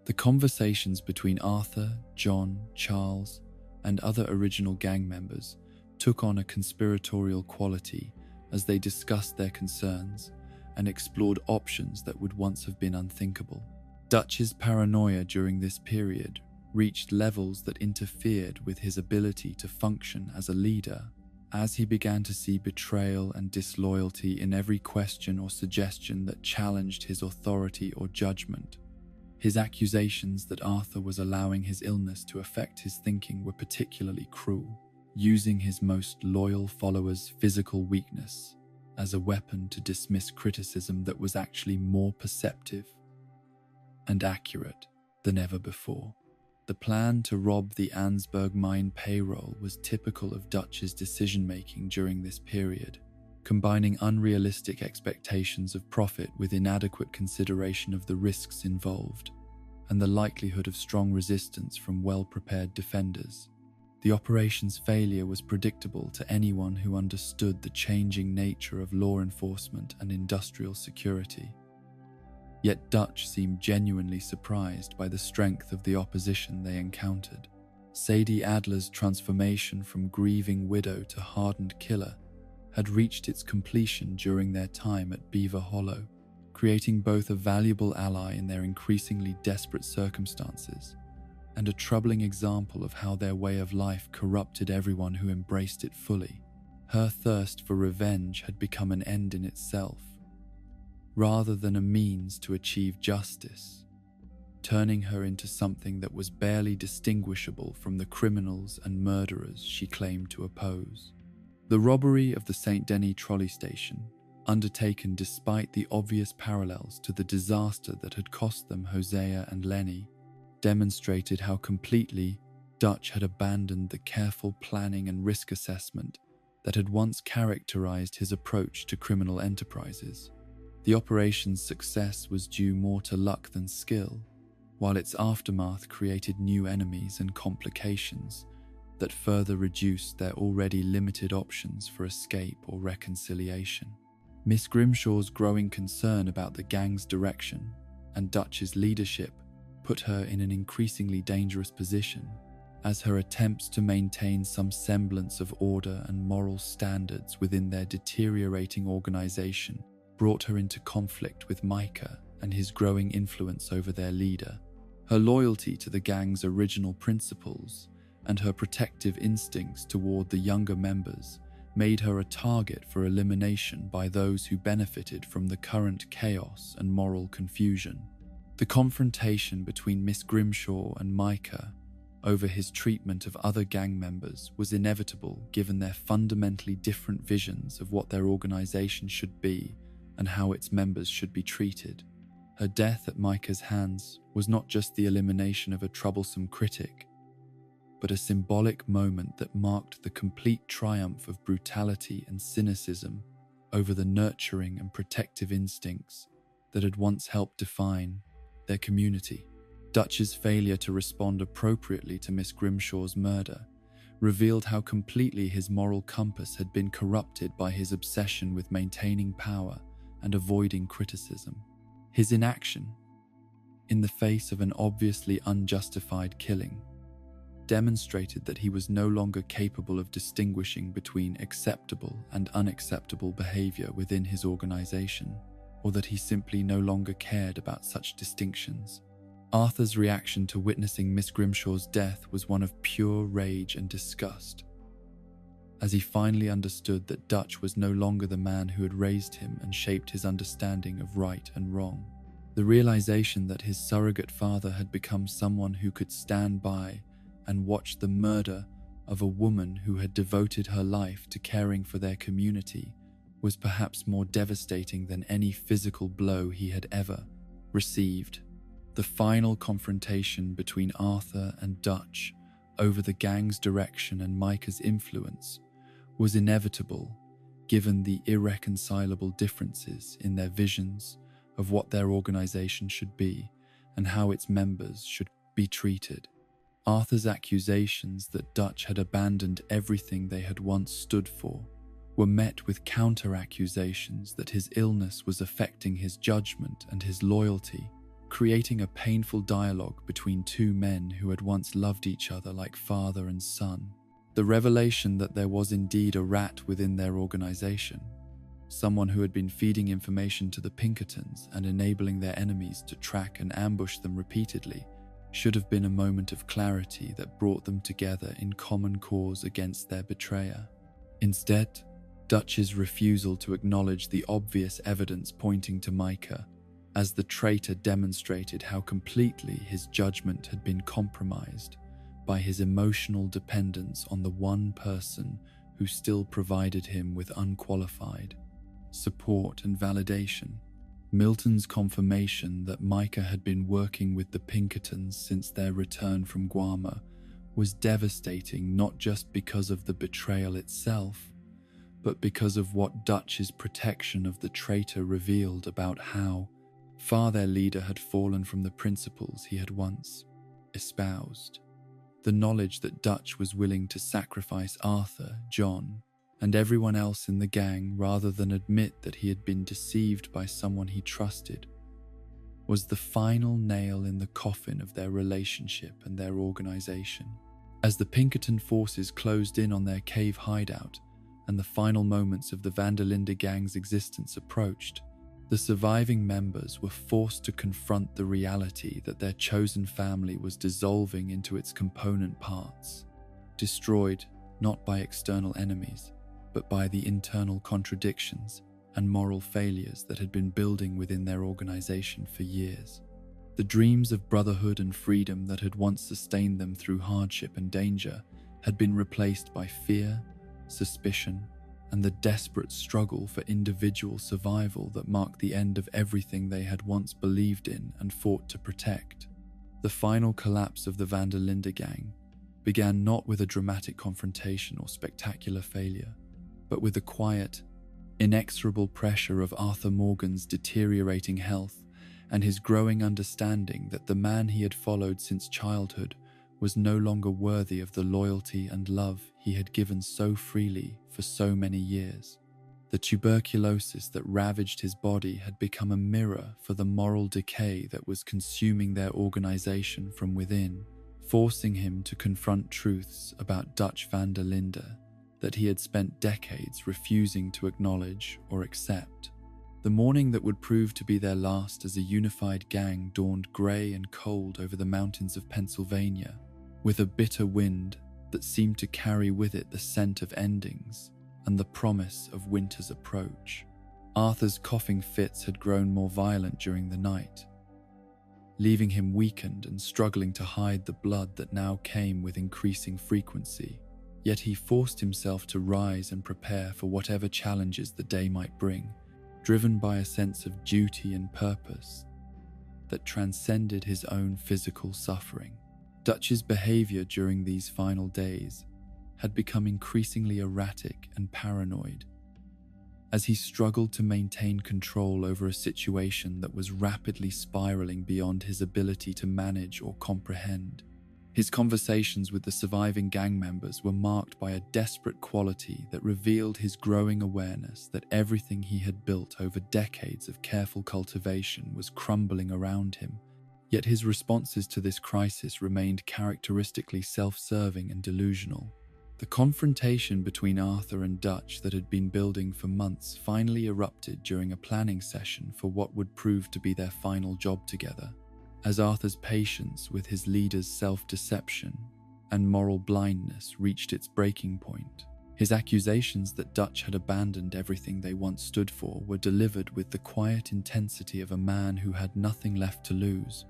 The conversations between Arthur, John, Charles, and other original gang members took on a conspiratorial quality as they discussed their concerns and explored options that would once have been unthinkable. Dutch's paranoia during this period reached levels that interfered with his ability to function as a leader, as he began to see betrayal and disloyalty in every question or suggestion that challenged his authority or judgment. His accusations that Arthur was allowing his illness to affect his thinking were particularly cruel, using his most loyal followers' physical weakness as a weapon to dismiss criticism that was actually more perceptive and accurate than ever before. The plan to rob the Ansberg mine payroll was typical of Dutch's decision-making during this period, combining unrealistic expectations of profit with inadequate consideration of the risks involved and the likelihood of strong resistance from well-prepared defenders. The operation's failure was predictable to anyone who understood the changing nature of law enforcement and industrial security. Yet Dutch seemed genuinely surprised by the strength of the opposition they encountered. Sadie Adler's transformation from grieving widow to hardened killer had reached its completion during their time at Beaver Hollow, creating both a valuable ally in their increasingly desperate circumstances and a troubling example of how their way of life corrupted everyone who embraced it fully. Her thirst for revenge had become an end in itself, rather than a means to achieve justice, turning her into something that was barely distinguishable from the criminals and murderers she claimed to oppose. The robbery of the St. Denis trolley station, undertaken despite the obvious parallels to the disaster that had cost them Hosea and Lenny, demonstrated how completely Dutch had abandoned the careful planning and risk assessment that had once characterized his approach to criminal enterprises. The operation's success was due more to luck than skill, while its aftermath created new enemies and complications that further reduced their already limited options for escape or reconciliation. Miss Grimshaw's growing concern about the gang's direction and Dutch's leadership put her in an increasingly dangerous position, as her attempts to maintain some semblance of order and moral standards within their deteriorating organization brought her into conflict with Micah and his growing influence over their leader. Her loyalty to the gang's original principles and her protective instincts toward the younger members made her a target for elimination by those who benefited from the current chaos and moral confusion. The confrontation between Miss Grimshaw and Micah over his treatment of other gang members was inevitable given their fundamentally different visions of what their organization should be and how its members should be treated. Her death at Micah's hands was not just the elimination of a troublesome critic, but a symbolic moment that marked the complete triumph of brutality and cynicism over the nurturing and protective instincts that had once helped define their community. Dutch's failure to respond appropriately to Miss Grimshaw's murder revealed how completely his moral compass had been corrupted by his obsession with maintaining power and avoiding criticism. His inaction, in the face of an obviously unjustified killing, demonstrated that he was no longer capable of distinguishing between acceptable and unacceptable behavior within his organization, or that he simply no longer cared about such distinctions. Arthur's reaction to witnessing Miss Grimshaw's death was one of pure rage and disgust, as he finally understood that Dutch was no longer the man who had raised him and shaped his understanding of right and wrong. The realization that his surrogate father had become someone who could stand by and watch the murder of a woman who had devoted her life to caring for their community was perhaps more devastating than any physical blow he had ever received. The final confrontation between Arthur and Dutch over the gang's direction and Micah's influence was inevitable, given the irreconcilable differences in their visions of what their organization should be and how its members should be treated. Arthur's accusations that Dutch had abandoned everything they had once stood for were met with counter-accusations that his illness was affecting his judgment and his loyalty, creating a painful dialogue between two men who had once loved each other like father and son. The revelation that there was indeed a rat within their organization, someone who had been feeding information to the Pinkertons and enabling their enemies to track and ambush them repeatedly, should have been a moment of clarity that brought them together in common cause against their betrayer. Instead, Dutch's refusal to acknowledge the obvious evidence pointing to Micah as the traitor demonstrated how completely his judgment had been compromised by his emotional dependence on the one person who still provided him with unqualified support and validation. Milton's confirmation that Micah had been working with the Pinkertons since their return from Guarma was devastating, not just because of the betrayal itself, but because of what Dutch's protection of the traitor revealed about how far their leader had fallen from the principles he had once espoused. The knowledge that Dutch was willing to sacrifice Arthur, John, and everyone else in the gang rather than admit that he had been deceived by someone he trusted was the final nail in the coffin of their relationship and their organization. As the Pinkerton forces closed in on their cave hideout and the final moments of the Van der Linde gang's existence approached, the surviving members were forced to confront the reality that their chosen family was dissolving into its component parts, destroyed not by external enemies, but by the internal contradictions and moral failures that had been building within their organization for years. The dreams of brotherhood and freedom that had once sustained them through hardship and danger had been replaced by fear, suspicion, and the desperate struggle for individual survival that marked the end of everything they had once believed in and fought to protect. The final collapse of the Van der Linde gang began not with a dramatic confrontation or spectacular failure, but with the quiet, inexorable pressure of Arthur Morgan's deteriorating health and his growing understanding that the man he had followed since childhood was no longer worthy of the loyalty and love he had given so freely for so many years. The tuberculosis that ravaged his body had become a mirror for the moral decay that was consuming their organization from within, forcing him to confront truths about Dutch van der Linde that he had spent decades refusing to acknowledge or accept. The morning that would prove to be their last as a unified gang dawned grey and cold over the mountains of Pennsylvania, with a bitter wind that seemed to carry with it the scent of endings and the promise of winter's approach. Arthur's coughing fits had grown more violent during the night, leaving him weakened and struggling to hide the blood that now came with increasing frequency. Yet he forced himself to rise and prepare for whatever challenges the day might bring, driven by a sense of duty and purpose that transcended his own physical suffering. Dutch's behavior during these final days had become increasingly erratic and paranoid, as he struggled to maintain control over a situation that was rapidly spiraling beyond his ability to manage or comprehend. His conversations with the surviving gang members were marked by a desperate quality that revealed his growing awareness that everything he had built over decades of careful cultivation was crumbling around him. Yet his responses to this crisis remained characteristically self-serving and delusional. The confrontation between Arthur and Dutch that had been building for months finally erupted during a planning session for what would prove to be their final job together. As Arthur's patience with his leader's self-deception and moral blindness reached its breaking point, his accusations that Dutch had abandoned everything they once stood for were delivered with the quiet intensity of a man who had nothing left to lose,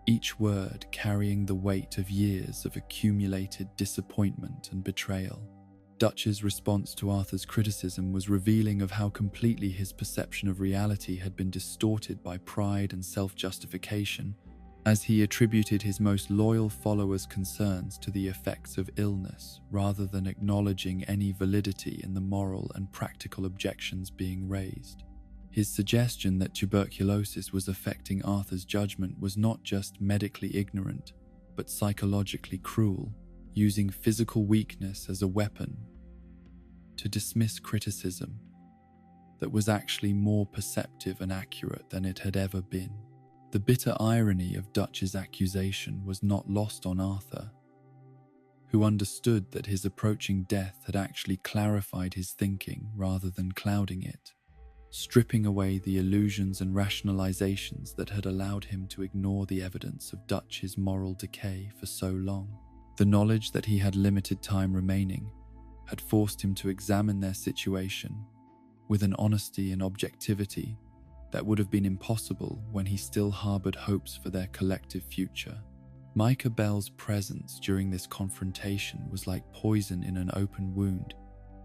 each word carrying the weight of years of accumulated disappointment and betrayal. Dutch's response to Arthur's criticism was revealing of how completely his perception of reality had been distorted by pride and self-justification, as he attributed his most loyal followers' concerns to the effects of illness rather than acknowledging any validity in the moral and practical objections being raised. His suggestion that tuberculosis was affecting Arthur's judgment was not just medically ignorant, but psychologically cruel, using physical weakness as a weapon to dismiss criticism that was actually more perceptive and accurate than it had ever been. The bitter irony of Dutch's accusation was not lost on Arthur, who understood that his approaching death had actually clarified his thinking rather than clouding it, stripping away the illusions and rationalizations that had allowed him to ignore the evidence of Dutch's moral decay for so long. The knowledge that he had limited time remaining had forced him to examine their situation with an honesty and objectivity that would have been impossible when he still harbored hopes for their collective future. Micah Bell's presence during this confrontation was like poison in an open wound,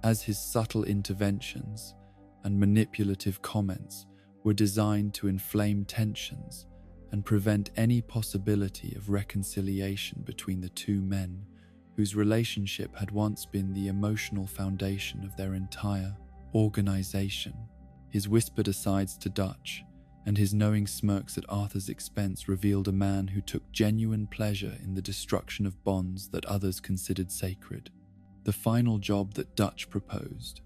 as his subtle interventions and manipulative comments were designed to inflame tensions and prevent any possibility of reconciliation between the two men whose relationship had once been the emotional foundation of their entire organization. His whispered asides to Dutch and his knowing smirks at Arthur's expense revealed a man who took genuine pleasure in the destruction of bonds that others considered sacred. The final job that Dutch proposed,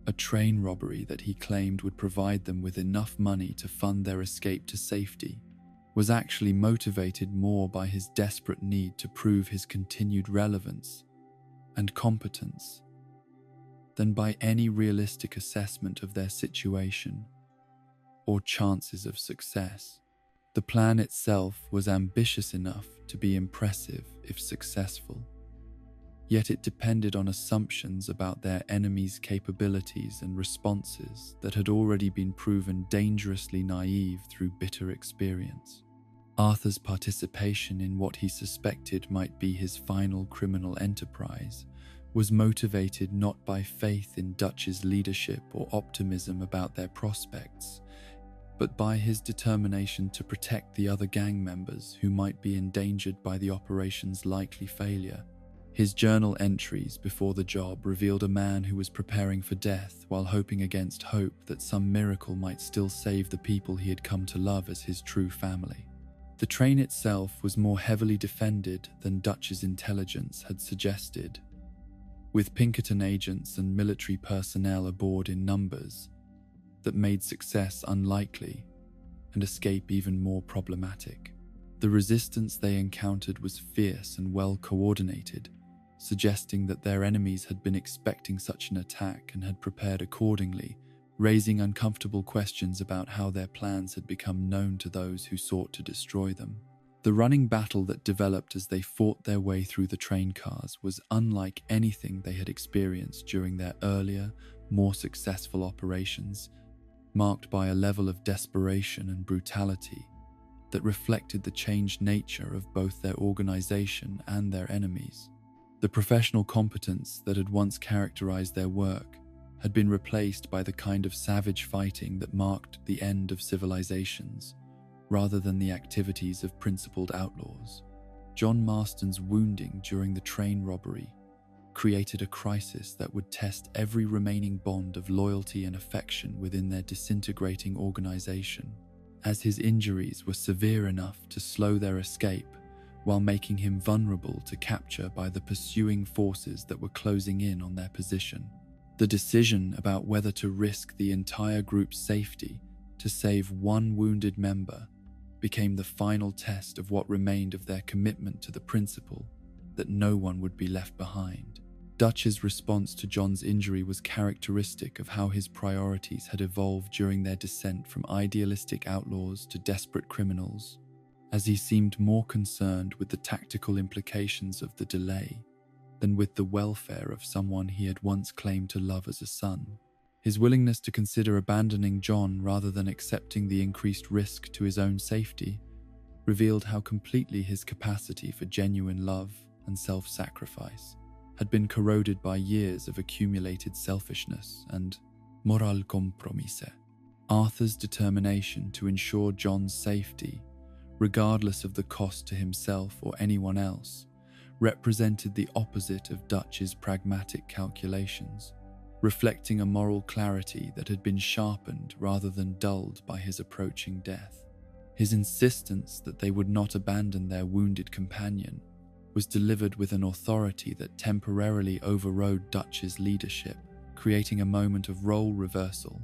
a train robbery that he claimed would provide them with enough money to fund their escape to safety, was actually motivated more by his desperate need to prove his continued relevance and competence than by any realistic assessment of their situation or chances of success. The plan itself was ambitious enough to be impressive if successful, yet it depended on assumptions about their enemy's capabilities and responses that had already been proven dangerously naive through bitter experience. Arthur's participation in what he suspected might be his final criminal enterprise was motivated not by faith in Dutch's leadership or optimism about their prospects, but by his determination to protect the other gang members who might be endangered by the operation's likely failure. His journal entries before the job revealed a man who was preparing for death while hoping against hope that some miracle might still save the people he had come to love as his true family. The train itself was more heavily defended than Dutch's intelligence had suggested, with Pinkerton agents and military personnel aboard in numbers that made success unlikely and escape even more problematic. The resistance they encountered was fierce and well coordinated, suggesting that their enemies had been expecting such an attack and had prepared accordingly, raising uncomfortable questions about how their plans had become known to those who sought to destroy them. The running battle that developed as they fought their way through the train cars was unlike anything they had experienced during their earlier, more successful operations, marked by a level of desperation and brutality that reflected the changed nature of both their organization and their enemies. The professional competence that had once characterized their work had been replaced by the kind of savage fighting that marked the end of civilizations, rather than the activities of principled outlaws. John Marston's wounding during the train robbery created a crisis that would test every remaining bond of loyalty and affection within their disintegrating organization, as his injuries were severe enough to slow their escape while making him vulnerable to capture by the pursuing forces that were closing in on their position. The decision about whether to risk the entire group's safety to save one wounded member became the final test of what remained of their commitment to the principle that no one would be left behind. Dutch's response to John's injury was characteristic of how his priorities had evolved during their descent from idealistic outlaws to desperate criminals, as he seemed more concerned with the tactical implications of the delay than with the welfare of someone he had once claimed to love as a son. His willingness to consider abandoning John rather than accepting the increased risk to his own safety revealed how completely his capacity for genuine love and self-sacrifice had been corroded by years of accumulated selfishness and moral compromise. Arthur's determination to ensure John's safety, regardless of the cost to himself or anyone else, represented the opposite of Dutch's pragmatic calculations, reflecting a moral clarity that had been sharpened rather than dulled by his approaching death. His insistence that they would not abandon their wounded companion was delivered with an authority that temporarily overrode Dutch's leadership, creating a moment of role reversal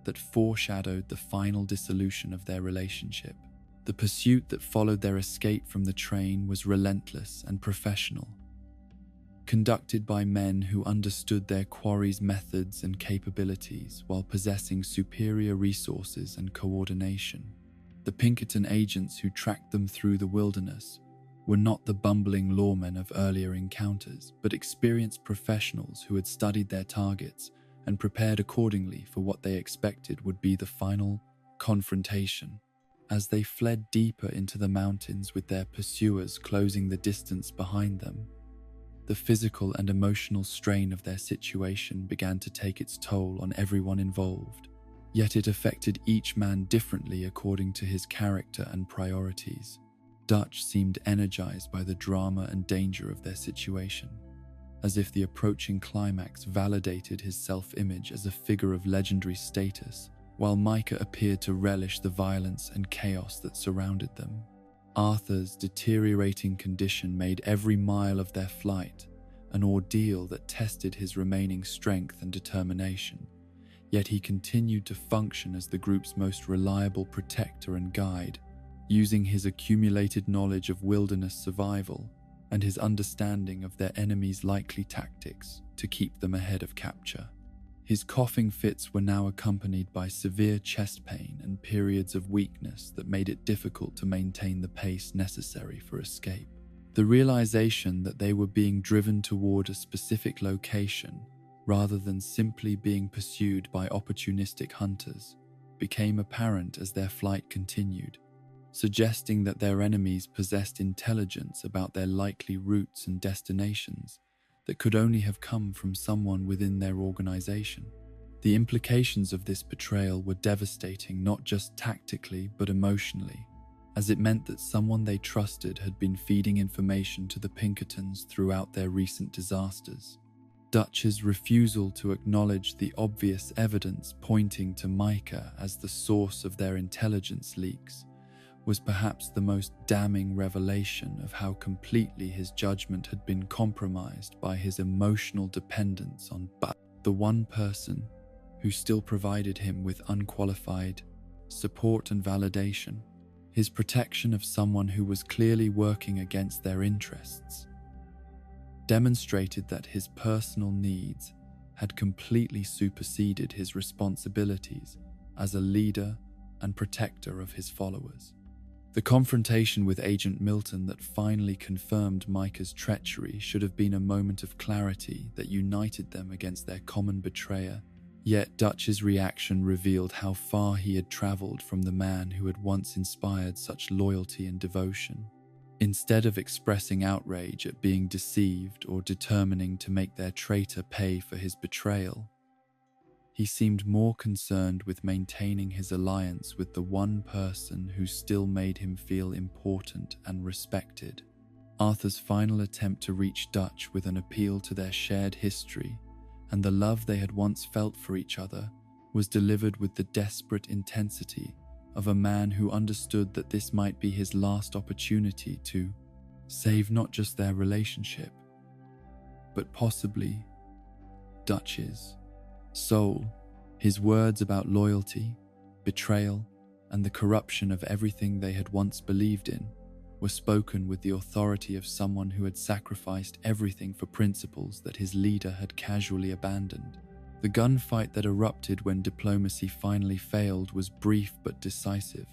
that foreshadowed the final dissolution of their relationship. The pursuit that followed their escape from the train was relentless and professional, conducted by men who understood their quarry's methods and capabilities while possessing superior resources and coordination. The Pinkerton agents who tracked them through the wilderness were not the bumbling lawmen of earlier encounters, but experienced professionals who had studied their targets and prepared accordingly for what they expected would be the final confrontation. As they fled deeper into the mountains with their pursuers closing the distance behind them, the physical and emotional strain of their situation began to take its toll on everyone involved, yet it affected each man differently according to his character and priorities. Dutch seemed energized by the drama and danger of their situation, as if the approaching climax validated his self-image as a figure of legendary status, while Micah appeared to relish the violence and chaos that surrounded them. Arthur's deteriorating condition made every mile of their flight an ordeal that tested his remaining strength and determination, yet he continued to function as the group's most reliable protector and guide, using his accumulated knowledge of wilderness survival and his understanding of their enemies' likely tactics to keep them ahead of capture. His coughing fits were now accompanied by severe chest pain and periods of weakness that made it difficult to maintain the pace necessary for escape. The realization that they were being driven toward a specific location rather than simply being pursued by opportunistic hunters became apparent as their flight continued, suggesting that their enemies possessed intelligence about their likely routes and destinations that could only have come from someone within their organization. The implications of this betrayal were devastating not just tactically but emotionally, as it meant that someone they trusted had been feeding information to the Pinkertons throughout their recent disasters. Dutch's refusal to acknowledge the obvious evidence pointing to Micah as the source of their intelligence leaks was perhaps the most damning revelation of how completely his judgment had been compromised by his emotional dependence on the one person who still provided him with unqualified support and validation. His protection of someone who was clearly working against their interests demonstrated that his personal needs had completely superseded his responsibilities as a leader and protector of his followers. The confrontation with Agent Milton that finally confirmed Micah's treachery should have been a moment of clarity that united them against their common betrayer, yet Dutch's reaction revealed how far he had traveled from the man who had once inspired such loyalty and devotion. Instead of expressing outrage at being deceived or determining to make their traitor pay for his betrayal, he seemed more concerned with maintaining his alliance with the one person who still made him feel important and respected. Arthur's final attempt to reach Dutch with an appeal to their shared history and the love they had once felt for each other was delivered with the desperate intensity of a man who understood that this might be his last opportunity to save not just their relationship, but possibly Dutch's soul. His words about loyalty, betrayal, and the corruption of everything they had once believed in were spoken with the authority of someone who had sacrificed everything for principles that his leader had casually abandoned. The gunfight that erupted when diplomacy finally failed was brief but decisive.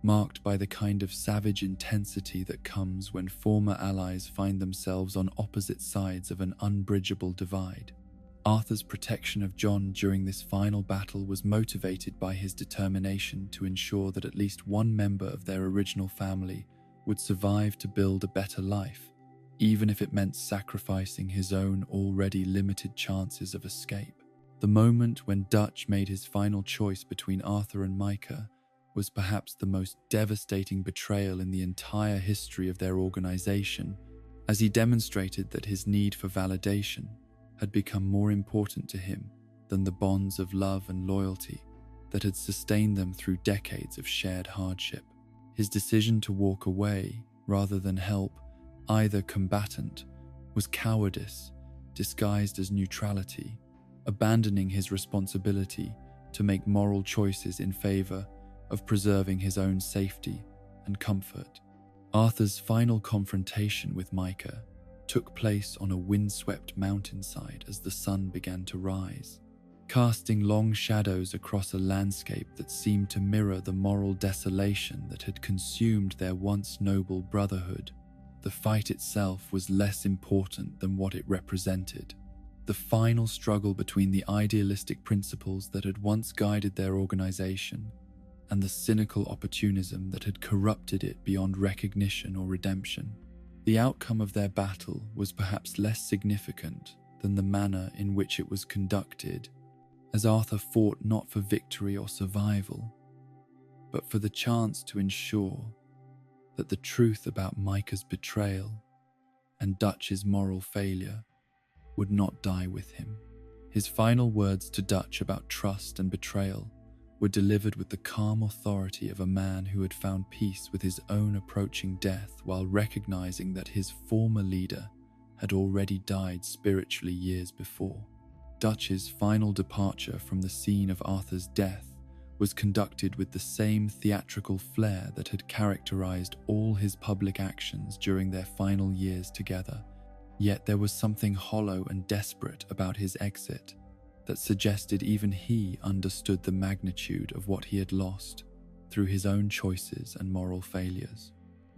marked by the kind of savage intensity that comes when former allies find themselves on opposite sides of an unbridgeable divide. Arthur's protection of Jon during this final battle was motivated by his determination to ensure that at least one member of their original family would survive to build a better life, even if it meant sacrificing his own already limited chances of escape. The moment when Dutch made his final choice between Arthur and Micah was perhaps the most devastating betrayal in the entire history of their organization, as he demonstrated that his need for validation had become more important to him than the bonds of love and loyalty that had sustained them through decades of shared hardship. His decision to walk away rather than help either combatant was cowardice disguised as neutrality, abandoning his responsibility to make moral choices in favor of preserving his own safety and comfort. Arthur's final confrontation with Micah took place on a windswept mountainside as the sun began to rise, casting long shadows across a landscape that seemed to mirror the moral desolation that had consumed their once noble brotherhood. The fight itself was less important than what it represented. The final struggle between the idealistic principles that had once guided their organization and the cynical opportunism that had corrupted it beyond recognition or redemption. The outcome of their battle was perhaps less significant than the manner in which it was conducted, as Arthur fought not for victory or survival, but for the chance to ensure that the truth about Micah's betrayal and Dutch's moral failure would not die with him. His final words to Dutch about trust and betrayal were delivered with the calm authority of a man who had found peace with his own approaching death while recognizing that his former leader had already died spiritually years before. Dutch's final departure from the scene of Arthur's death was conducted with the same theatrical flair that had characterized all his public actions during their final years together. Yet there was something hollow and desperate about his exit that suggested even he understood the magnitude of what he had lost through his own choices and moral failures.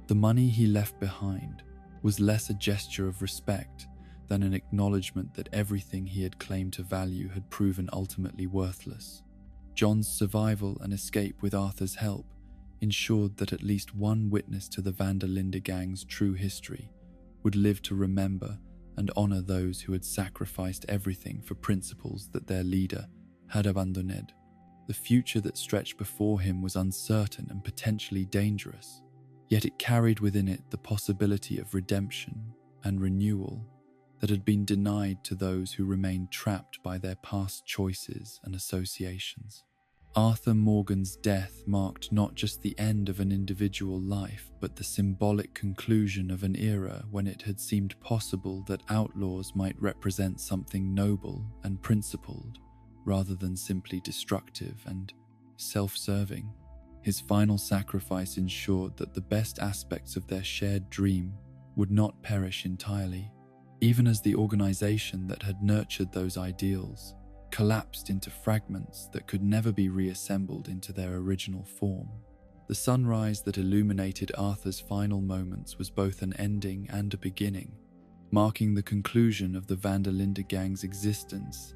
The money he left behind was less a gesture of respect than an acknowledgement that everything he had claimed to value had proven ultimately worthless. Jon's survival and escape with Arthur's help ensured that at least one witness to the van der Linde gang's true history would live to remember and honor those who had sacrificed everything for principles that their leader had abandoned. The future that stretched before him was uncertain and potentially dangerous, yet it carried within it the possibility of redemption and renewal that had been denied to those who remained trapped by their past choices and associations. Arthur Morgan's death marked not just the end of an individual life, but the symbolic conclusion of an era when it had seemed possible that outlaws might represent something noble and principled, rather than simply destructive and self-serving. His final sacrifice ensured that the best aspects of their shared dream would not perish entirely, even as the organization that had nurtured those ideals collapsed into fragments that could never be reassembled into their original form. The sunrise that illuminated Arthur's final moments was both an ending and a beginning, marking the conclusion of the van der Linde gang's existence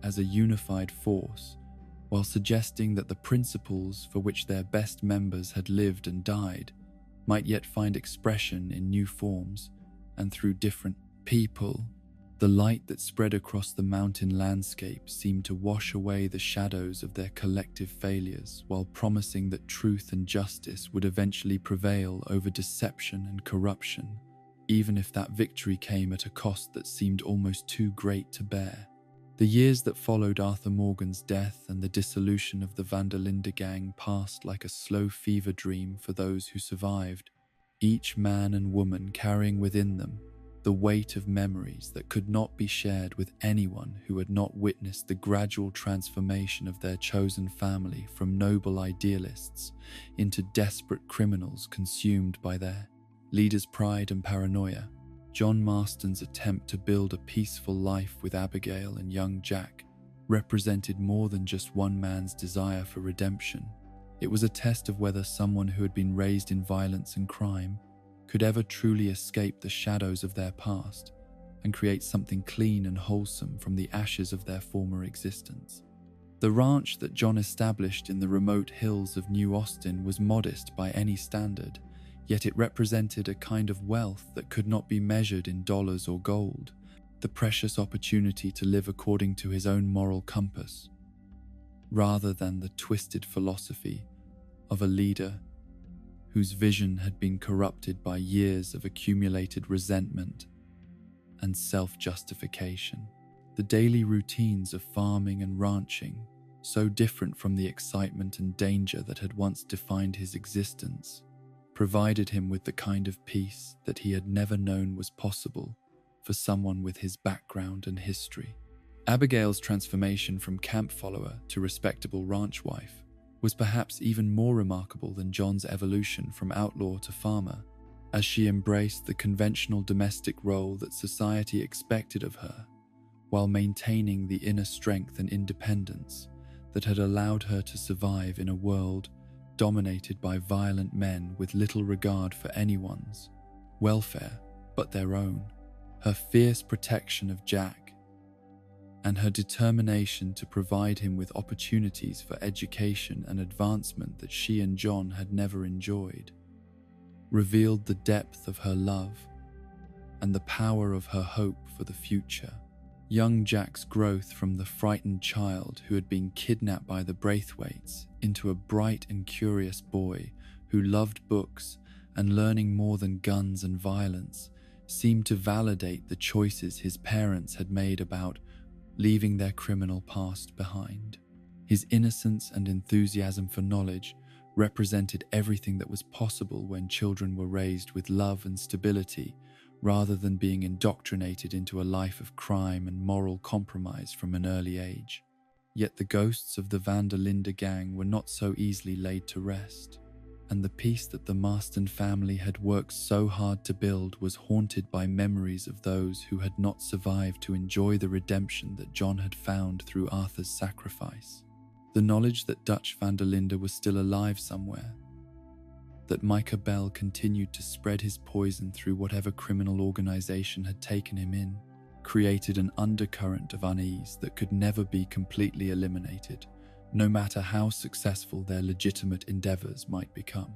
as a unified force, while suggesting that the principles for which their best members had lived and died might yet find expression in new forms and through different people. The light that spread across the mountain landscape seemed to wash away the shadows of their collective failures, while promising that truth and justice would eventually prevail over deception and corruption, even if that victory came at a cost that seemed almost too great to bear. The years that followed Arthur Morgan's death and the dissolution of the van der Linde gang passed like a slow fever dream for those who survived, each man and woman carrying within them the weight of memories that could not be shared with anyone who had not witnessed the gradual transformation of their chosen family from noble idealists into desperate criminals consumed by their leader's pride and paranoia. Jon Marston's attempt to build a peaceful life with Abigail and young Jack represented more than just one man's desire for redemption. It was a test of whether someone who had been raised in violence and crime could ever truly escape the shadows of their past and create something clean and wholesome from the ashes of their former existence. The ranch that John established in the remote hills of New Austin was modest by any standard, yet it represented a kind of wealth that could not be measured in dollars or gold, the precious opportunity to live according to his own moral compass, rather than the twisted philosophy of a leader whose vision had been corrupted by years of accumulated resentment and self-justification. The daily routines of farming and ranching, so different from the excitement and danger that had once defined his existence, provided him with the kind of peace that he had never known was possible for someone with his background and history. Abigail's transformation from camp follower to respectable ranch wife was perhaps even more remarkable than John's evolution from outlaw to farmer, as she embraced the conventional domestic role that society expected of her, while maintaining the inner strength and independence that had allowed her to survive in a world dominated by violent men with little regard for anyone's welfare but their own. Her fierce protection of Jack and her determination to provide him with opportunities for education and advancement that she and John had never enjoyed, revealed the depth of her love and the power of her hope for the future. Young Jack's growth from the frightened child who had been kidnapped by the Braithwaites into a bright and curious boy who loved books and learning more than guns and violence seemed to validate the choices his parents had made about leaving their criminal past behind. His innocence and enthusiasm for knowledge represented everything that was possible when children were raised with love and stability, rather than being indoctrinated into a life of crime and moral compromise from an early age. Yet the ghosts of the Linde gang were not so easily laid to rest, and the peace that the Marston family had worked so hard to build was haunted by memories of those who had not survived to enjoy the redemption that John had found through Arthur's sacrifice. The knowledge that Dutch van der Linde was still alive somewhere, that Micah Bell continued to spread his poison through whatever criminal organization had taken him in, created an undercurrent of unease that could never be completely eliminated, no matter how successful their legitimate endeavors might become.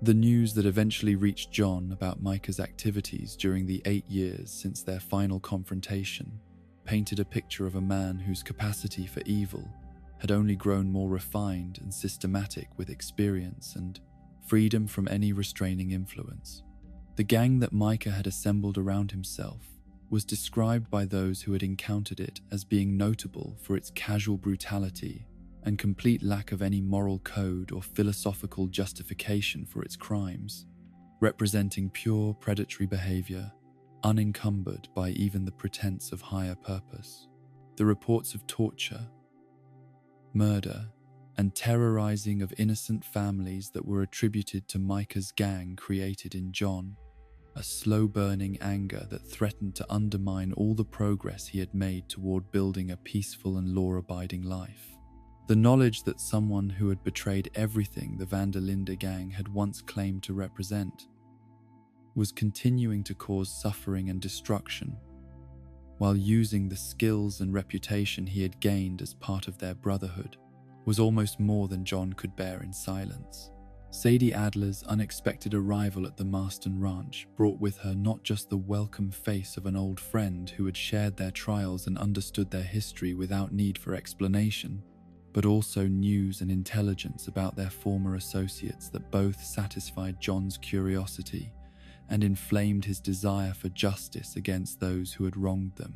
The news that eventually reached John about Micah's activities during the 8 years since their final confrontation painted a picture of a man whose capacity for evil had only grown more refined and systematic with experience and freedom from any restraining influence. The gang that Micah had assembled around himself was described by those who had encountered it as being notable for its casual brutality and complete lack of any moral code or philosophical justification for its crimes, representing pure predatory behavior, unencumbered by even the pretense of higher purpose. The reports of torture, murder, and terrorizing of innocent families that were attributed to Micah's gang created in John a slow-burning anger that threatened to undermine all the progress he had made toward building a peaceful and law-abiding life. The knowledge that someone who had betrayed everything the van der Linde gang had once claimed to represent was continuing to cause suffering and destruction, while using the skills and reputation he had gained as part of their brotherhood, was almost more than John could bear in silence. Sadie Adler's unexpected arrival at the Marston Ranch brought with her not just the welcome face of an old friend who had shared their trials and understood their history without need for explanation, but also news and intelligence about their former associates that both satisfied John's curiosity and inflamed his desire for justice against those who had wronged them.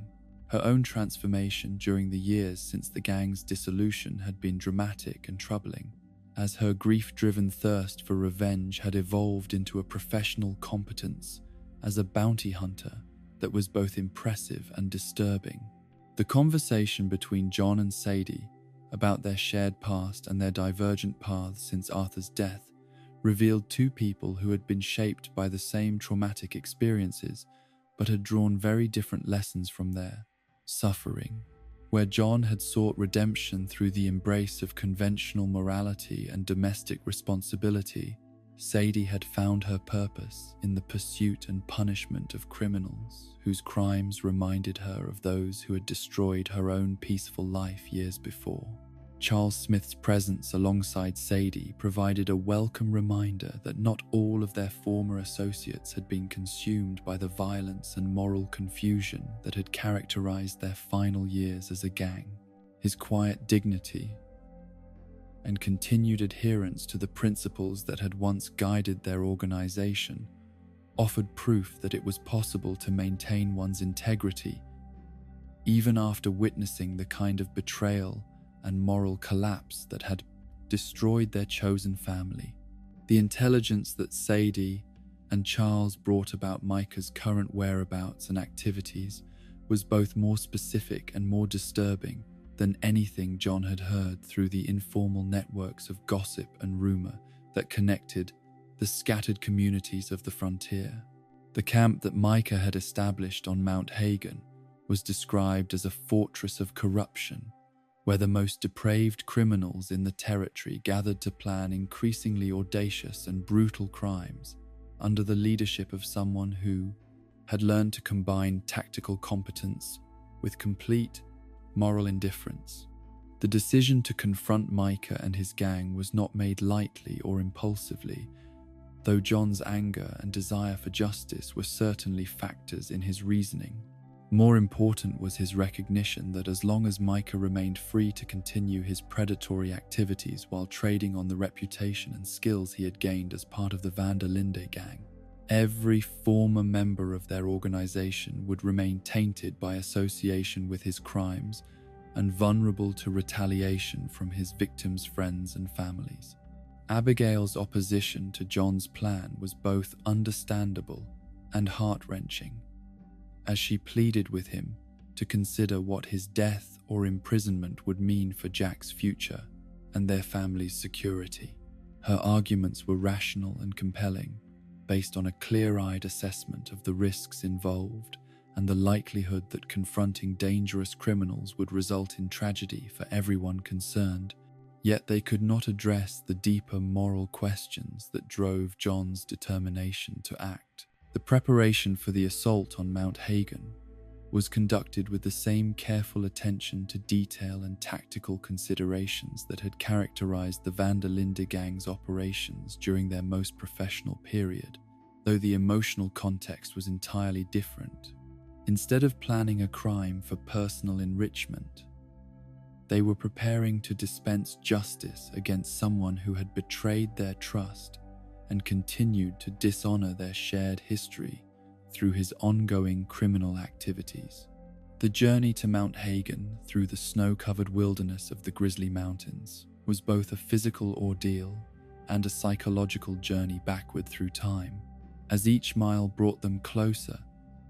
Her own transformation during the years since the gang's dissolution had been dramatic and troubling, as her grief-driven thirst for revenge had evolved into a professional competence as a bounty hunter that was both impressive and disturbing. The conversation between John and Sadie about their shared past and their divergent paths since Arthur's death revealed two people who had been shaped by the same traumatic experiences but had drawn very different lessons from their suffering. Where John had sought redemption through the embrace of conventional morality and domestic responsibility, Sadie had found her purpose in the pursuit and punishment of criminals whose crimes reminded her of those who had destroyed her own peaceful life years before. Charles Smith's presence alongside Sadie provided a welcome reminder that not all of their former associates had been consumed by the violence and moral confusion that had characterized their final years as a gang. His quiet dignity and continued adherence to the principles that had once guided their organization offered proof that it was possible to maintain one's integrity even after witnessing the kind of betrayal and moral collapse that had destroyed their chosen family. The intelligence that Sadie and Charles brought about Micah's current whereabouts and activities was both more specific and more disturbing than anything John had heard through the informal networks of gossip and rumor that connected the scattered communities of the frontier. The camp that Micah had established on Mount Hagen was described as a fortress of corruption, where the most depraved criminals in the territory gathered to plan increasingly audacious and brutal crimes under the leadership of someone who had learned to combine tactical competence with complete moral indifference. The decision to confront Micah and his gang was not made lightly or impulsively, though John's anger and desire for justice were certainly factors in his reasoning. More important was his recognition that as long as Micah remained free to continue his predatory activities while trading on the reputation and skills he had gained as part of the Linde gang, every former member of their organization would remain tainted by association with his crimes and vulnerable to retaliation from his victims' friends and families. Abigail's opposition to John's plan was both understandable and heart-wrenching, as she pleaded with him to consider what his death or imprisonment would mean for Jack's future and their family's security. Her arguments were rational and compelling, based on a clear-eyed assessment of the risks involved and the likelihood that confronting dangerous criminals would result in tragedy for everyone concerned. Yet they could not address the deeper moral questions that drove John's determination to act. The preparation for the assault on Mount Hagen was conducted with the same careful attention to detail and tactical considerations that had characterized the Linde gang's operations during their most professional period, though the emotional context was entirely different. Instead of planning a crime for personal enrichment, they were preparing to dispense justice against someone who had betrayed their trust and continued to dishonor their shared history through his ongoing criminal activities. The journey to Mount Hagen through the snow-covered wilderness of the Grizzly Mountains was both a physical ordeal and a psychological journey backward through time, as each mile brought them closer,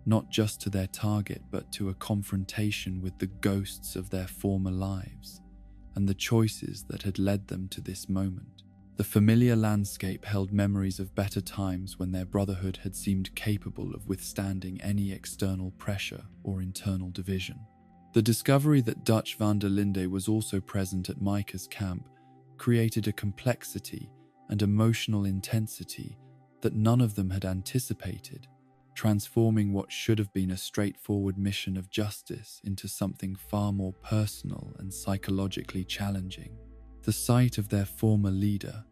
not just to their target but to a confrontation with the ghosts of their former lives and the choices that had led them to this moment. The familiar landscape held memories of better times when their brotherhood had seemed capable of withstanding any external pressure or internal division. The discovery that Dutch van der Linde was also present at Micah's camp created a complexity and emotional intensity that none of them had anticipated, transforming what should have been a straightforward mission of justice into something far more personal and psychologically challenging. The sight of their former leader,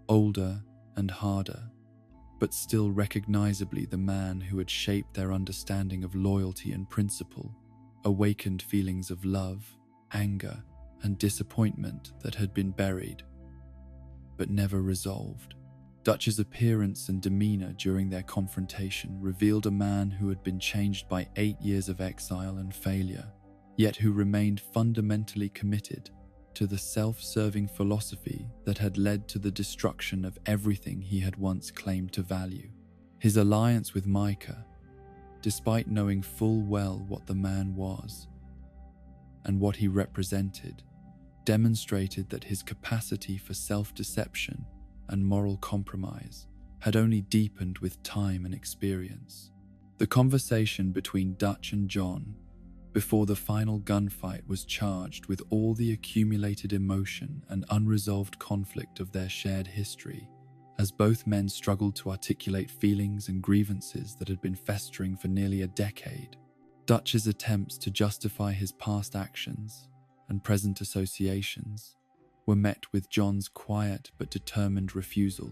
older and harder, but still recognizably the man who had shaped their understanding of loyalty and principle, awakened feelings of love, anger, and disappointment that had been buried, but never resolved. Dutch's appearance and demeanor during their confrontation revealed a man who had been changed by 8 years of exile and failure, yet who remained fundamentally committed to the self-serving philosophy that had led to the destruction of everything he had once claimed to value. His alliance with Micah, despite knowing full well what the man was and what he represented, demonstrated that his capacity for self-deception and moral compromise had only deepened with time and experience. The conversation between Dutch and John before the final gunfight was charged with all the accumulated emotion and unresolved conflict of their shared history, as both men struggled to articulate feelings and grievances that had been festering for nearly a decade. Dutch's attempts to justify his past actions and present associations were met with John's quiet but determined refusal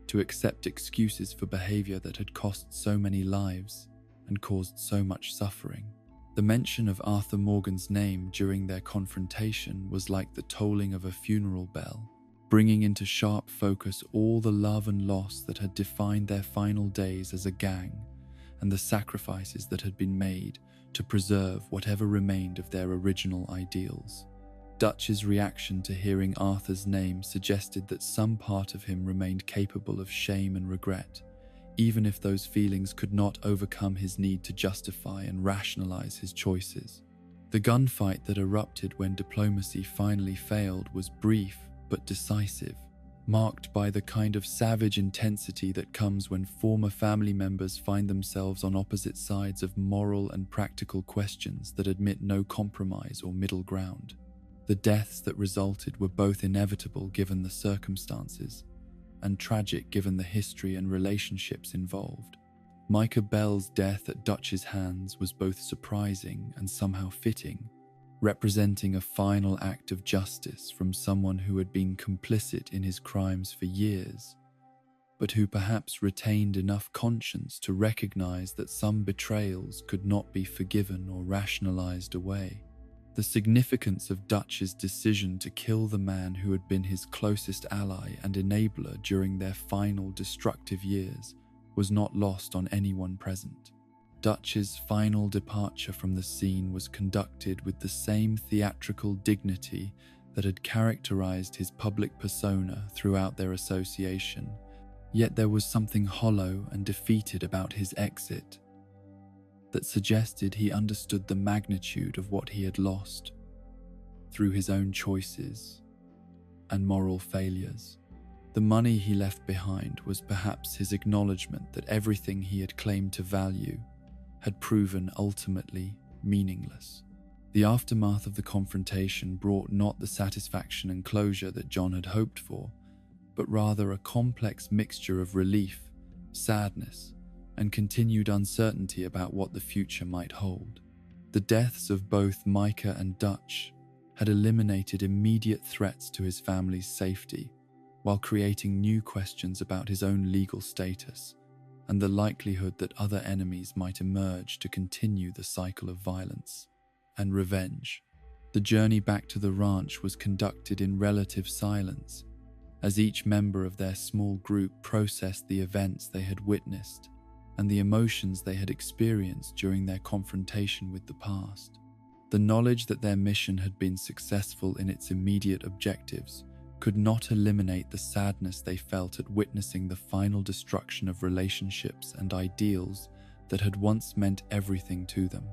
to accept excuses for behavior that had cost so many lives and caused so much suffering. The mention of Arthur Morgan's name during their confrontation was like the tolling of a funeral bell, bringing into sharp focus all the love and loss that had defined their final days as a gang and the sacrifices that had been made to preserve whatever remained of their original ideals. Dutch's reaction to hearing Arthur's name suggested that some part of him remained capable of shame and regret, even if those feelings could not overcome his need to justify and rationalize his choices. The gunfight that erupted when diplomacy finally failed was brief but decisive, marked by the kind of savage intensity that comes when former family members find themselves on opposite sides of moral and practical questions that admit no compromise or middle ground. The deaths that resulted were both inevitable given the circumstances, and tragic given the history and relationships involved. Micah Bell's death at Dutch's hands was both surprising and somehow fitting, representing a final act of justice from someone who had been complicit in his crimes for years, but who perhaps retained enough conscience to recognize that some betrayals could not be forgiven or rationalized away. The significance of Dutch's decision to kill the man who had been his closest ally and enabler during their final destructive years was not lost on anyone present. Dutch's final departure from the scene was conducted with the same theatrical dignity that had characterized his public persona throughout their association, yet there was something hollow and defeated about his exit that suggested he understood the magnitude of what he had lost through his own choices and moral failures. The money he left behind was perhaps his acknowledgement that everything he had claimed to value had proven ultimately meaningless. The aftermath of the confrontation brought not the satisfaction and closure that John had hoped for, but rather a complex mixture of relief, sadness, and continued uncertainty about what the future might hold. The deaths of both Micah and Dutch had eliminated immediate threats to his family's safety, while creating new questions about his own legal status and the likelihood that other enemies might emerge to continue the cycle of violence and revenge. The journey back to the ranch was conducted in relative silence, as each member of their small group processed the events they had witnessed and the emotions they had experienced during their confrontation with the past. The knowledge that their mission had been successful in its immediate objectives could not eliminate the sadness they felt at witnessing the final destruction of relationships and ideals that had once meant everything to them.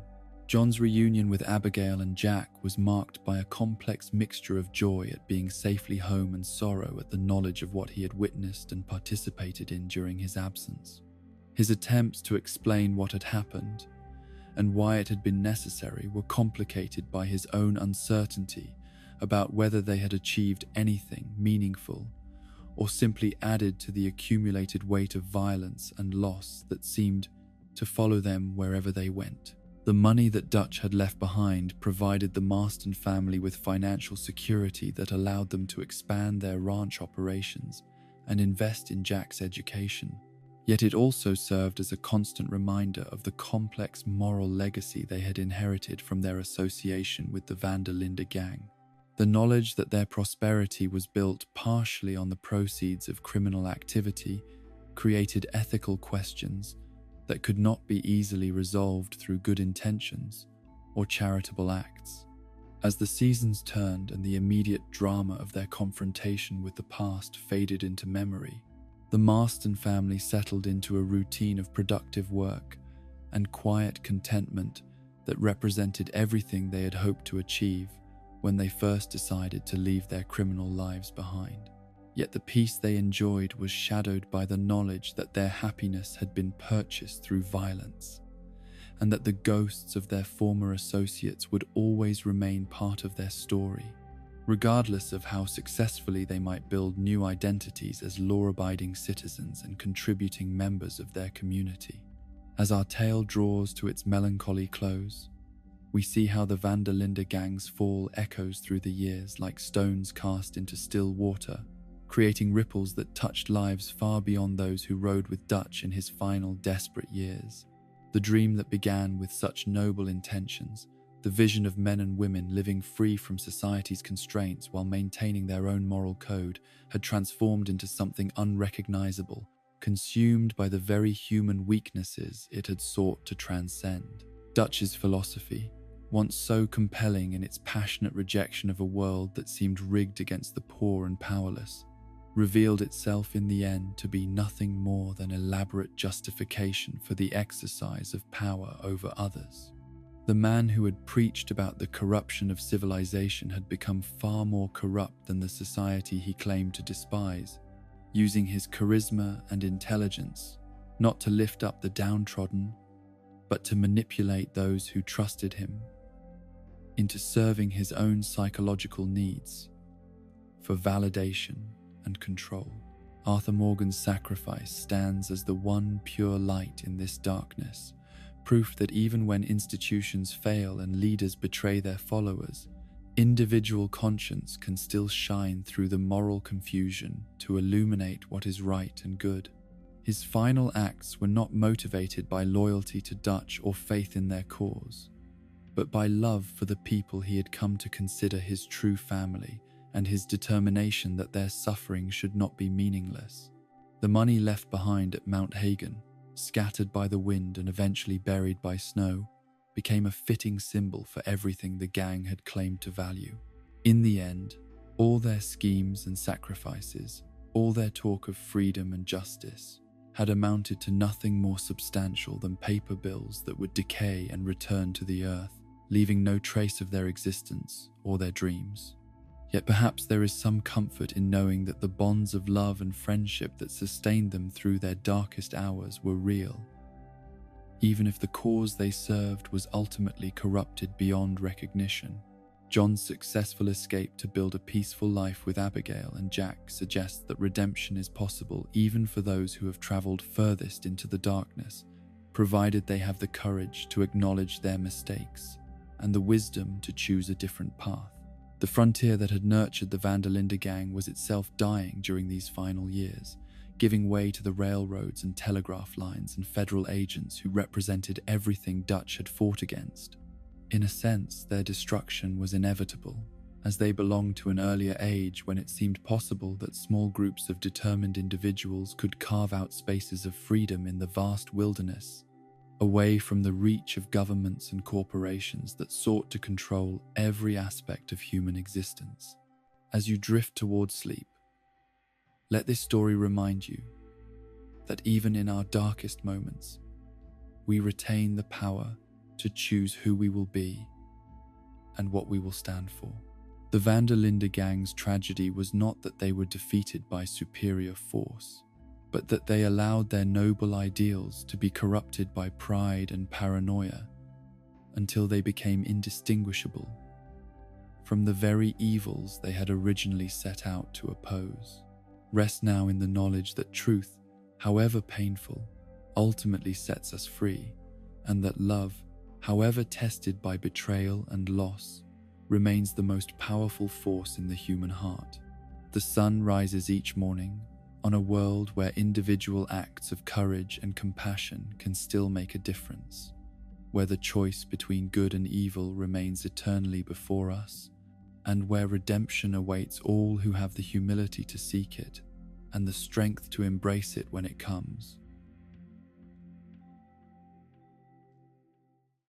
John's reunion with Abigail and Jack was marked by a complex mixture of joy at being safely home and sorrow at the knowledge of what he had witnessed and participated in during his absence. His attempts to explain what had happened and why it had been necessary were complicated by his own uncertainty about whether they had achieved anything meaningful or simply added to the accumulated weight of violence and loss that seemed to follow them wherever they went. The money that Dutch had left behind provided the Marston family with financial security that allowed them to expand their ranch operations and invest in Jack's education. Yet it also served as a constant reminder of the complex moral legacy they had inherited from their association with the Linde gang. The knowledge that their prosperity was built partially on the proceeds of criminal activity created ethical questions that could not be easily resolved through good intentions or charitable acts. As the seasons turned and the immediate drama of their confrontation with the past faded into memory, the Marston family settled into a routine of productive work and quiet contentment that represented everything they had hoped to achieve when they first decided to leave their criminal lives behind. Yet the peace they enjoyed was shadowed by the knowledge that their happiness had been purchased through violence, and that the ghosts of their former associates would always remain part of their story, regardless of how successfully they might build new identities as law-abiding citizens and contributing members of their community. As our tale draws to its melancholy close, we see how the Van der Linde gang's fall echoes through the years like stones cast into still water, creating ripples that touched lives far beyond those who rode with Dutch in his final desperate years. The dream that began with such noble intentions, the vision of men and women living free from society's constraints while maintaining their own moral code, had transformed into something unrecognizable, consumed by the very human weaknesses it had sought to transcend. Dutch's philosophy, once so compelling in its passionate rejection of a world that seemed rigged against the poor and powerless, revealed itself in the end to be nothing more than elaborate justification for the exercise of power over others. The man who had preached about the corruption of civilization had become far more corrupt than the society he claimed to despise, using his charisma and intelligence not to lift up the downtrodden, but to manipulate those who trusted him into serving his own psychological needs for validation and control. Arthur Morgan's sacrifice stands as the one pure light in this darkness, proof that even when institutions fail and leaders betray their followers, individual conscience can still shine through the moral confusion to illuminate what is right and good. His final acts were not motivated by loyalty to Dutch or faith in their cause, but by love for the people he had come to consider his true family and his determination that their suffering should not be meaningless. The money left behind at Mount Hagen, scattered by the wind and eventually buried by snow, became a fitting symbol for everything the gang had claimed to value. In the end, all their schemes and sacrifices, all their talk of freedom and justice, had amounted to nothing more substantial than paper bills that would decay and return to the earth, leaving no trace of their existence or their dreams. Yet perhaps there is some comfort in knowing that the bonds of love and friendship that sustained them through their darkest hours were real, even if the cause they served was ultimately corrupted beyond recognition. John's successful escape to build a peaceful life with Abigail and Jack suggests that redemption is possible even for those who have traveled furthest into the darkness, provided they have the courage to acknowledge their mistakes and the wisdom to choose a different path. The frontier that had nurtured the Van der Linde gang was itself dying during these final years, giving way to the railroads and telegraph lines and federal agents who represented everything Dutch had fought against. In a sense, their destruction was inevitable, as they belonged to an earlier age when it seemed possible that small groups of determined individuals could carve out spaces of freedom in the vast wilderness, away from the reach of governments and corporations that sought to control every aspect of human existence. As you drift towards sleep, let this story remind you that even in our darkest moments, we retain the power to choose who we will be and what we will stand for. The Van der Linde gang's tragedy was not that they were defeated by superior force, but that they allowed their noble ideals to be corrupted by pride and paranoia until they became indistinguishable from the very evils they had originally set out to oppose. Rest now in the knowledge that truth, however painful, ultimately sets us free, and that love, however tested by betrayal and loss, remains the most powerful force in the human heart. The sun rises each morning on a world where individual acts of courage and compassion can still make a difference, where the choice between good and evil remains eternally before us, and where redemption awaits all who have the humility to seek it and the strength to embrace it when it comes.